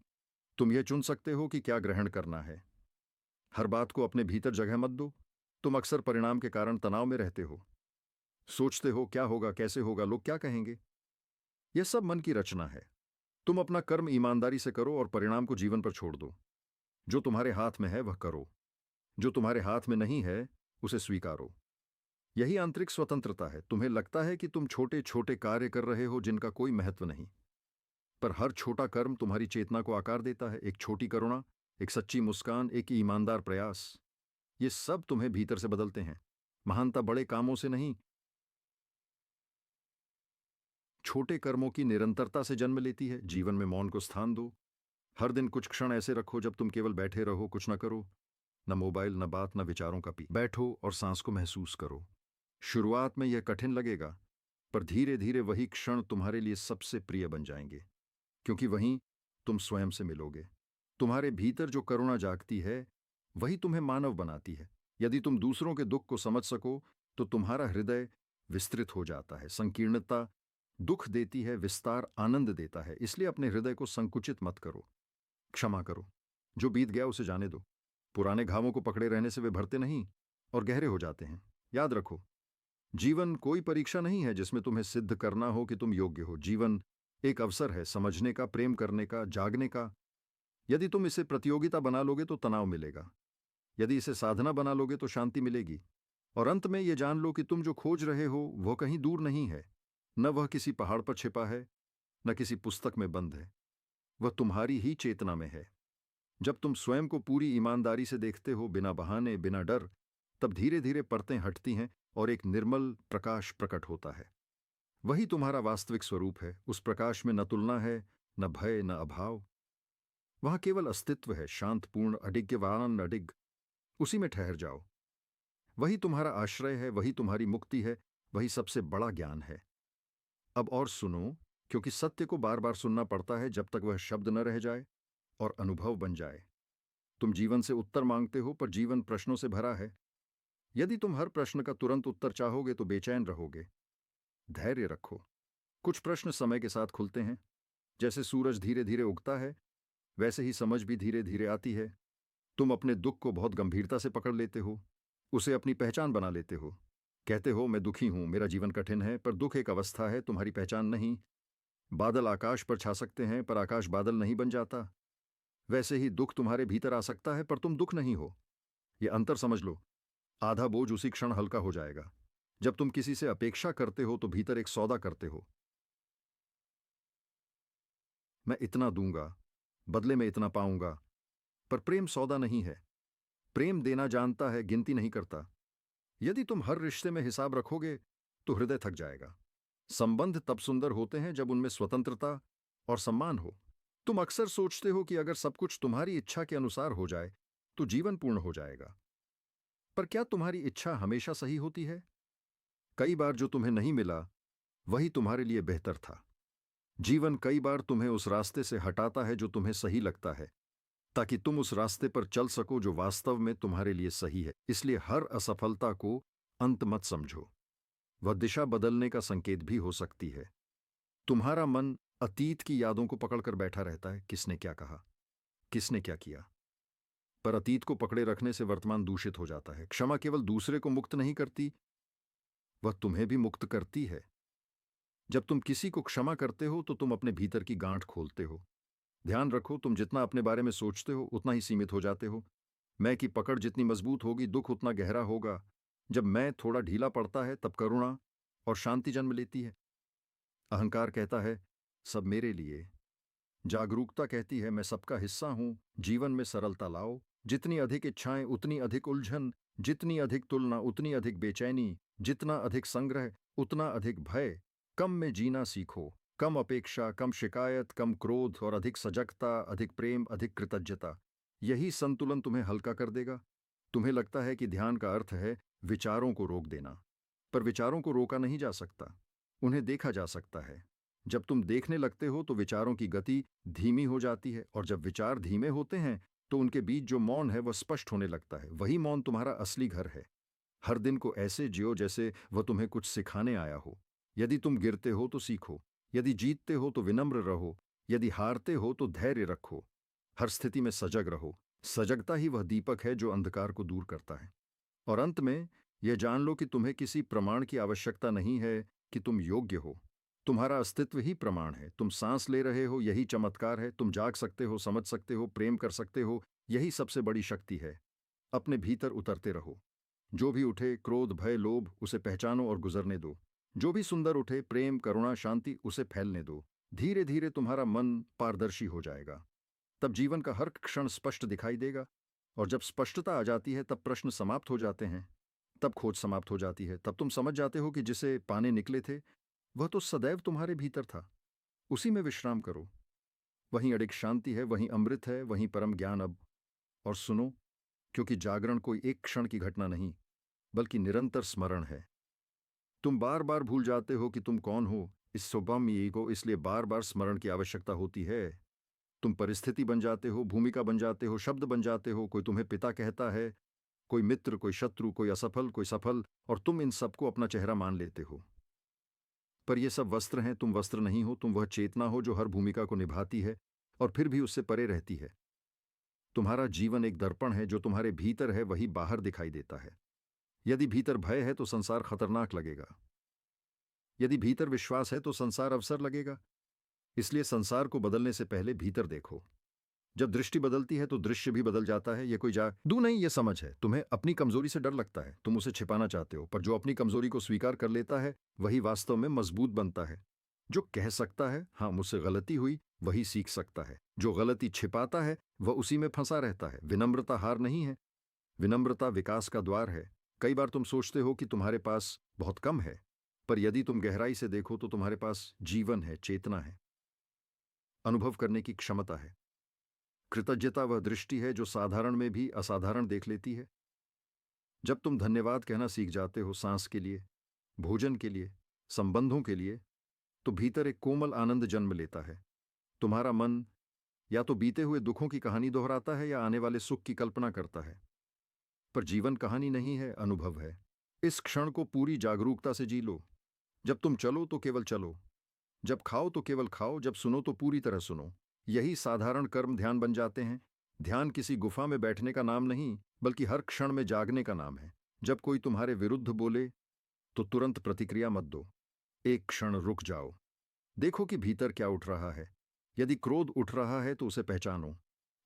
तुम यह चुन सकते हो कि क्या ग्रहण करना है। हर बात को अपने भीतर जगह मत दो। तुम अक्सर परिणाम के कारण तनाव में रहते हो। सोचते हो क्या होगा, कैसे होगा, लोग क्या कहेंगे। यह सब मन की रचना है। तुम अपना कर्म ईमानदारी से करो और परिणाम को जीवन पर छोड़ दो। जो तुम्हारे हाथ में है वह करो, जो तुम्हारे हाथ में नहीं है उसे स्वीकारो। यही आंतरिक स्वतंत्रता है। तुम्हें लगता है कि तुम छोटे छोटे कार्य कर रहे हो जिनका कोई महत्व नहीं, पर हर छोटा कर्म तुम्हारी चेतना को आकार देता है। एक छोटी करुणा, एक सच्ची मुस्कान, एक ईमानदार प्रयास, ये सब तुम्हें भीतर से बदलते हैं। महानता बड़े कामों से नहीं, छोटे कर्मों की निरंतरता से जन्म लेती है। जीवन में मौन को स्थान दो। हर दिन कुछ क्षण ऐसे रखो जब तुम केवल बैठे रहो, कुछ न करो, न मोबाइल, न बात, न विचारों का पी। बैठो और सांस को महसूस करो। शुरुआत में यह कठिन लगेगा, पर धीरे धीरे वही क्षण तुम्हारे लिए सबसे प्रिय बन जाएंगे, क्योंकि वहीं तुम स्वयं से मिलोगे। तुम्हारे भीतर जो करुणा जागती है, वही तुम्हें मानव बनाती है। यदि तुम दूसरों के दुख को समझ सको, तो तुम्हारा हृदय विस्तृत हो जाता है। संकीर्णता दुख देती है, विस्तार आनंद देता है। इसलिए अपने हृदय को संकुचित मत करो, क्षमा करो। जो बीत गया उसे जाने दो। पुराने घावों को पकड़े रहने से वे भरते नहीं और गहरे हो जाते हैं। याद रखो, जीवन कोई परीक्षा नहीं है जिसमें तुम्हें सिद्ध करना हो कि तुम योग्य हो। जीवन एक अवसर है समझने का, प्रेम करने का, जागने का। यदि तुम इसे प्रतियोगिता बना लोगे तो तनाव मिलेगा। यदि इसे साधना बना लोगे तो शांति मिलेगी। और अंत में यह जान लो कि तुम जो खोज रहे हो वह कहीं दूर नहीं है। न वह किसी पहाड़ पर छिपा है, न किसी पुस्तक में बंद है। वह तुम्हारी ही चेतना में है। जब तुम स्वयं को पूरी ईमानदारी से देखते हो, बिना बहाने, बिना डर, तब धीरे धीरे परतें हटती हैं और एक निर्मल प्रकाश प्रकट होता है। वही तुम्हारा वास्तविक स्वरूप है। उस प्रकाश में न तुलना है, न भय, न अभाव। वहां केवल अस्तित्व है, शांतपूर्ण, अडिग्यवान, अडिग। उसी में ठहर जाओ। वही तुम्हारा आश्रय है, वही तुम्हारी मुक्ति है, वही सबसे बड़ा ज्ञान है। अब और सुनो, क्योंकि सत्य को बार बार सुनना पड़ता है जब तक वह शब्द न रह जाए और अनुभव बन जाए। तुम जीवन से उत्तर मांगते हो, पर जीवन प्रश्नों से भरा है। यदि तुम हर प्रश्न का तुरंत उत्तर चाहोगे तो बेचैन रहोगे। धैर्य रखो। कुछ प्रश्न समय के साथ खुलते हैं, जैसे सूरज धीरे धीरे उगता है वैसे ही समझ भी धीरे धीरे आती है। तुम अपने दुख को बहुत गंभीरता से पकड़ लेते हो, उसे अपनी पहचान बना लेते हो। कहते हो मैं दुखी हूं, मेरा जीवन कठिन है, पर दुख एक अवस्था है, तुम्हारी पहचान नहीं। बादल आकाश पर छा सकते हैं पर आकाश बादल नहीं बन जाता। वैसे ही दुख तुम्हारे भीतर आ सकता है पर तुम दुख नहीं हो। यह अंतर समझ लो। आधा बोझ उसी क्षण हल्का हो जाएगा। जब तुम किसी से अपेक्षा करते हो तो भीतर एक सौदा करते हो। मैं इतना दूंगा, बदले में इतना पाऊंगा। पर प्रेम सौदा नहीं है। प्रेम देना जानता है, गिनती नहीं करता। यदि तुम हर रिश्ते में हिसाब रखोगे तो हृदय थक जाएगा। संबंध तब सुंदर होते हैं जब उनमें स्वतंत्रता और सम्मान हो। तुम अक्सर सोचते हो कि अगर सब कुछ तुम्हारी इच्छा के अनुसार हो जाए तो जीवन पूर्ण हो जाएगा। पर क्या तुम्हारी इच्छा हमेशा सही होती है? कई बार जो तुम्हें नहीं मिला वही तुम्हारे लिए बेहतर था। जीवन कई बार तुम्हें उस रास्ते से हटाता है जो तुम्हें सही लगता है, ताकि तुम उस रास्ते पर चल सको जो वास्तव में तुम्हारे लिए सही है। इसलिए हर असफलता को अंत मत समझो, वह दिशा बदलने का संकेत भी हो सकती है। तुम्हारा मन अतीत की यादों को पकड़कर बैठा रहता है, किसने क्या कहा, किसने क्या किया। पर अतीत को पकड़े रखने से वर्तमान दूषित हो जाता है। क्षमा केवल दूसरे को मुक्त नहीं करती, वह तुम्हें भी मुक्त करती है। जब तुम किसी को क्षमा करते हो तो तुम अपने भीतर की गांठ खोलते हो। ध्यान रखो, तुम जितना अपने बारे में सोचते हो उतना ही सीमित हो जाते हो। मैं की पकड़ जितनी मजबूत होगी दुख उतना गहरा होगा। जब मैं थोड़ा ढीला पड़ता है तब करुणा और शांति जन्म लेती है। अहंकार कहता है सब मेरे लिए, जागरूकता कहती है मैं सबका हिस्सा हूं। जीवन में सरलता लाओ। जितनी अधिक इच्छाएं उतनी अधिक उलझन, जितनी अधिक तुलना उतनी अधिक बेचैनी, जितना अधिक संग्रह उतना अधिक भय। कम में जीना सीखो, कम अपेक्षा, कम शिकायत, कम क्रोध और अधिक सजगता, अधिक प्रेम, अधिक कृतज्ञता। यही संतुलन तुम्हें हल्का कर देगा। तुम्हें लगता है कि ध्यान का अर्थ है विचारों को रोक देना, पर विचारों को रोका नहीं जा सकता, उन्हें देखा जा सकता है। जब तुम देखने लगते हो तो विचारों की गति धीमी हो जाती है, और जब विचार धीमे होते हैं तो उनके बीच जो मौन है वह स्पष्ट होने लगता है। वही मौन तुम्हारा असली घर है। हर दिन को ऐसे जियो जैसे वह तुम्हें कुछ सिखाने आया हो। यदि तुम गिरते हो तो सीखो, यदि जीतते हो तो विनम्र रहो, यदि हारते हो तो धैर्य रखो। हर स्थिति में सजग रहो। सजगता ही वह दीपक है जो अंधकार को दूर करता है। और अंत में यह जान लो कि तुम्हें किसी प्रमाण की आवश्यकता नहीं है कि तुम योग्य हो। तुम्हारा अस्तित्व ही प्रमाण है। तुम सांस ले रहे हो, यही चमत्कार है। तुम जाग सकते हो, समझ सकते हो, प्रेम कर सकते हो, यही सबसे बड़ी शक्ति है। अपने भीतर उतरते रहो। जो भी उठे, क्रोध, भय, लोभ, उसे पहचानो और गुजरने दो। जो भी सुंदर उठे, प्रेम, करुणा, शांति, उसे फैलने दो। धीरे धीरे तुम्हारा मन पारदर्शी हो जाएगा। तब जीवन का हर क्षण स्पष्ट दिखाई देगा। और जब स्पष्टता आ जाती है तब प्रश्न समाप्त हो जाते हैं, तब खोज समाप्त हो जाती है। तब तुम समझ जाते हो कि जिसे पाने निकले थे वह तो सदैव तुम्हारे भीतर था। उसी में विश्राम करो। वहीं अडिग शांति है, वहीं अमृत है, वहीं परम ज्ञान। अब और सुनो, क्योंकि जागरण कोई एक क्षण की घटना नहीं बल्कि निरंतर स्मरण है। तुम बार बार भूल जाते हो कि तुम कौन हो, इस स्वभाव में ईगो, इसलिए बार बार स्मरण की आवश्यकता होती है। तुम परिस्थिति बन जाते हो, भूमिका बन जाते हो, शब्द बन जाते हो। कोई तुम्हें पिता कहता है, कोई मित्र, कोई शत्रु, कोई असफल, कोई सफल, और तुम इन सबको अपना चेहरा मान लेते हो। पर ये सब वस्त्र हैं, तुम वस्त्र नहीं हो। तुम वह चेतना हो जो हर भूमिका को निभाती है और फिर भी उससे परे रहती है। तुम्हारा जीवन एक दर्पण है। जो तुम्हारे भीतर है वही बाहर दिखाई देता है। यदि भीतर भय है तो संसार खतरनाक लगेगा, यदि भीतर विश्वास है तो संसार अवसर लगेगा। इसलिए संसार को बदलने से पहले भीतर देखो। जब दृष्टि बदलती है तो दृश्य भी बदल जाता है। यह कोई जादू नहीं, यह समझ है। तुम्हें अपनी कमजोरी से डर लगता है, तुम उसे छिपाना चाहते हो, पर जो अपनी कमजोरी को स्वीकार कर लेता है वही वास्तव में मजबूत बनता है। जो कह सकता है हाँ मुझसे गलती हुई, वही सीख सकता है। जो गलती छिपाता है वह उसी में फंसा रहता है। विनम्रता हार नहीं है, विनम्रता विकास का द्वार है। कई बार तुम सोचते हो कि तुम्हारे पास बहुत कम है, पर यदि तुम गहराई से देखो तो तुम्हारे पास जीवन है, चेतना है, अनुभव करने की क्षमता है। कृतज्ञता वह दृष्टि है जो साधारण में भी असाधारण देख लेती है। जब तुम धन्यवाद कहना सीख जाते हो, सांस के लिए, भोजन के लिए, संबंधों के लिए, तो भीतर एक कोमल आनंद जन्म लेता है। तुम्हारा मन या तो बीते हुए दुखों की कहानी दोहराता है या आने वाले सुख की कल्पना करता है। पर जीवन कहानी नहीं है, अनुभव है। इस क्षण को पूरी जागरूकता से जी लो। जब तुम चलो तो केवल चलो, जब खाओ तो केवल खाओ, जब सुनो तो पूरी तरह सुनो। यही साधारण कर्म ध्यान बन जाते हैं। ध्यान किसी गुफा में बैठने का नाम नहीं, बल्कि हर क्षण में जागने का नाम है। जब कोई तुम्हारे विरुद्ध बोले तो तुरंत प्रतिक्रिया मत दो। एक क्षण रुक जाओ, देखो कि भीतर क्या उठ रहा है। यदि क्रोध उठ रहा है तो उसे पहचानो।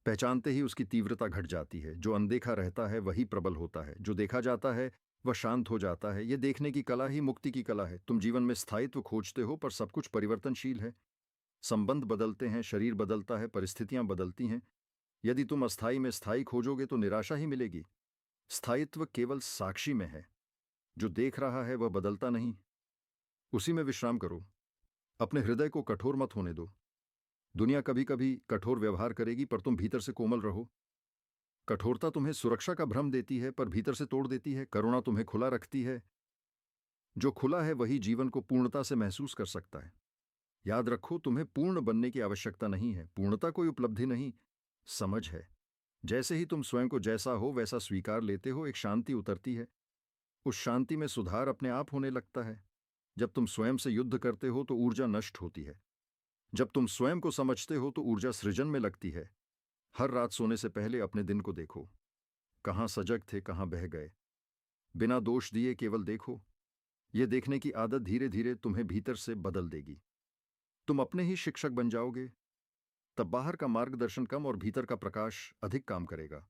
पहचानते ही उसकी तीव्रता घट जाती है। जो अनदेखा रहता है वही प्रबल होता है, जो देखा जाता है वह शांत हो जाता है। यह देखने की कला ही मुक्ति की कला है। तुम जीवन में स्थायित्व खोजते हो, पर सब कुछ परिवर्तनशील है। संबंध बदलते हैं, शरीर बदलता है, परिस्थितियां बदलती हैं। यदि तुम अस्थाई में स्थायी खोजोगे तो निराशा ही मिलेगी। स्थायित्व केवल साक्षी में है। जो देख रहा है वह बदलता नहीं, उसी में विश्राम करो। अपने हृदय को कठोर मत होने दो। दुनिया कभी कभी कठोर व्यवहार करेगी, पर तुम भीतर से कोमल रहो। कठोरता तुम्हें सुरक्षा का भ्रम देती है, पर भीतर से तोड़ देती है। करुणा तुम्हें खुला रखती है। जो खुला है वही जीवन को पूर्णता से महसूस कर सकता है। याद रखो, तुम्हें पूर्ण बनने की आवश्यकता नहीं है। पूर्णता कोई उपलब्धि नहीं, समझ है। जैसे ही तुम स्वयं को जैसा हो वैसा स्वीकार लेते हो, एक शांति उतरती है। उस शांति में सुधार अपने आप होने लगता है। जब तुम स्वयं से युद्ध करते हो तो ऊर्जा नष्ट होती है। जब तुम स्वयं को समझते हो तो ऊर्जा सृजन में लगती है। हर रात सोने से पहले अपने दिन को देखो। कहाँ सजग थे, कहाँ बह गए। बिना दोष दिए केवल देखो। यह देखने की आदत धीरे धीरे तुम्हें भीतर से बदल देगी। तुम अपने ही शिक्षक बन जाओगे। तब बाहर का मार्गदर्शन कम और भीतर का प्रकाश अधिक काम करेगा।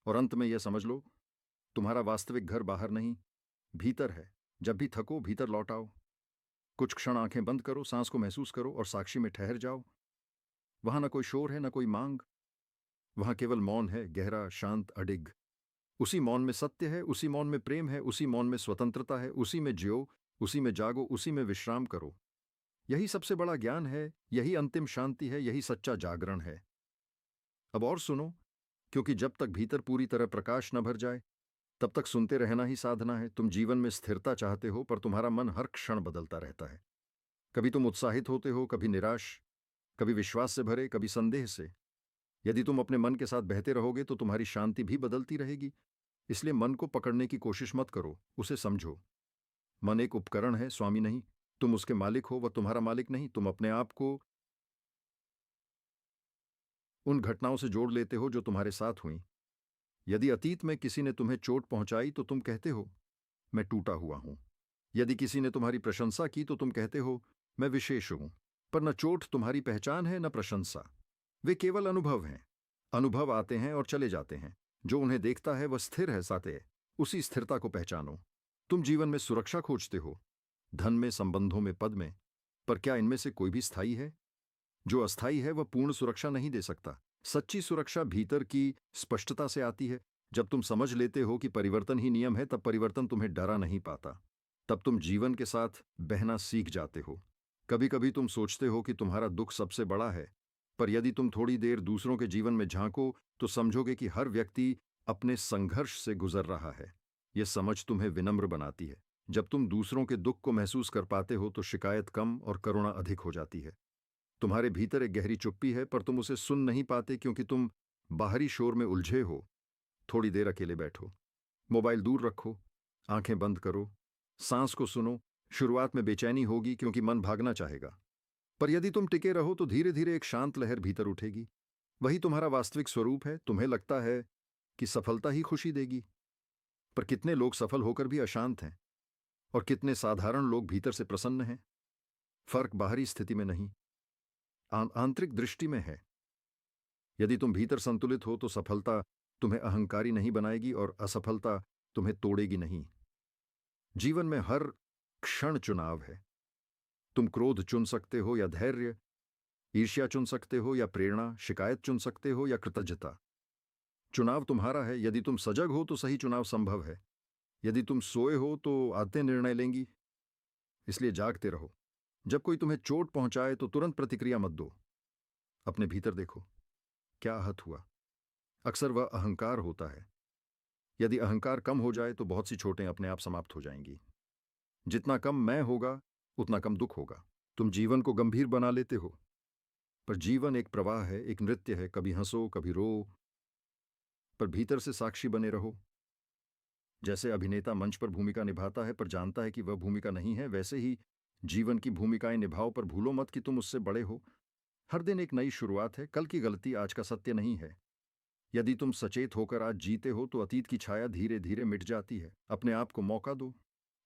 और अंत में यह समझ लो, तुम्हारा वास्तविक घर बाहर नहीं, भीतर है। जब भी थको भीतर लौट आओ। कुछ क्षण आंखें बंद करो, सांस को महसूस करो और साक्षी में ठहर जाओ। वहां न कोई शोर है, न कोई मांग। वहां केवल मौन है, गहरा, शांत, अडिग। उसी मौन में सत्य है, उसी मौन में प्रेम है, उसी मौन में स्वतंत्रता है। उसी में जियो, उसी में जागो, उसी में विश्राम करो। यही सबसे बड़ा ज्ञान है, यही अंतिम शांति है, यही सच्चा जागरण है। अब और सुनो, क्योंकि जब तक भीतर पूरी तरह प्रकाश न भर जाए तब तक सुनते रहना ही साधना है। तुम जीवन में स्थिरता चाहते हो, पर तुम्हारा मन हर क्षण बदलता रहता है। कभी तुम उत्साहित होते हो, कभी निराश, कभी विश्वास से भरे, कभी संदेह से। यदि तुम अपने मन के साथ बहते रहोगे तो तुम्हारी शांति भी बदलती रहेगी। इसलिए मन को पकड़ने की कोशिश मत करो, उसे समझो। मन एक उपकरण है, स्वामी नहीं। तुम उसके मालिक हो, वह तुम्हारा मालिक नहीं। तुम अपने आप को उन घटनाओं से जोड़ लेते हो जो तुम्हारे साथ हुई। यदि अतीत में किसी ने तुम्हें चोट पहुंचाई तो तुम कहते हो, मैं टूटा हुआ हूं। यदि किसी ने तुम्हारी प्रशंसा की तो तुम कहते हो, मैं विशेष हूं। पर न चोट तुम्हारी पहचान है, न प्रशंसा। वे केवल अनुभव हैं। अनुभव आते हैं और चले जाते हैं। जो उन्हें देखता है वह स्थिर है, साते। उसी स्थिरता को पहचानो। तुम जीवन में सुरक्षा खोजते हो, धन में, संबंधों में, पद में। पर क्या इनमें से कोई भी स्थायी है? जो अस्थायी है वह पूर्ण सुरक्षा नहीं दे सकता। सच्ची सुरक्षा भीतर की स्पष्टता से आती है। जब तुम समझ लेते हो कि परिवर्तन ही नियम है, तब परिवर्तन तुम्हें डरा नहीं पाता। तब तुम जीवन के साथ बहना सीख जाते हो। कभी कभी तुम सोचते हो कि तुम्हारा दुख सबसे बड़ा है, पर यदि तुम थोड़ी देर दूसरों के जीवन में झांको तो समझोगे कि हर व्यक्ति अपने संघर्ष से गुजर रहा है। यह समझ तुम्हें विनम्र बनाती है। जब तुम दूसरों के दुख को महसूस कर पाते हो तो शिकायत कम और करुणा अधिक हो जाती है। तुम्हारे भीतर एक गहरी चुप्पी है, पर तुम उसे सुन नहीं पाते क्योंकि तुम बाहरी शोर में उलझे हो। थोड़ी देर अकेले बैठो, मोबाइल दूर रखो, आंखें बंद करो, सांस को सुनो। शुरुआत में बेचैनी होगी क्योंकि मन भागना चाहेगा, पर यदि तुम टिके रहो तो धीरे धीरे एक शांत लहर भीतर उठेगी। वही तुम्हारा वास्तविक स्वरूप है। तुम्हें लगता है कि सफलता ही खुशी देगी, पर कितने लोग सफल होकर भी अशांत हैं, और कितने साधारण लोग भीतर से प्रसन्न हैं। फर्क बाहरी स्थिति में नहीं, आंतरिक दृष्टि में है। यदि तुम भीतर संतुलित हो तो सफलता तुम्हें अहंकारी नहीं बनाएगी और असफलता तुम्हें तोड़ेगी नहीं। जीवन में हर क्षण चुनाव है। तुम क्रोध चुन सकते हो या धैर्य, ईर्ष्या चुन सकते हो या प्रेरणा, शिकायत चुन सकते हो या कृतज्ञता। चुनाव तुम्हारा है। यदि तुम सजग हो तो सही चुनाव संभव है। यदि तुम सोए हो तो आदतें निर्णय लेंगी। इसलिए जागते रहो। जब कोई तुम्हें चोट पहुंचाए तो तुरंत प्रतिक्रिया मत दो। अपने भीतर देखो, क्या आहत हुआ। अक्सर वह अहंकार होता है। यदि अहंकार कम हो जाए तो बहुत सी चोटें अपने आप समाप्त हो जाएंगी। जितना कम मैं होगा उतना कम दुख होगा। तुम जीवन को गंभीर बना लेते हो, पर जीवन एक प्रवाह है, एक नृत्य है। कभी हंसो, कभी रो, पर भीतर से साक्षी बने रहो। जैसे अभिनेता मंच पर भूमिका निभाता है पर जानता है कि वह भूमिका नहीं है, वैसे ही जीवन की भूमिकाएं निभाओ, पर भूलो मत कि तुम उससे बड़े हो। हर दिन एक नई शुरुआत है, कल की गलती आज का सत्य नहीं है। यदि तुम सचेत होकर आज जीते हो तो अतीत की छाया धीरे धीरे मिट जाती है। अपने आप को मौका दो,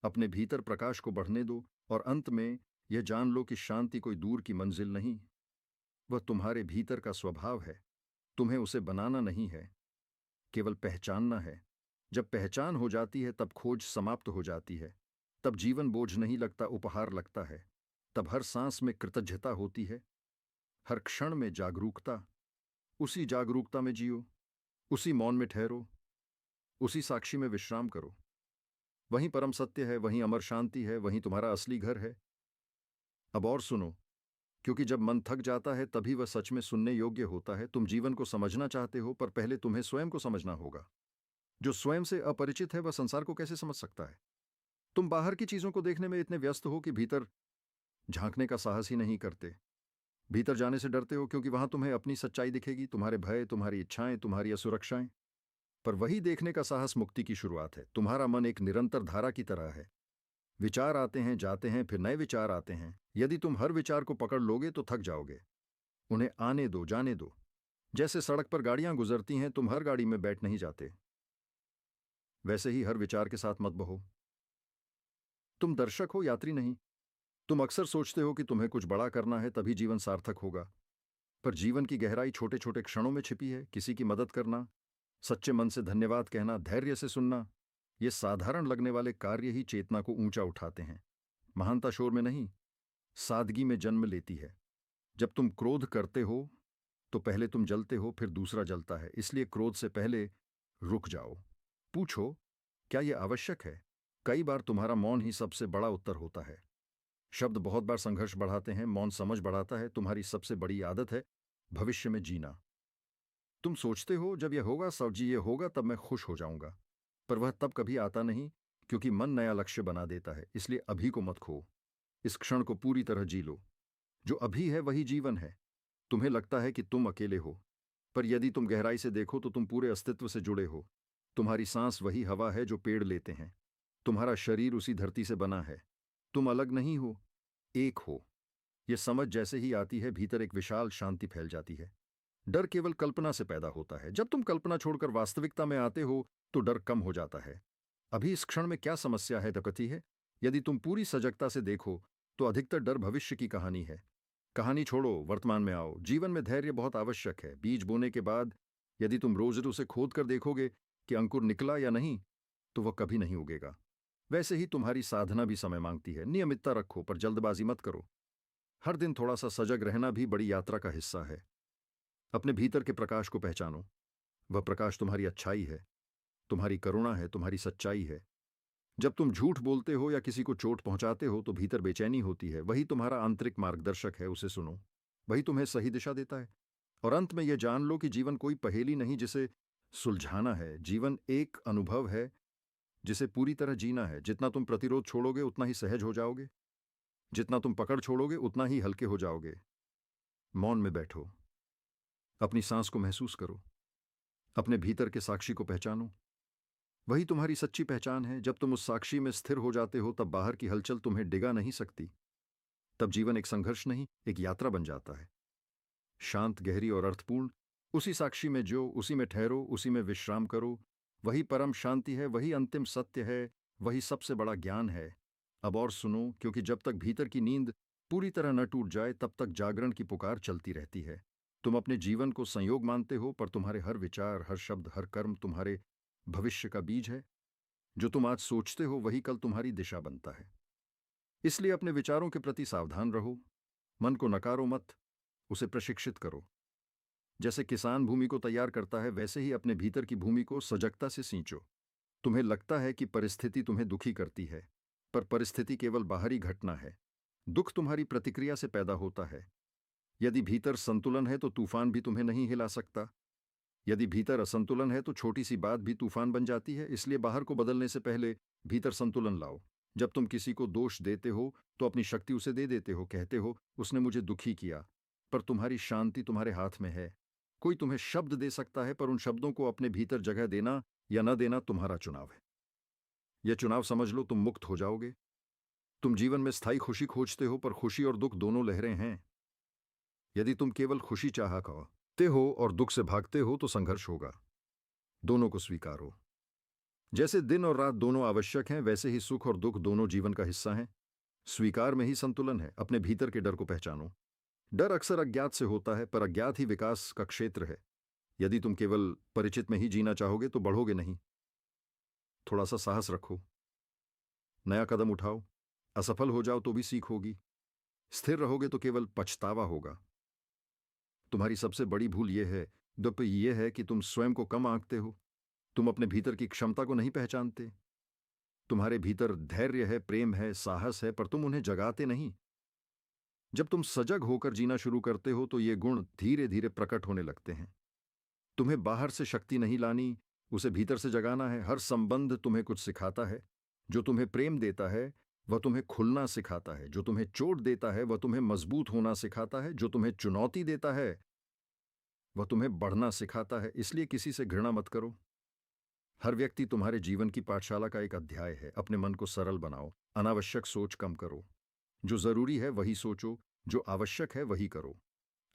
अपने भीतर प्रकाश को बढ़ने दो, और अंत में यह जान लो कि शांति कोई दूर की मंजिल नहीं, वह तुम्हारे भीतर का स्वभाव है। तुम्हें उसे बनाना नहीं है, केवल पहचानना है। जब पहचान हो जाती है तब खोज समाप्त हो जाती है। तब जीवन बोझ नहीं लगता, उपहार लगता है। तब हर सांस में कृतज्ञता होती है, हर क्षण में जागरूकता। उसी जागरूकता में जियो, उसी मौन में ठहरो, उसी साक्षी में विश्राम करो। वहीं परम सत्य है, वहीं अमर शांति है, वहीं तुम्हारा असली घर है। अब और सुनो, क्योंकि जब मन थक जाता है तभी वह सच में सुनने योग्य होता है। तुम जीवन को समझना चाहते हो, पर पहले तुम्हें स्वयं को समझना होगा। जो स्वयं से अपरिचित है वह संसार को कैसे समझ सकता है? तुम बाहर की चीजों को देखने में इतने व्यस्त हो कि भीतर झांकने का साहस ही नहीं करते। भीतर जाने से डरते हो क्योंकि वहां तुम्हें अपनी सच्चाई दिखेगी, तुम्हारे भय, तुम्हारी इच्छाएं, तुम्हारी असुरक्षाएं। पर वही देखने का साहस मुक्ति की शुरुआत है। तुम्हारा मन एक निरंतर धारा की तरह है। विचार आते हैं, जाते हैं, फिर नए विचार आते हैं। यदि तुम हर विचार को पकड़ लोगे तो थक जाओगे। उन्हें आने दो, जाने दो। जैसे सड़क पर गाड़ियां गुजरती हैं, तुम हर गाड़ी में बैठ नहीं जाते, वैसे ही हर विचार के साथ मत बहो। तुम दर्शक हो, यात्री नहीं। तुम अक्सर सोचते हो कि तुम्हें कुछ बड़ा करना है तभी जीवन सार्थक होगा, पर जीवन की गहराई छोटे छोटे क्षणों में छिपी है। किसी की मदद करना, सच्चे मन से धन्यवाद कहना, धैर्य से सुनना, ये साधारण लगने वाले कार्य ही चेतना को ऊंचा उठाते हैं। महानता शोर में नहीं, सादगी में जन्म लेती है। जब तुम क्रोध करते हो तो पहले तुम जलते हो, फिर दूसरा जलता है। इसलिए क्रोध से पहले रुक जाओ, पूछो क्या यह आवश्यक है। कई बार तुम्हारा मौन ही सबसे बड़ा उत्तर होता है। शब्द बहुत बार संघर्ष बढ़ाते हैं, मौन समझ बढ़ाता है। तुम्हारी सबसे बड़ी आदत है भविष्य में जीना। तुम सोचते हो जब यह होगा, सब्जी ये होगा, तब मैं खुश हो जाऊंगा। पर वह तब कभी आता नहीं, क्योंकि मन नया लक्ष्य बना देता है। इसलिए अभी को मत खो, इस क्षण को पूरी तरह जी लो। जो अभी है वही जीवन है। तुम्हें लगता है कि तुम अकेले हो, पर यदि तुम गहराई से देखो तो तुम पूरे अस्तित्व से जुड़े हो। तुम्हारी सांस वही हवा है जो पेड़ लेते हैं। तुम्हारा शरीर उसी धरती से बना है। तुम अलग नहीं हो, एक हो। यह समझ जैसे ही आती है, भीतर एक विशाल शांति फैल जाती है। डर केवल कल्पना से पैदा होता है। जब तुम कल्पना छोड़कर वास्तविकता में आते हो तो डर कम हो जाता है। अभी इस क्षण में क्या समस्या है, दकती है? यदि तुम पूरी सजगता से देखो तो अधिकतर डर भविष्य की कहानी है। कहानी छोड़ो, वर्तमान में आओ। जीवन में धैर्य बहुत आवश्यक है। बीज बोने के बाद यदि तुम रोज उसे खोद कर देखोगे कि अंकुर निकला या नहीं, तो वह कभी नहीं उगेगा। वैसे ही तुम्हारी साधना भी समय मांगती है। नियमितता रखो, पर जल्दबाजी मत करो। हर दिन थोड़ा सा सजग रहना भी बड़ी यात्रा का हिस्सा है। अपने भीतर के प्रकाश को पहचानो। वह प्रकाश तुम्हारी अच्छाई है, तुम्हारी करुणा है, तुम्हारी सच्चाई है। जब तुम झूठ बोलते हो या किसी को चोट पहुंचाते हो तो भीतर बेचैनी होती है। वही तुम्हारा आंतरिक मार्गदर्शक है, उसे सुनो। वही तुम्हें सही दिशा देता है। और अंत में यह जान लो कि जीवन कोई पहेली नहीं जिसे सुलझाना है। जीवन एक अनुभव है जिसे पूरी तरह जीना है। जितना तुम प्रतिरोध छोड़ोगे उतना ही सहज हो जाओगे, जितना तुम पकड़ छोड़ोगे उतना ही हल्के हो जाओगे। मौन में बैठो, अपनी सांस को महसूस करो, अपने भीतर के साक्षी को पहचानो। वही तुम्हारी सच्ची पहचान है। जब तुम उस साक्षी में स्थिर हो जाते हो तब बाहर की हलचल तुम्हें डिगा नहीं सकती। तब जीवन एक संघर्ष नहीं, एक यात्रा बन जाता है, शांत, गहरी और अर्थपूर्ण। उसी साक्षी में जो, उसी में ठहरो, उसी में विश्राम करो। वही परम शांति है, वही अंतिम सत्य है, वही सबसे बड़ा ज्ञान है। अब और सुनो, क्योंकि जब तक भीतर की नींद पूरी तरह न टूट जाए तब तक जागरण की पुकार चलती रहती है। तुम अपने जीवन को संयोग मानते हो, पर तुम्हारे हर विचार, हर शब्द, हर कर्म तुम्हारे भविष्य का बीज है। जो तुम आज सोचते हो वही कल तुम्हारी दिशा बनता है। इसलिए अपने विचारों के प्रति सावधान रहो। मन को नकारो मत, उसे प्रशिक्षित करो। जैसे किसान भूमि को तैयार करता है, वैसे ही अपने भीतर की भूमि को सजगता से सींचो। तुम्हें लगता है कि परिस्थिति तुम्हें दुखी करती है, पर परिस्थिति केवल बाहरी घटना है। दुख तुम्हारी प्रतिक्रिया से पैदा होता है। यदि भीतर संतुलन है तो तूफान भी तुम्हें नहीं हिला सकता। यदि भीतर असंतुलन है तो छोटी सी बात भी तूफान बन जाती है। इसलिए बाहर को बदलने से पहले भीतर संतुलन लाओ। जब तुम किसी को दोष देते हो तो अपनी शक्ति उसे दे देते हो। कहते हो उसने मुझे दुखी किया, पर तुम्हारी शांति तुम्हारे हाथ में है। कोई तुम्हें शब्द दे सकता है, पर उन शब्दों को अपने भीतर जगह देना या न देना तुम्हारा चुनाव है। यह चुनाव समझ लो, तुम मुक्त हो जाओगे। तुम जीवन में स्थायी खुशी खोजते हो, पर खुशी और दुख दोनों लहरें हैं। यदि तुम केवल खुशी चाहते हो और दुख से भागते हो तो संघर्ष होगा। दोनों को स्वीकारो। जैसे दिन और रात दोनों आवश्यक हैं, वैसे ही सुख और दुख दोनों जीवन का हिस्सा हैं। स्वीकार में ही संतुलन है। अपने भीतर के डर को पहचानो। डर अक्सर अज्ञात से होता है, पर अज्ञात ही विकास का क्षेत्र है। यदि तुम केवल परिचित में ही जीना चाहोगे तो बढ़ोगे नहीं। थोड़ा सा साहस रखो, नया कदम उठाओ। असफल हो जाओ तो भी सीख होगी। स्थिर रहोगे तो केवल पछतावा होगा। तुम्हारी सबसे बड़ी भूल यह है कि तुम स्वयं को कम आंकते हो। तुम अपने भीतर की क्षमता को नहीं पहचानते। तुम्हारे भीतर धैर्य है, प्रेम है, साहस है, पर तुम उन्हें जगाते नहीं। जब तुम सजग होकर जीना शुरू करते हो तो ये गुण धीरे धीरे प्रकट होने लगते हैं। तुम्हें बाहर से शक्ति नहीं लानी, उसे भीतर से जगाना है। हर संबंध तुम्हें कुछ सिखाता है। जो तुम्हें प्रेम देता है वह तुम्हें खुलना सिखाता है। जो तुम्हें चोट देता है वह तुम्हें मजबूत होना सिखाता है। जो तुम्हें चुनौती देता है वह तुम्हें बढ़ना सिखाता है। इसलिए किसी से घृणा मत करो। हर व्यक्ति तुम्हारे जीवन की पाठशाला का एक अध्याय है। अपने मन को सरल बनाओ। अनावश्यक सोच कम करो। जो जरूरी है वही सोचो, जो आवश्यक है वही करो।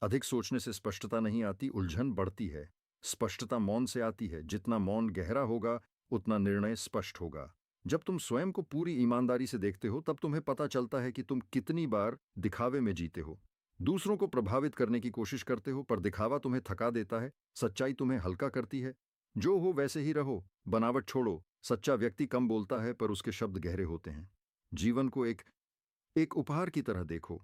अधिक सोचने से स्पष्टता नहीं आती, उलझन बढ़ती है। स्पष्टता मौन से आती है। जितना मौन गहरा होगा उतना निर्णय स्पष्ट होगा। जब तुम स्वयं को पूरी ईमानदारी से देखते हो तब तुम्हें पता चलता है कि तुम कितनी बार दिखावे में जीते हो। दूसरों को प्रभावित करने की कोशिश करते हो, पर दिखावा तुम्हें थका देता है। सच्चाई तुम्हें हल्का करती है। जो हो वैसे ही रहो, बनावट छोड़ो। सच्चा व्यक्ति कम बोलता है पर उसके शब्द गहरे होते हैं। जीवन को एक उपहार की तरह देखो।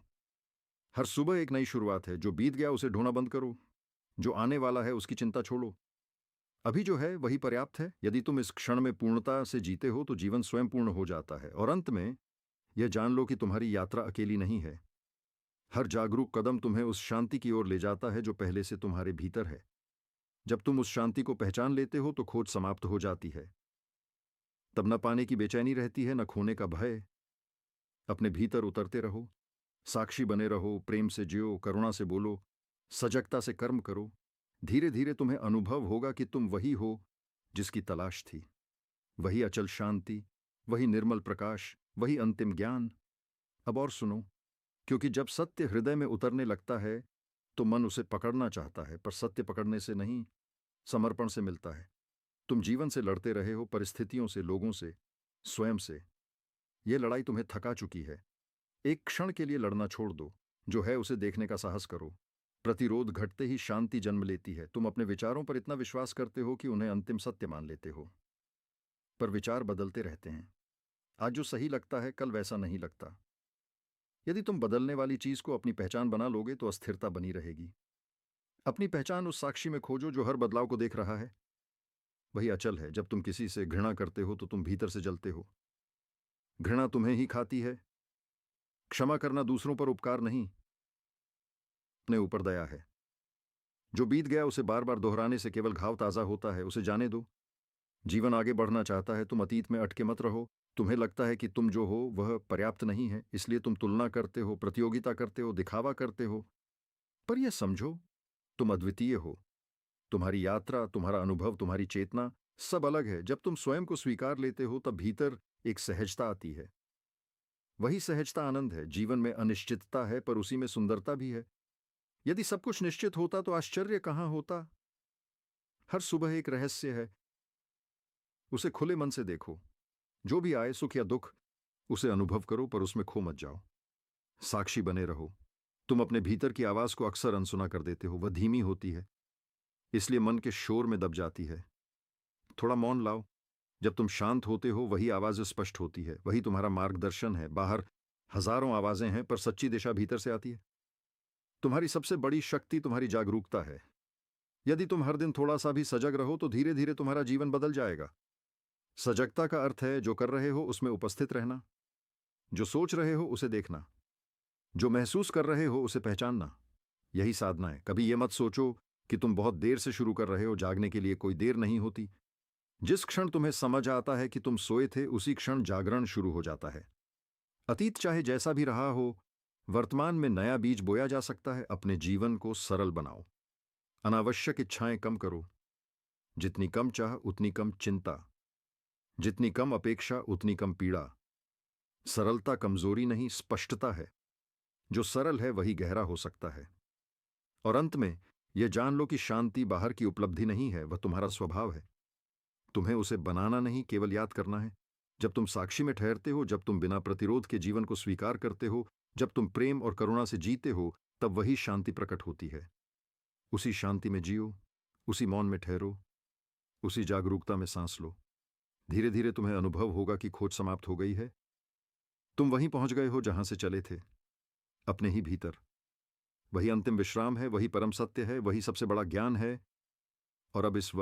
हर सुबह एक नई शुरुआत है। जो बीत गया उसे ढूंढना बंद करो। जो आने वाला है उसकी चिंता छोड़ो। अभी जो है वही पर्याप्त है। यदि तुम इस क्षण में पूर्णता से जीते हो तो जीवन स्वयं पूर्ण हो जाता है। और अंत में यह जान लो कि तुम्हारी यात्रा अकेली नहीं है। हर जागरूक कदम तुम्हें उस शांति की ओर ले जाता है जो पहले से तुम्हारे भीतर है। जब तुम उस शांति को पहचान लेते हो तो खोज समाप्त हो जाती है। तब न पाने की बेचैनी रहती है, न खोने का भय। अपने भीतर उतरते रहो, साक्षी बने रहो, प्रेम से जियो, करुणा से बोलो, सजगता से कर्म करो। धीरे धीरे तुम्हें अनुभव होगा कि तुम वही हो जिसकी तलाश थी। वही अचल शांति, वही निर्मल प्रकाश, वही अंतिम ज्ञान। अब और सुनो, क्योंकि जब सत्य हृदय में उतरने लगता है तो मन उसे पकड़ना चाहता है, पर सत्य पकड़ने से नहीं, समर्पण से मिलता है। तुम जीवन से लड़ते रहे हो, परिस्थितियों से, लोगों से, स्वयं से। यह लड़ाई तुम्हें थका चुकी है। एक क्षण के लिए लड़ना छोड़ दो। जो है उसे देखने का साहस करो। प्रतिरोध घटते ही शांति जन्म लेती है। तुम अपने विचारों पर इतना विश्वास करते हो कि उन्हें अंतिम सत्य मान लेते हो, पर विचार बदलते रहते हैं। आज जो सही लगता है कल वैसा नहीं लगता। यदि तुम बदलने वाली चीज को अपनी पहचान बना लोगे तो अस्थिरता बनी रहेगी। अपनी पहचान उस साक्षी में खोजो जो हर बदलाव को देख रहा है। वही अचल है। जब तुम किसी से घृणा करते हो तो तुम भीतर से जलते हो। घृणा तुम्हें ही खाती है। क्षमा करना दूसरों पर उपकार नहीं, अपने ऊपर दया है। जो बीत गया उसे बार बार दोहराने से केवल घाव ताजा होता है। उसे जाने दो। जीवन आगे बढ़ना चाहता है। तुम अतीत में अटके मत रहो। तुम्हें लगता है कि तुम जो हो वह पर्याप्त नहीं है, इसलिए तुम तुलना करते हो, प्रतियोगिता करते हो, दिखावा करते हो। पर यह समझो, तुम अद्वितीय हो। तुम्हारी यात्रा, तुम्हारा अनुभव, तुम्हारी चेतना सब अलग है। जब तुम स्वयं को स्वीकार लेते हो तब भीतर एक सहजता आती है। वही सहजता आनंद है। जीवन में अनिश्चितता है, पर उसी में सुंदरता भी है। यदि सब कुछ निश्चित होता तो आश्चर्य कहां होता। हर सुबह एक रहस्य है। उसे खुले मन से देखो। जो भी आए, सुख या दुख, उसे अनुभव करो, पर उसमें खो मत जाओ। साक्षी बने रहो। तुम अपने भीतर की आवाज को अक्सर अनसुना कर देते हो। वह धीमी होती है, इसलिए मन के शोर में दब जाती है। थोड़ा मौन लाओ। जब तुम शांत होते हो वही आवाज स्पष्ट होती है। वही तुम्हारा मार्गदर्शन है। बाहर हजारों आवाजें हैं, पर सच्ची दिशा भीतर से आती है। तुम्हारी सबसे बड़ी शक्ति तुम्हारी जागरूकता है। यदि तुम हर दिन थोड़ा सा भी सजग रहो तो धीरे धीरे तुम्हारा जीवन बदल जाएगा। सजगता का अर्थ है जो कर रहे हो उसमें उपस्थित रहना, जो सोच रहे हो उसे देखना, जो महसूस कर रहे हो उसे पहचानना। यही साधना है। कभी यह मत सोचो कि तुम बहुत देर से शुरू कर रहे हो। जागने के लिए कोई देर नहीं होती। जिस क्षण तुम्हें समझ आता है कि तुम सोए थे, उसी क्षण जागरण शुरू हो जाता है। अतीत चाहे जैसा भी रहा हो, वर्तमान में नया बीज बोया जा सकता है। अपने जीवन को सरल बनाओ। अनावश्यक इच्छाएं कम करो। जितनी कम चाह उतनी कम चिंता, जितनी कम अपेक्षा उतनी कम पीड़ा। सरलता कमजोरी नहीं, स्पष्टता है। जो सरल है वही गहरा हो सकता है। और अंत में यह जान लो कि शांति बाहर की उपलब्धि नहीं है, वह तुम्हारा स्वभाव है। तुम्हें उसे बनाना नहीं, केवल याद करना है। जब तुम साक्षी में ठहरते हो, जब तुम बिना प्रतिरोध के जीवन को स्वीकार करते हो, जब तुम प्रेम और करुणा से जीते हो, तब वही शांति प्रकट होती है। उसी शांति में जियो, उसी मौन में ठहरो, उसी जागरूकता में सांस लो। धीरे धीरे तुम्हें अनुभव होगा कि खोज समाप्त हो गई है। तुम वहीं पहुंच गए हो जहां से चले थे, अपने ही भीतर। वही अंतिम विश्राम है, वही परम सत्य है, वही सबसे बड़ा ज्ञान है। और अब इस